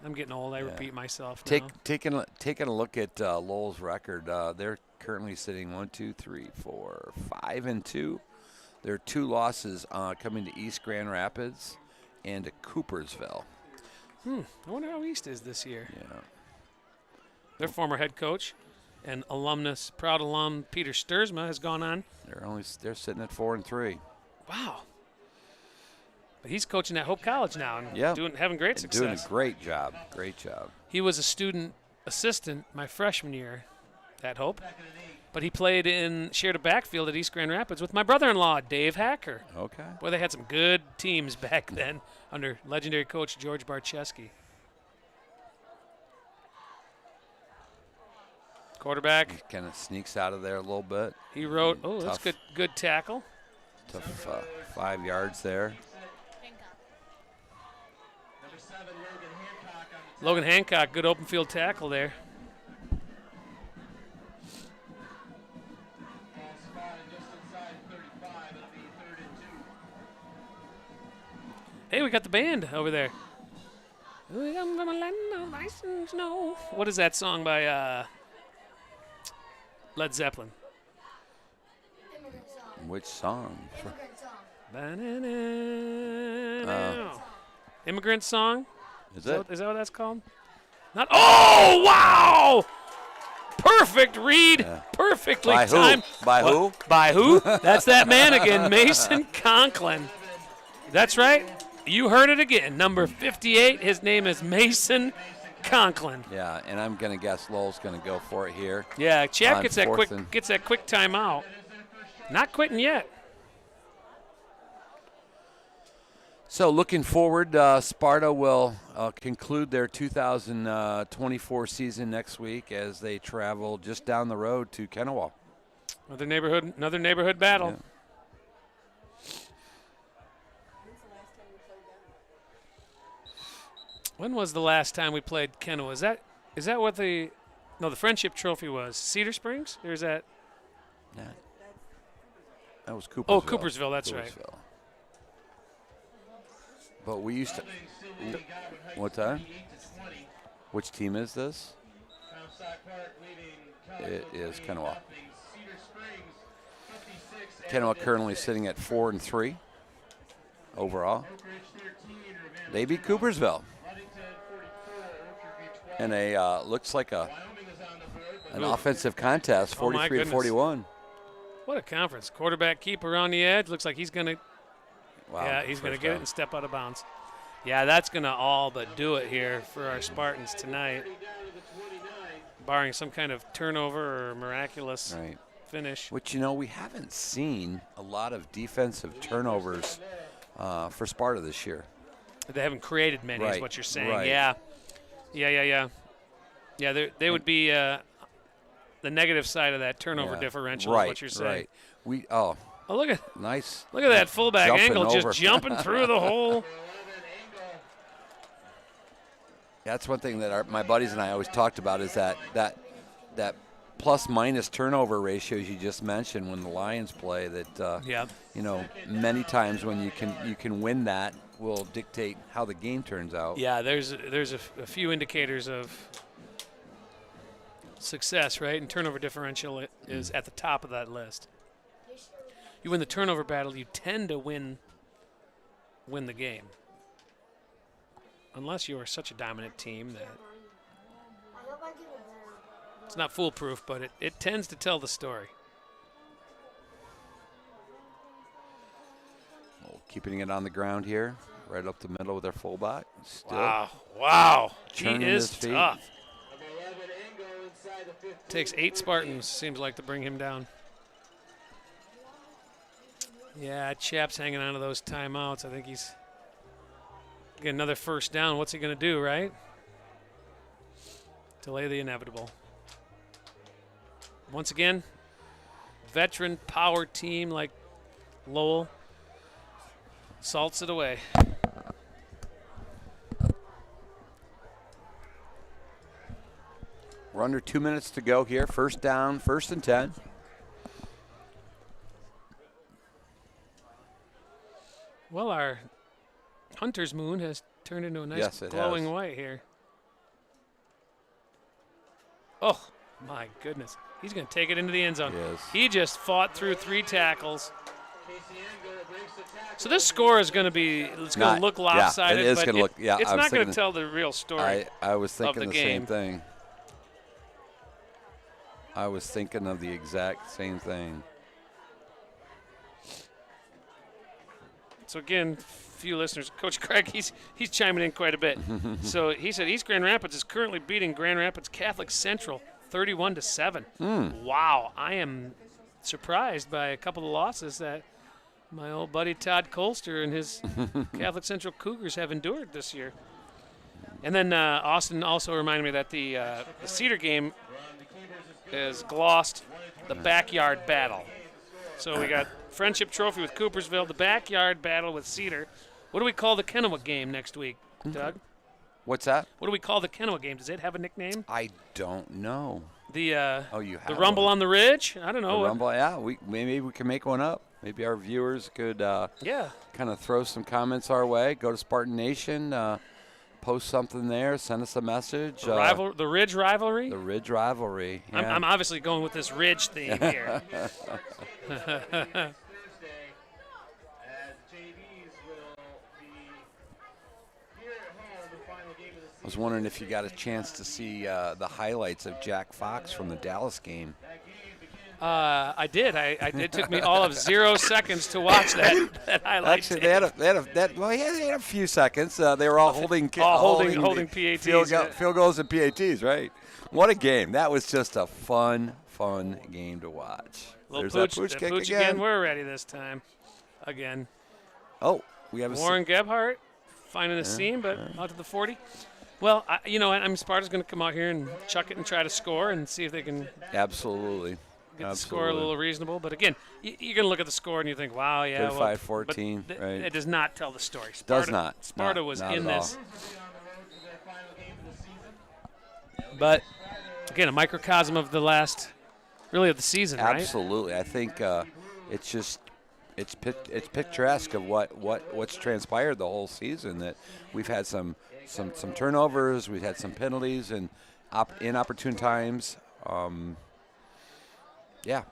I'm getting old. I repeat myself now. Taking a look at Lowell's record, they're currently sitting 1, 2, 3, 4, 5 and 2. There are 2 losses coming to East Grand Rapids and to Coopersville. I wonder how East is this year. Yeah. Their former head coach and proud alum Peter Sturzma has gone on. They're sitting at 4 and 3. Wow. But he's coaching at Hope College now and having great success. Doing a great job. Great job. He was a student assistant my freshman year at Hope, but he shared a backfield at East Grand Rapids with my brother-in-law, Dave Hacker. Okay. Boy, they had some good teams back then under legendary coach George Barczewski. Quarterback. He kind of sneaks out of there a little bit. He wrote, that's good tackle. Tough 5 yards there. Logan Hancock, good open field tackle there. Hey, we got the band over there. What is that song by Led Zeppelin? Which song? Immigrant Song? Is that what that's called? Not. Oh, wow! Perfect read. Yeah. Perfectly timed. By who? By who? That's that man again, Mason Conklin. That's right. You heard it again. Number 58. His name is Mason Conklin. Yeah, and I'm gonna guess Lowell's gonna go for it here. Yeah, Chap gets that quick timeout. Not quitting yet. So looking forward, Sparta will conclude their 2024 season next week as they travel just down the road to Kennewaw. Another neighborhood battle. Yeah. When was the last time we played Kennewaw? Is that what the Friendship Trophy was? Cedar Springs? Or is that? Yeah. That was Coopersville. Oh, Coopersville, that's right. But we used to. What time? Which team is this? It is Kennewaw. Kennewaw currently sitting at 4 and 3 overall. They beat Coopersville. And looks like an offensive contest, 43 to 41. What a conference. Quarterback keeper on the edge. Looks like he's going to. Wow, yeah, he's going to get it and step out of bounds. Yeah, that's going to all but do it here for our Spartans tonight, barring some kind of turnover or miraculous finish. Which, we haven't seen a lot of defensive turnovers for Sparta this year. They haven't created many is what you're saying. Right. Yeah. Yeah, they would be the negative side of that turnover differential is what you're saying. Right. Oh, look at that fullback angle just jumping through the hole. That's one thing that my buddies and I always talked about is that plus-minus turnover ratios you just mentioned when the Lions play that, you know, many times when you can win that will dictate how the game turns out. Yeah, there's a few indicators of success, right? And turnover differential is at the top of that list. You win the turnover battle, you tend to win the game. Unless you are such a dominant team that it's not foolproof, but it tends to tell the story. Keeping it on the ground here, right up the middle with their fullback. Still Wow. He churning is his feet. tough. Takes 8 Spartans, seems like, to bring him down. Yeah, Chap's hanging on to those timeouts. I think he's getting another first down. What's he going to do, right? Delay the inevitable. Once again, veteran power team like Lowell salts it away. We're under 2 minutes to go here. First down, 1st and 10. Well, our hunter's moon has turned into a nice glowing white here. Oh, my goodness. He's going to take it into the end zone. He just fought through 3 tackles. So this score is going to be, it's going to look lopsided. Yeah, it is going to look, it's not going to tell the real story. I was thinking the the game. same thing. I was thinking of the exact same thing. So again, few listeners, Coach Craig, he's chiming in quite a bit. So he said East Grand Rapids is currently beating Grand Rapids Catholic Central 31-7. Wow, I am surprised by a couple of losses that my old buddy Todd Colster and his Catholic Central Cougars have endured this year. And then Austin also reminded me that the Cedar game has glossed the backyard battle. So we got Friendship Trophy with Coopersville, the backyard battle with Cedar. What do we call the Kennewick game next week, Doug? What's that? What do we call the Kennewick game? Does it have a nickname? I don't know. The you have the Rumble one. on the Ridge? I don't know. The Rumble, yeah. Maybe we can make one up. Maybe our viewers could kind of throw some comments our way. Go to Spartan Nation, post something there, send us a message. The Ridge Rivalry? The Ridge Rivalry. Yeah. I'm obviously going with this Ridge theme here. I was wondering if you got a chance to see the highlights of Jack Fox from the Dallas game. I did. It took me all of 0 seconds to watch that highlight. Actually, they had a few seconds. They were all holding PATs, field goals and PATs, right? What a game! That was just a fun game to watch. There's that pooch kick again. We're ready this time. Again. Oh, we have Warren Gebhardt finding the seam, but out to the 40. Well, Sparta's going to come out here and chuck it and try to score and see if they can. Absolutely. Get the score a little reasonable. But again, you're going to look at the score and you think, wow, yeah. 35-14, right. It does not tell the story. Does not. Sparta was not in at this. But, again, a microcosm of the season, right? Absolutely. I think it's picturesque of what's transpired the whole season, that we've had some turnovers, we've had some penalties and inopportune times.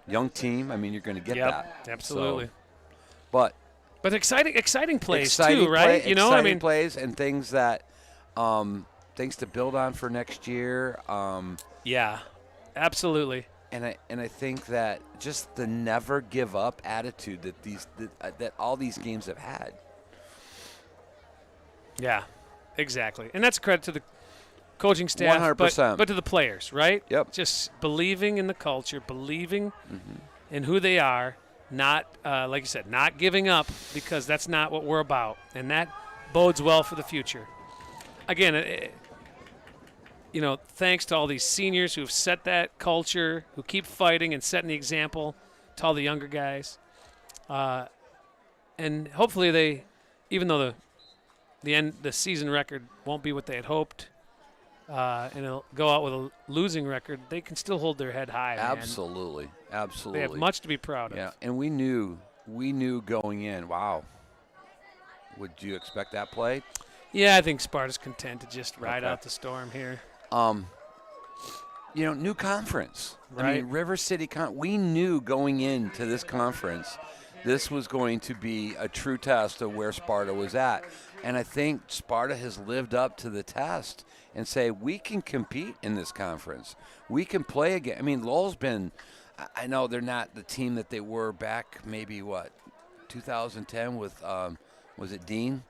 Young team. I mean, you're going to get that. Absolutely. So, but exciting plays too, right? Exciting plays and things that things to build on for next year. Yeah, absolutely. And I think that just the never give up attitude that all these games have had. Yeah, exactly. And that's a credit to the coaching staff, 100%. But to the players, right? Yep. Just believing in the culture, believing in who they are, not, like you said, not giving up, because that's not what we're about. And that bodes well for the future. Again, thanks to all these seniors who have set that culture, who keep fighting and setting the example to all the younger guys. And hopefully even though the season record won't be what they had hoped, and it'll go out with a losing record, they can still hold their head high. Man. Absolutely. They have much to be proud of. Yeah, and we knew going in, wow, would you expect that play? Yeah, I think Sparta's content to just ride out the storm here. New conference. Right. I mean, River City, we knew going into this conference this was going to be a true test of where Sparta was at. And I think Sparta has lived up to the test and say, we can compete in this conference. We can play again. I mean, Lowell's been, I know they're not the team that they were back maybe, 2010 with, was it Dean?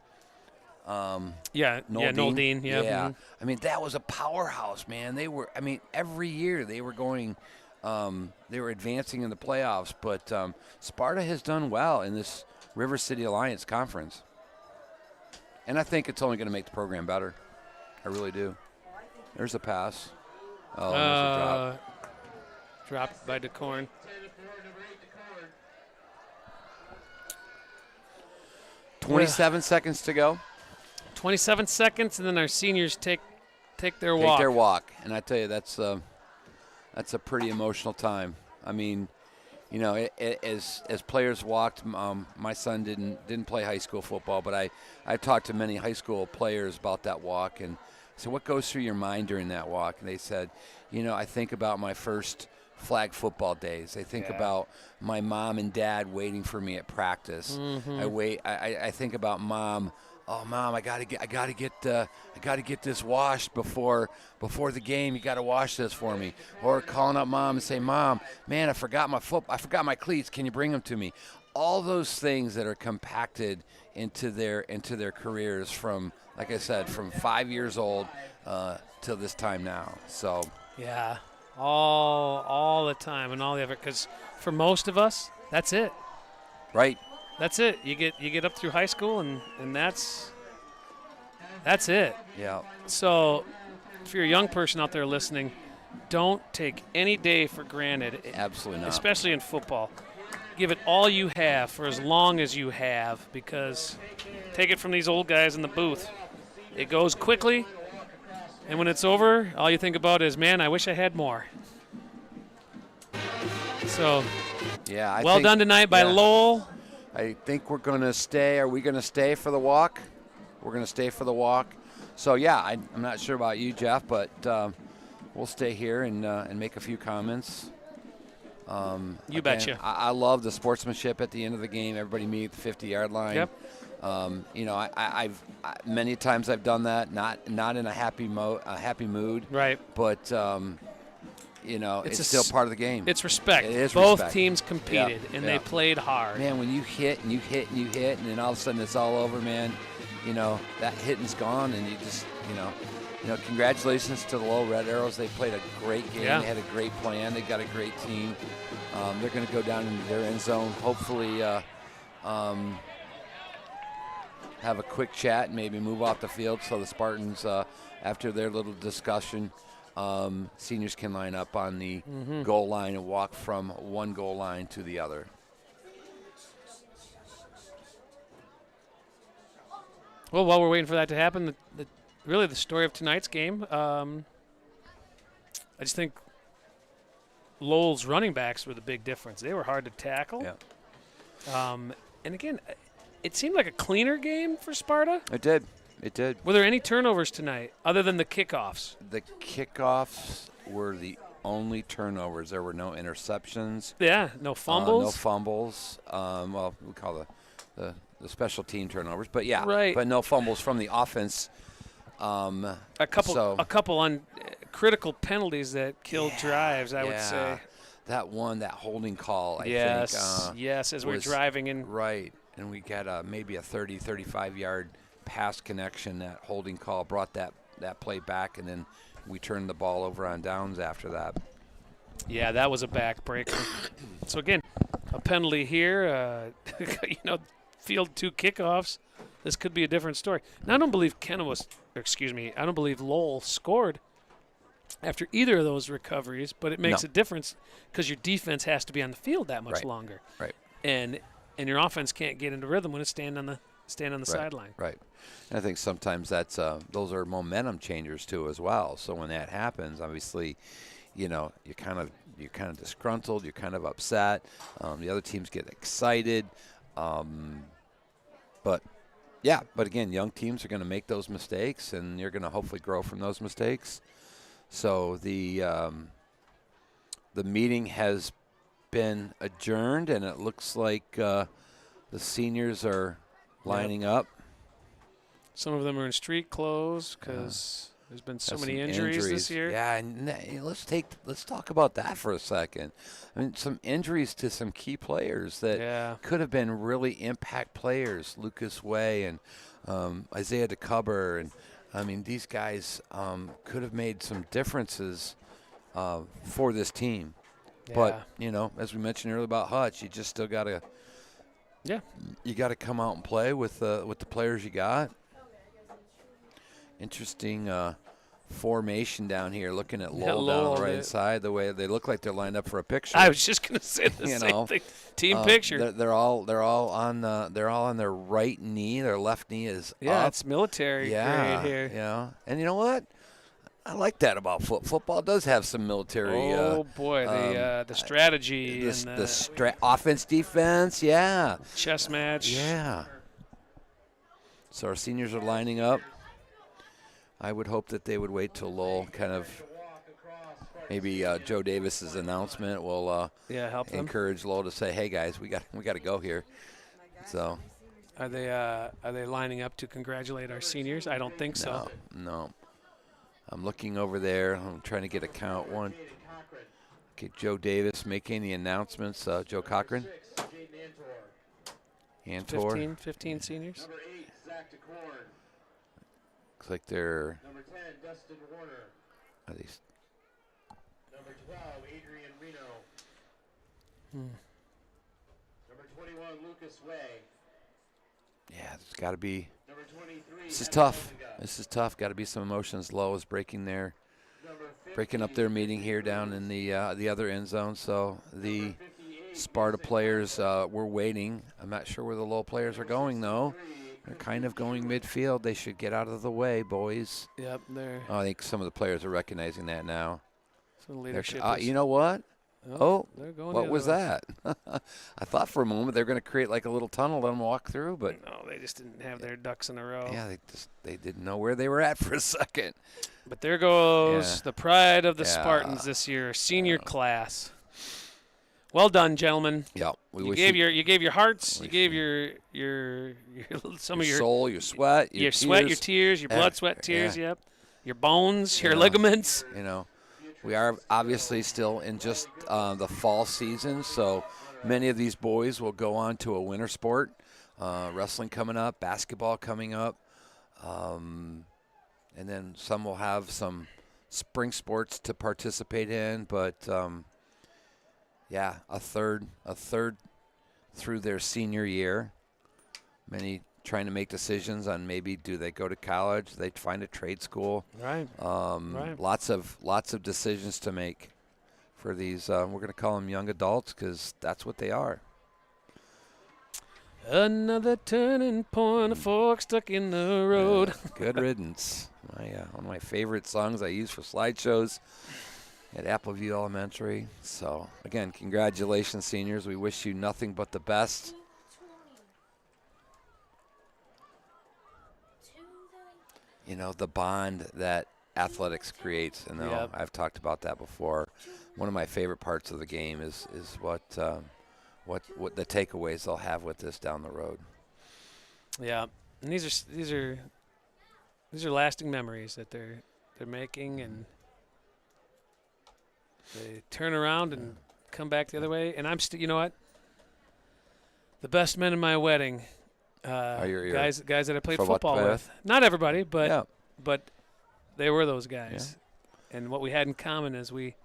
Noel Dean. Yeah. Mm-hmm. I mean, that was a powerhouse, man. They were, every year they were going, they were advancing in the playoffs. But Sparta has done well in this River City Alliance conference. And I think it's only going to make the program better. I really do. There's a pass. Oh, there's a drop. Dropped by DeCorn. 27 seconds to go. 27 seconds, and then our seniors take their walk. Take their walk, and I tell you, that's a pretty emotional time. I mean, as players walked, my son didn't play high school football, but I talked to many high school players about that walk, and I said, what goes through your mind during that walk? And they said, I think about my first flag football days. I think about my mom and dad waiting for me at practice. Mm-hmm. I think about mom. Oh, Mom, I gotta get this washed before the game. You gotta wash this for me. Or calling up Mom and say, Mom, man, I forgot my cleats. Can you bring them to me? All those things that are compacted into their careers from, like I said, from 5 years old till this time now. So yeah, all the time and all the effort. Because for most of us, that's it. Right. That's it. You get up through high school, and that's it. Yeah. So if you're a young person out there listening, don't take any day for granted. Absolutely not. Especially in football. Give it all you have for as long as you have, because take it from these old guys in the booth. It goes quickly, and when it's over, all you think about is, man, I wish I had more. So yeah, well done tonight by Lowell. I think we're going to stay. Are we going to stay for the walk? We're going to stay for the walk. So, yeah, I'm not sure about you, Jeff, but we'll stay here and make a few comments. You betcha. I love the sportsmanship at the end of the game. Everybody meet at the 50-yard line. Yep. I've many times I've done that, not in a happy mood. Right. But it's still part of the game. It's respect. It is Both respect. teams competed, and they played hard. Man, when you hit and you hit and you hit, and then all of a sudden it's all over, man, that hitting's gone, and you just, congratulations to the Lowell Red Arrows. They played a great game. Yeah. They had a great plan. They got a great team. They're going to go down into their end zone, hopefully have a quick chat and maybe move off the field so the Spartans, after their little discussion, seniors can line up on the goal line and walk from one goal line to the other. Well, while we're waiting for that to happen, really the story of tonight's game, I just think Lowell's running backs were the big difference. They were hard to tackle. Yeah. And again, it seemed like a cleaner game for Sparta. It did. It did. Were there any turnovers tonight other than the kickoffs? The kickoffs were the only turnovers. There were no interceptions. Yeah, no fumbles. No fumbles. Well, we call the special team turnovers, but yeah, right. But no fumbles from the offense. A couple on critical penalties that killed drives, I would say. That holding call, I think. Yes, as we're driving in. Right, and we got maybe a 30, 35-yard pass connection. That holding call brought that play back, and then we turned the ball over on downs after that. Yeah, that was a backbreaker. So, again, a penalty here, field 2 kickoffs. This could be a different story. Now, I don't believe I don't believe Lowell scored after either of those recoveries, but it makes a difference because your defense has to be on the field that much longer. Right. And your offense can't get into rhythm when it's standing on the sideline. Right. And I think sometimes that's those are momentum changers too as well. So when that happens, obviously, you're kind of disgruntled, you're kind of upset. The other teams get excited, but again, young teams are going to make those mistakes, and you're going to hopefully grow from those mistakes. So the meeting has been adjourned, and it looks like the seniors are lining up. Some of them are in street clothes because there's been so many injuries this year. Yeah, and let's talk about that for a second. I mean, some injuries to some key players that could have been really impact players. Lucas Way and Isaiah DeCubber, and I mean, these guys could have made some differences for this team. Yeah. But as we mentioned earlier about Hutch, you just still gotta you gotta come out and play with the players you got. Interesting formation down here, looking at Lowell down on the right side, the way they look like they're lined up for a picture. I was just going to say the same thing. Team picture. They're all on their right knee. Their left knee is up. It's military grade here. Yeah, and you know what? I like that about football. Does have some military. Oh boy, the strategy, the offense, defense. Yeah. Chess match. Yeah. So our seniors are lining up. I would hope that they would wait till Lowell kind of maybe Joe Davis's announcement will help them. Encourage Lowell to say, "Hey guys, we got to go here." So are they lining up to congratulate our seniors? I don't think so. No. I'm looking over there. I'm trying to get a count. One. Okay, Joe Davis making the announcements. Joe Cochran. Antor. 15 seniors. Looks like they're. Number 10, Dustin Warner. Are these? Number 12, Adrian Reno. Number 21, Lucas Way. Yeah, there's got to be. Number 23. This is tough. This is tough. Got to be some emotions. Low is breaking up their meeting here down in the other end zone. So the Sparta players were waiting. I'm not sure where the Lowell players are going though. They're kind of going midfield. They should get out of the way, boys. Yep, they're. I think some of the players are recognizing that now. Some leadership. You know what? They're going what was that? I thought for a moment they were going to create like a little tunnel, let them walk through, but no, they just didn't have their ducks in a row. Yeah, they didn't know where they were at for a second. But there goes the pride of the Spartans this year, senior class. Well done, gentlemen. Yeah, you gave your hearts, you gave your some of your soul, your sweat, your tears, your blood, sweat, tears. Yep, your bones, your ligaments. We are obviously still in just the fall season, so many of these boys will go on to a winter sport. Wrestling coming up, basketball coming up, and then some will have some spring sports to participate in. But a third through their senior year. Many trying to make decisions on maybe do they go to college, they find a trade school. Right. Lots of decisions to make for these. We're going to call them young adults because that's what they are. Another turning point, a fork stuck in the road. Good riddance. One of my favorite songs I use for slideshows at Appleview Elementary. So again, congratulations, seniors. We wish you nothing but the best. The bond that athletics creates, and I've talked about that before. One of my favorite parts of the game is what the takeaways they'll have with this down the road. Yeah, and these are lasting memories that they're making, and they turn around and come back the other way. And I'm still, you know what? The best men in my wedding. Guys that I played football with. Not everybody, but they were those guys. Yeah. And what we had in common is we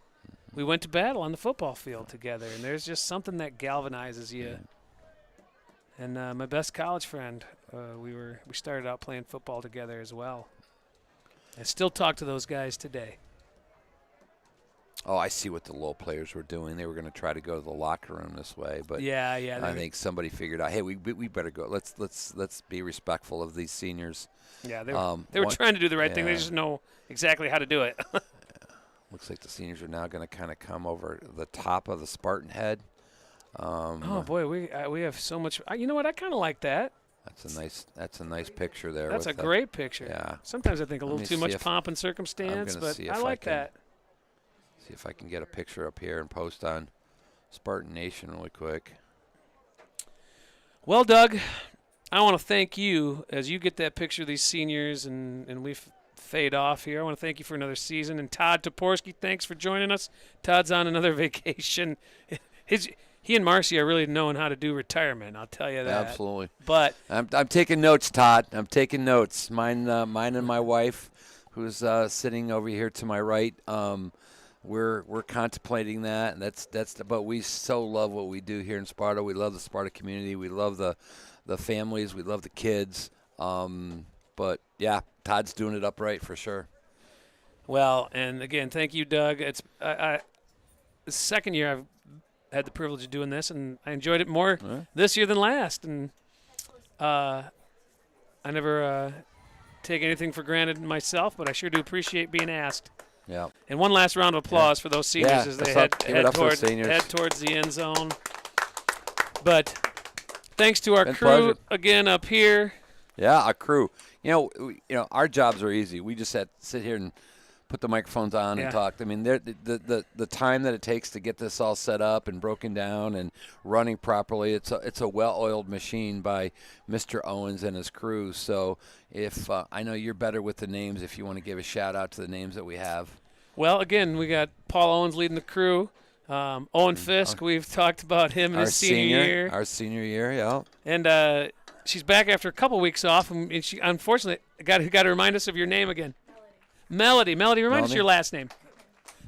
went to battle on the football field together, and there's just something that galvanizes you. And my best college friend, we started out playing football together as well. I still talk to those guys today. Oh, I see what the Lowell players were doing. They were going to try to go to the locker room this way, but Yeah. I think somebody figured out, hey, we better go. Let's be respectful of these seniors. Yeah, they were trying to do the right thing. They Yeah. just know exactly how to do it. Looks like the seniors are now going to kind of come over the top of the Spartan head. Oh boy, we have so much. You know what? I kind of like that. That's a nice picture there. That's a with great picture. Yeah. Sometimes I think a Let little me too see much if- pomp and circumstance, I'm gonna but see I if I like can- that. See if I can get a picture up here and post on Spartan Nation really quick. Well, Doug, I want to thank you as you get that picture of these seniors and we fade off here. I want to thank you for another season. And Todd Toporski, thanks for joining us. Todd's on another vacation. He and Marcy are really knowing how to do retirement, I'll tell you that. Absolutely. But I'm taking notes, Todd. I'm taking notes. Mine and my wife, who's sitting over here to my right. We're contemplating that, and but we so love what we do here in Sparta. We love the Sparta community. We love the families. We love the kids. But yeah, Todd's doing it upright for sure. well, and again, thank you, Doug. It's the second year I've had the privilege of doing this, and I enjoyed it more this year than last. And I never take anything for granted myself, but I sure do appreciate being asked. Yeah. And one last round of applause for those seniors Yeah, as they give it up for the seniors. head towards the end zone. But thanks to our Been crew pleasure. again up here. Yeah, our crew. You know, our jobs are easy. We just have to sit here and put the microphones on Yeah. and talk. I mean, the time that it takes to get this all set up and broken down and running properly, it's a well-oiled machine by Mr. Owens and his crew. So if I know you're better with the names, if you want to give a shout-out to the names that we have. Well, again, we got Paul Owens leading the crew. Owen Fisk, we've talked about him in Our his senior year. Our senior year, yeah. And she's back after a couple weeks off, and she unfortunately got to remind us of your name again. Melody, remind us Melody? your last name.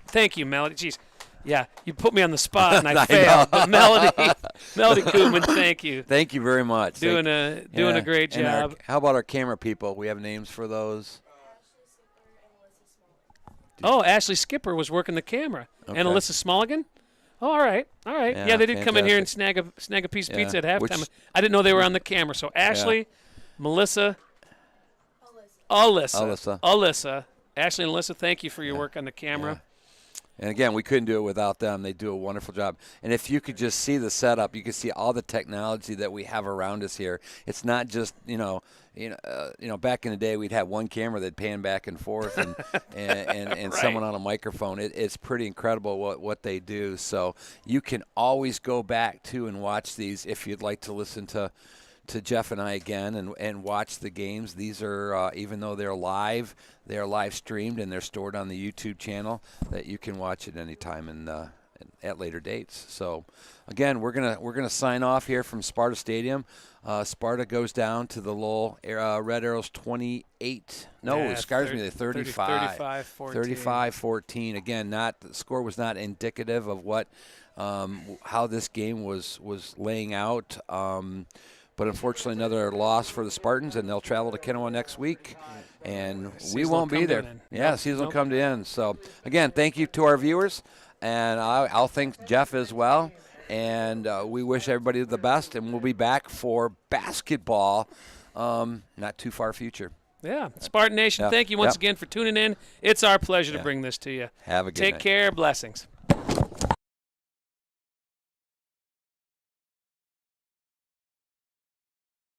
Thank you, Melody. Jeez. Yeah, you put me on the spot, and I I failed. know. But Melody Koopman, thank you. Thank you very much. Doing a great And job. how about our camera people? We have names for those. Oh, Ashley Skipper was working the camera. Okay. And Alyssa Smulligan? Oh, all right. Yeah, Yeah, they did come in here and fantastic. snag a piece of Yeah, pizza at halftime. which- I didn't know they were on the camera. So Ashley, Melissa, Alyssa. Ashley and Alyssa, thank you for your work on the camera. And again, we couldn't do it without them. They do a wonderful job. And if you could just see the setup, you could see all the technology that we have around us here. It's not just back in the day we'd have one camera that'd pan back and forth and Right. someone on a microphone. It's pretty incredible what they do. So you can always go back to and watch these if you'd like to listen to Jeff and I again and watch the games. These are, even though they're live streamed and they're stored on the YouTube channel that you can watch at any time and at later dates. So again, we're gonna sign off here from Sparta Stadium. Sparta goes down to the Lowell Red Arrows 28. No, Yeah, it scares me. They're 35. 35-14. Again, the score was not indicative of what how this game was laying out. But unfortunately, another loss for the Spartans, and they'll travel to Kennewa next week, and we Season won't will be come to there. an end. Yeah, Nope, season will nope. come to end. So, again, thank you to our viewers, and I'll thank Jeff as well. And we wish everybody the best, and we'll be back for basketball not too far future. Yeah, Spartan Nation, Yeah. thank you once Yep. again for tuning in. It's our pleasure to Yeah. bring this to you. Have a good Take night. care. Blessings.